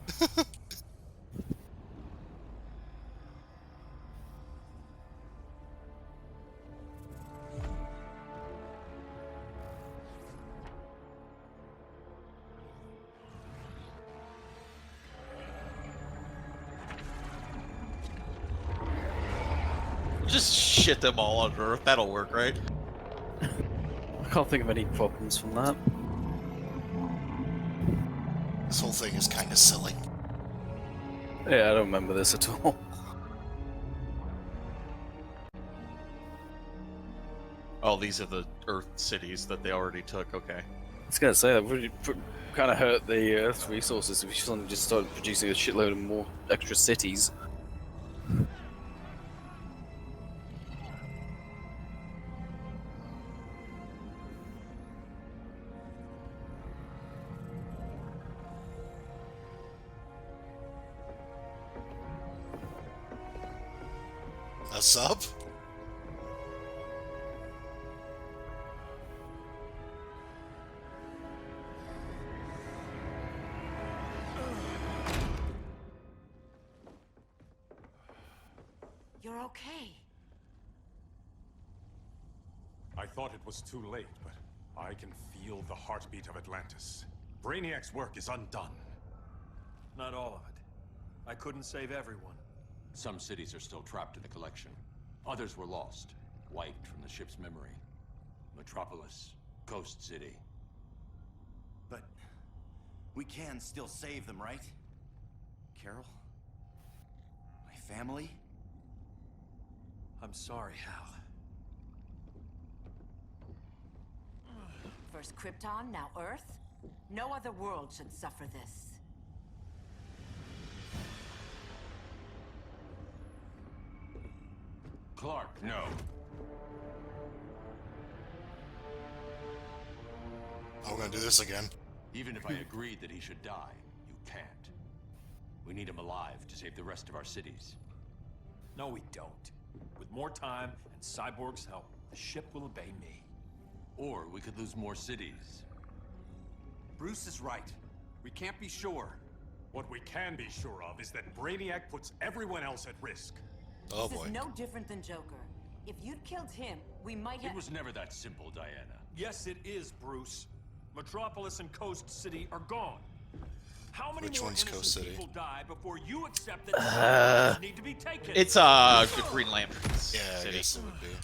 Just shit them all on Earth. That'll work, right? I can't think of any problems from that. This whole thing is kind of silly. Yeah, I don't remember this at all. Oh, these are the Earth cities that they already took. Okay. I was gonna say that would kind of hurt the Earth's resources if we suddenly just started producing a shitload of more extra cities. A sub? You're okay. I thought it was too late, but I can feel the heartbeat of Atlantis. Brainiac's work is undone. Not all of it. I couldn't save everyone. Some cities are still trapped in the collection. Others were lost, wiped from the ship's memory. Metropolis, Coast City. But we can still save them, right? Carol? My family? I'm sorry, Hal. First Krypton, now Earth. No other world should suffer this. Clark, no. I'm gonna do this again. Even if I agreed that he should die, you can't. We need him alive to save the rest of our cities. No, we don't. With more time and Cyborg's help, the ship will obey me. Or we could lose more cities. Bruce is right. We can't be sure. What we can be sure of is that Brainiac puts everyone else at risk. Oh This boy. is no different than Joker. If you'd killed him, we might have— It was never that simple, Diana. Yes, it is, Bruce. Metropolis and Coast City are gone. How many Which more one's innocent Coast City? people die before you accept that decisions need to be taken? It's the Green Lantern's Yeah, I city. guess it would be.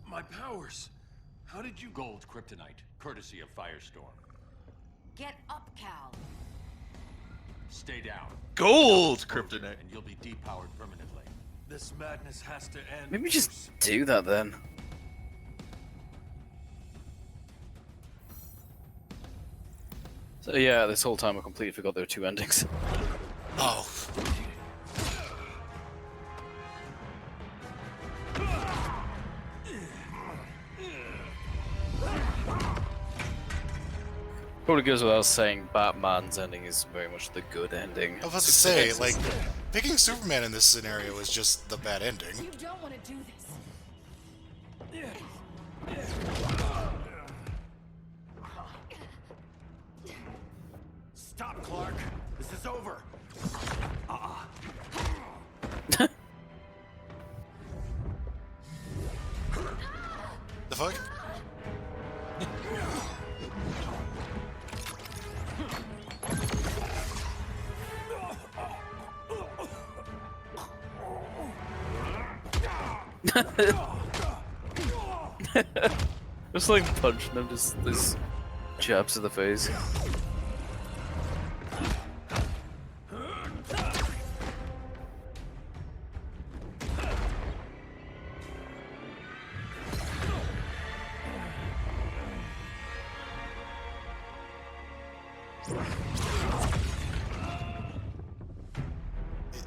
My powers. How did you— Gold kryptonite, courtesy of Firestorm. Get up, Cal. Stay down. Gold kryptonite. And you'll be depowered permanently. This madness has to end. Maybe just do that then. So yeah, this whole time I completely forgot there were two endings. Oh. Probably goes without saying, Batman's ending is very much the good ending. I was about to say, like, picking Superman in this scenario is just the bad ending. You don't want to do this. Stop, Clark. This is over. The fuck? Just like punching him, just this jabs to the face.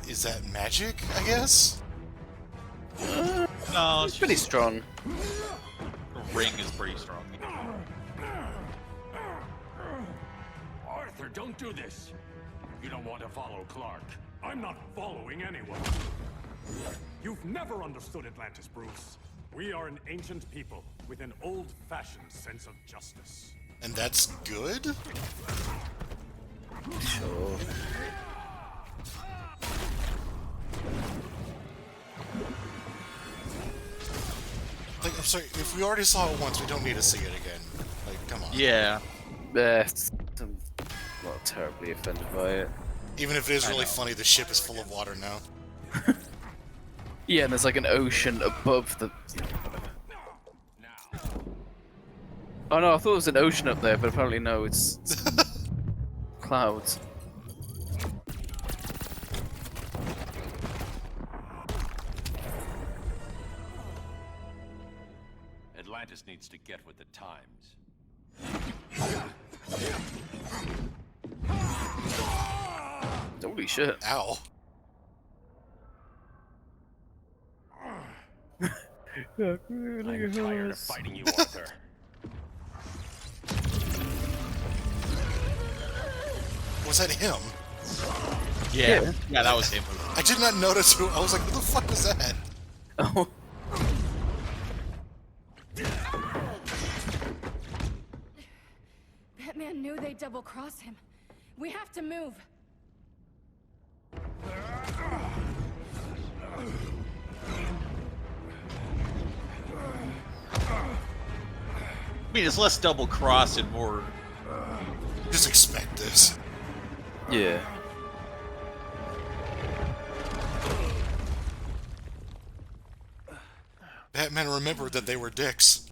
Is that magic, I guess? No, It's pretty strong. The ring is pretty strong. Arthur, don't do this. You don't want to follow Clark. I'm not following anyone. You've never understood Atlantis, Bruce. We are an ancient people with an old-fashioned sense of justice. And that's good? Sure. Like, I'm sorry, if we already saw it once, we don't need to see it again. Like, come on. Yeah. I'm not terribly offended by it. Even if it is really funny, the ship is full of water now. Yeah, and there's like an ocean above the... Oh no, I thought it was an ocean up there, but apparently no, it's clouds. Atlantis needs to get with the times. Holy shit. Ow. I'm tired of fighting you, Arthur. Was that him? Yeah, that was him. I did not notice who. I was like, who the fuck was that? Oh. Batman knew they'd double-cross him. We have to move. I mean, it's less double cross and more. Just expect this. Yeah. Batman remembered that they were dicks.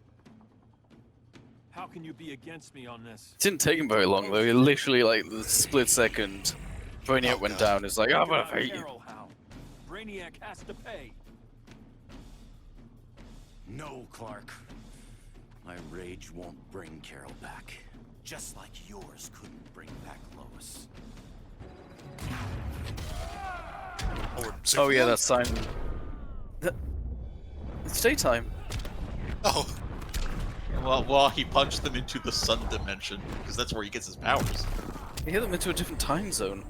How can you be against me on this? It didn't take him very long though. He literally, like, the split second Brainiac went down. It's like, I'm gonna fight you. Brainiac has to pay. No, Clark. My rage won't bring Carol back. Just like yours couldn't bring back Lois. Oh yeah, that sign. It's daytime. Oh. Well, he punched them into the sun dimension, because that's where he gets his powers. He hit them into a different time zone,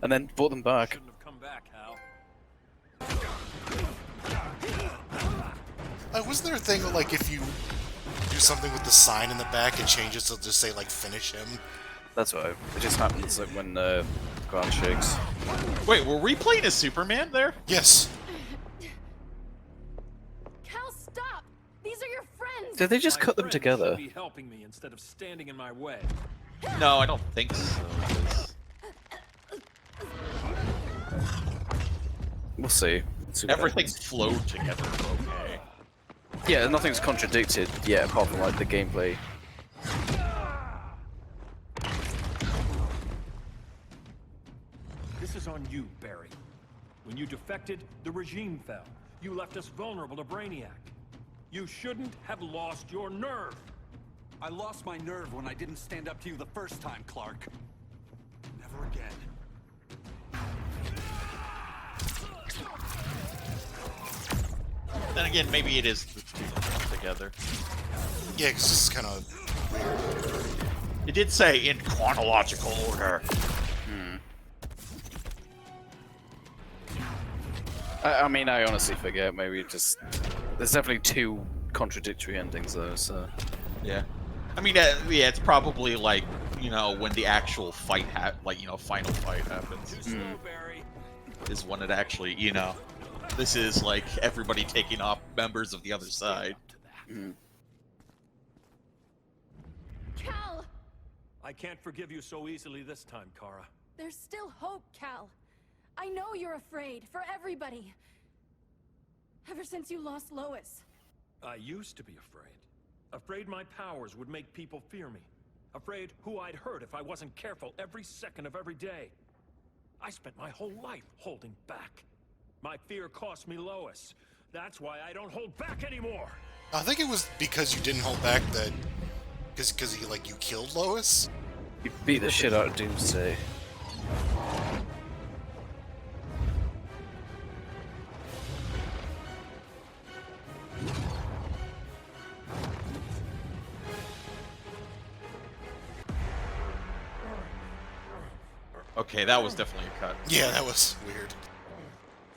and then brought them back. Shouldn't have come back, Hal. Wasn't there a thing that, like, if you do something with the sign in the back, it changes to just say, like, finish him? That's right. It just happens like when ground shakes. Wait, were we playing as Superman there? Yes. Cal, stop! These are your friends! Did they just cut them together? Be helping me instead of standing in my way. No, I don't think so. We'll see. Everything flowed together okay. Yeah, nothing's contradicted yet, apart from like the gameplay. This is on you, Barry. When you defected, the regime fell. You left us vulnerable to Brainiac. You shouldn't have lost your nerve. I lost my nerve when I didn't stand up to you the first time, Clark. Never again. Then again, maybe it is the two of them together. Yeah, because this is kind of weird. It did say in chronological order. I mean, I honestly forget. Maybe it just there's definitely two contradictory endings though. So yeah, I mean, yeah, it's probably like when the actual fight final fight happens. Too slow, Barry. Is when it actually this is like everybody taking off members of the other side. Cal! I can't forgive you so easily this time, Kara. There's still hope, Cal. I know you're afraid, for everybody. Ever since you lost Lois. I used to be afraid. Afraid my powers would make people fear me. Afraid who I'd hurt if I wasn't careful every second of every day. I spent my whole life holding back. My fear cost me Lois. That's why I don't hold back anymore. I think it was because you didn't hold back that... Because you killed Lois? You beat the shit out of Doomsday. Okay, that was definitely a cut. Yeah, that was weird.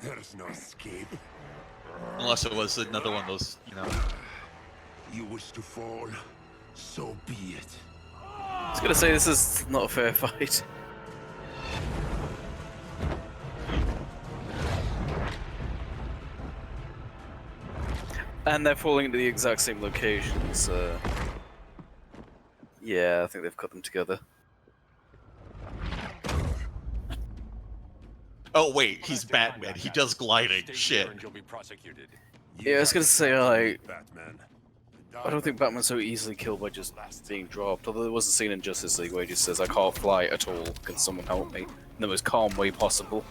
There's no escape. Unless it was another one of those, you know. You wish to fall, so be it. I was gonna say this is not a fair fight. And they're falling into the exact same locations. Yeah, I think they've cut them together. Oh wait, he's Batman. He does gliding. Shit. You'll be prosecuted. Yeah, I was gonna say, like, I don't think Batman's so easily killed by just being dropped. Although there was a scene in Justice League where he just says, "I can't fly at all. Can someone help me?" In the most calm way possible.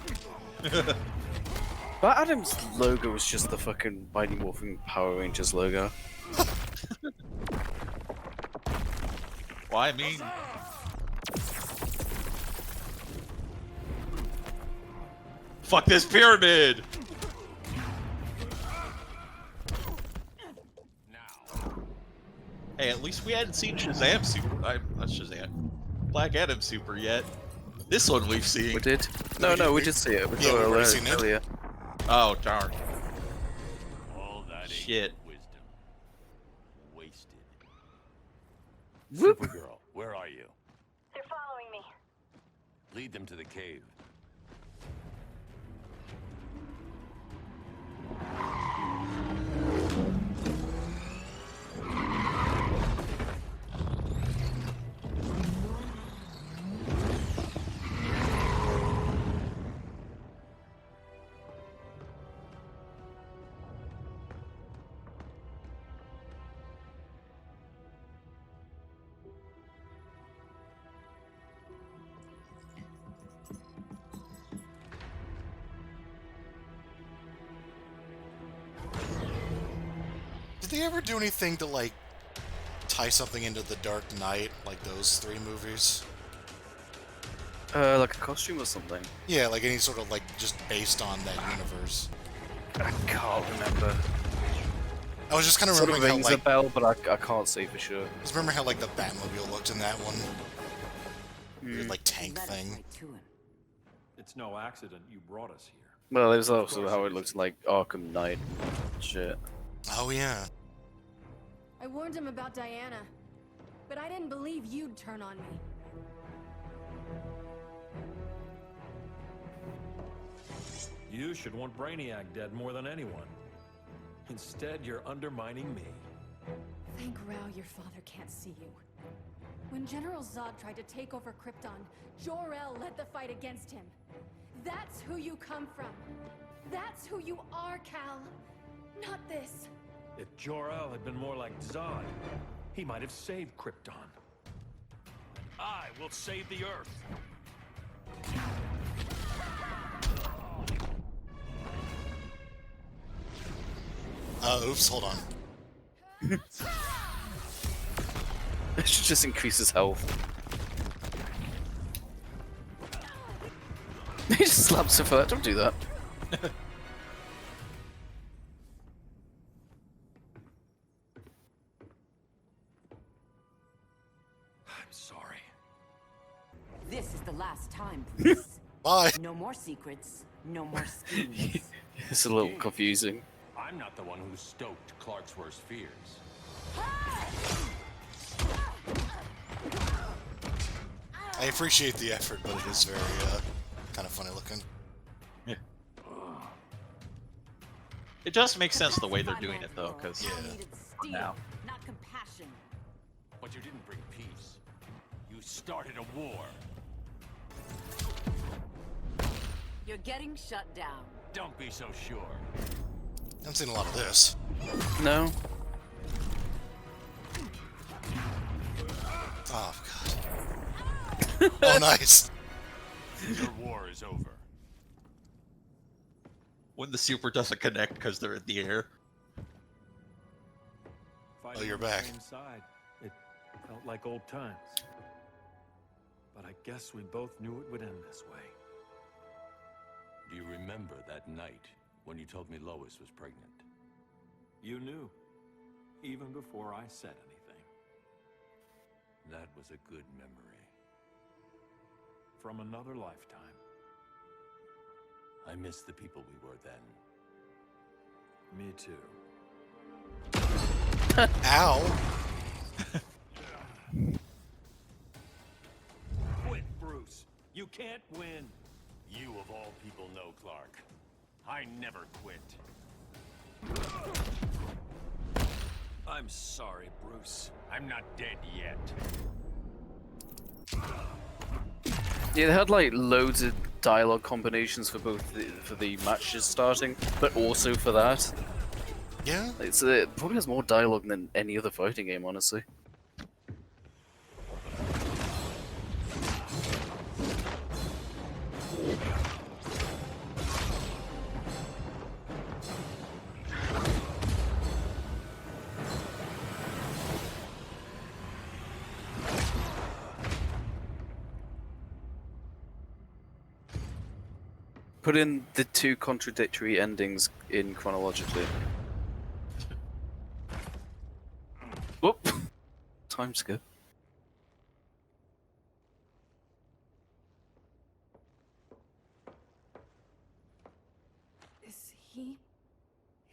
But Adam's logo was just the fucking Mighty Morphin Power Rangers logo. Well, I mean, fuck this pyramid! Hey, at least we hadn't seen Shazam Super. Not Shazam. Black Adam Super yet. This one we've seen. We did? No, we did see it. We Yeah, saw we've it already seen it. earlier. Oh, darn. All that Shit. wisdom. Wasted. Whoop. Supergirl, where are you? They're following me. Lead them to the cave. Did they ever do anything to, like, tie something into The Dark Knight, like those 3 movies? Like a costume or something? Yeah, like any sort of, like, just based on that universe. I can't remember. I was just kind of Sort of remembering rings how, a like... bell, but I can't say for sure. I just remember how, like, the Batmobile looked in that one. Weird, like, tank thing. It's no accident you brought us here. Well, there's also how it looks like Arkham Knight shit. Oh, yeah. I warned him about Diana, but I didn't believe you'd turn on me. You should want Brainiac dead more than anyone. Instead, you're undermining me. Thank Rao your father can't see you. When General Zod tried to take over Krypton, Jor-El led the fight against him. That's who you come from. That's who you are, Cal. Not this. If Jor-El had been more like Zod, he might have saved Krypton. I will save the Earth. Oops, hold on. It should just increase his health. He just slaps him for that. Don't do that. I'm sorry. This is the last time, please. Bye. No more secrets. No more schemes. It's a little confusing. I'm not the one who stoked Clark's worst fears. I appreciate the effort, but it is very, kind of funny looking. Yeah. It just makes sense the way they're doing it, though, because now. Not compassion. But you didn't bring peace. You started a war. You're getting shut down. Don't be so sure. I haven't seen a lot of this. No. Oh, God. Oh, nice. Your war is over. When the super doesn't connect because they're in the air. Fighting Oh, you're on the back. same side, it felt like old times. But I guess we both knew it would end this way. Do you remember that night when you told me Lois was pregnant? You knew, even before I said anything. That was a good memory. from another lifetime. I miss the people we were then. Me too. Ow! Quit, Bruce. You can't win. You of all people know, Clark. I never quit. I'm sorry, Bruce. I'm not dead yet. Yeah, they had like loads of dialogue combinations for both for the matches starting, but also for that. Yeah, it probably has more dialogue than any other fighting game, honestly. Put in the two contradictory endings in chronologically. Whoop! Time skip. Is he?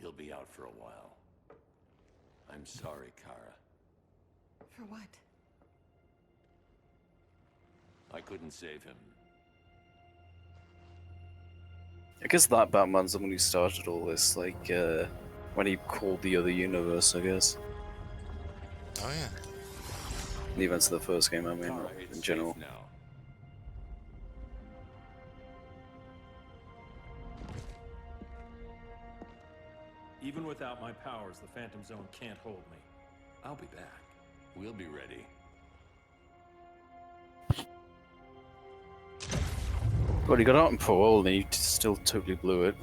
He'll be out for a while. I'm sorry, Kara. For what? I couldn't save him. I guess that Batman's the one who started all this, like, when he called the other universe, I guess. Oh yeah. The events of the first game, I mean, Kara, in it's general. safe now. Even without my powers, the Phantom Zone can't hold me. I'll be back. We'll be ready. Well, he got out on parole and he still totally blew it.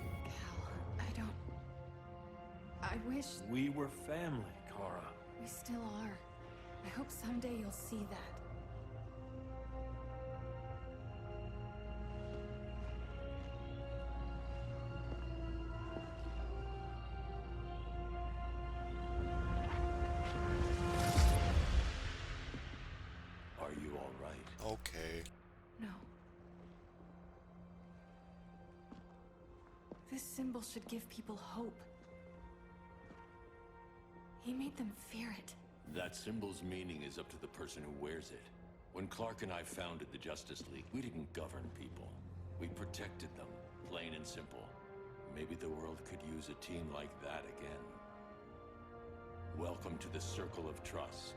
I wish We were family, Kara. we still are. I hope someday you'll see that. Are you all right? Okay. No. This symbol should give people hope. He made them fear it. That symbol's meaning is up to the person who wears it. When Clark and I founded the Justice League, we didn't govern people. We protected them, plain and simple. Maybe the world could use a team like that again. Welcome to the Circle of Trust.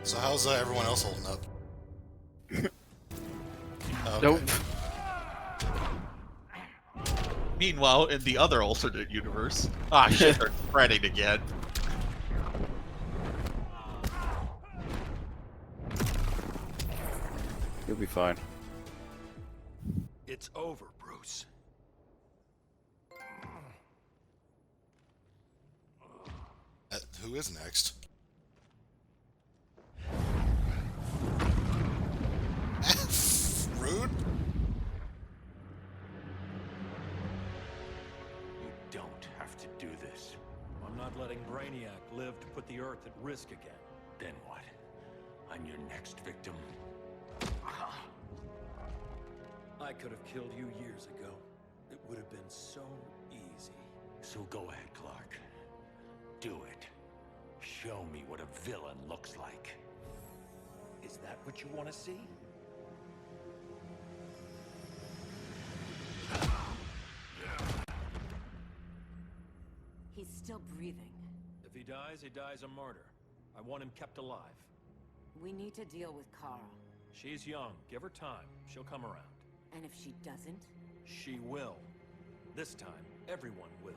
So how's everyone else holding up? Okay. Nope. Meanwhile, in the other alternate universe, shit, they're spreading again. You'll be fine. It's over, Bruce. Who is next? Rude? You don't have to do this. I'm not letting Brainiac live to put the Earth at risk again. Then what? I'm your next victim. I could have killed you years ago. It would have been so easy. So go ahead, Clark. Do it. Show me what a villain looks like. Is that what you want to see? He's still breathing. If he dies a martyr. I want him kept alive. We need to deal with Kara. She's young. Give her time. She'll come around. And if she doesn't? She will. This time, everyone will.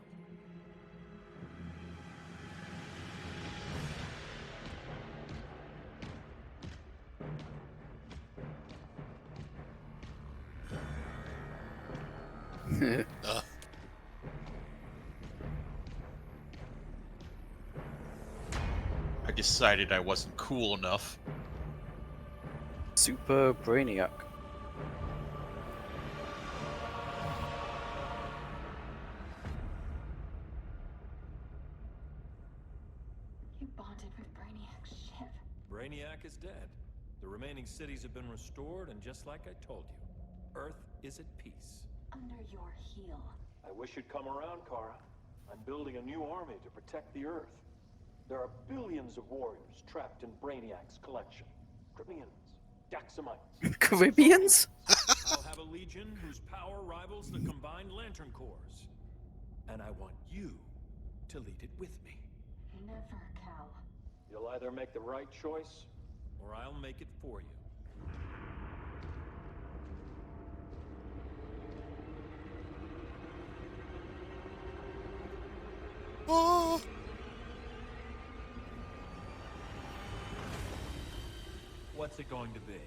I decided I wasn't cool enough. Super Brainiac. The remaining cities have been restored, and just like I told you, Earth is at peace. Under your heel. I wish you'd come around, Kara. I'm building a new army to protect the Earth. There are billions of warriors trapped in Brainiac's collection. Crimeans, Daxamites. Caribbeans? I'll have a legion whose power rivals the combined Lantern Corps. And I want you to lead it with me. Never, Cal. You'll either make the right choice, or I'll make it for you. Oh. What's it going to be?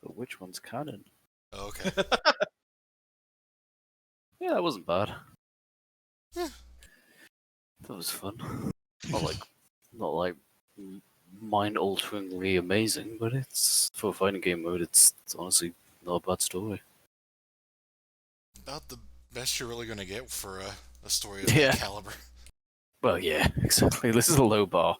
But which one's canon? Okay. Yeah, that wasn't bad. Yeah. That was fun. Not like mind-alteringly amazing, but it's for a fighting game mode. It's honestly not a bad story. About the best you're really going to get for a story of Yeah. that caliber. Well, yeah, exactly. This is a low bar.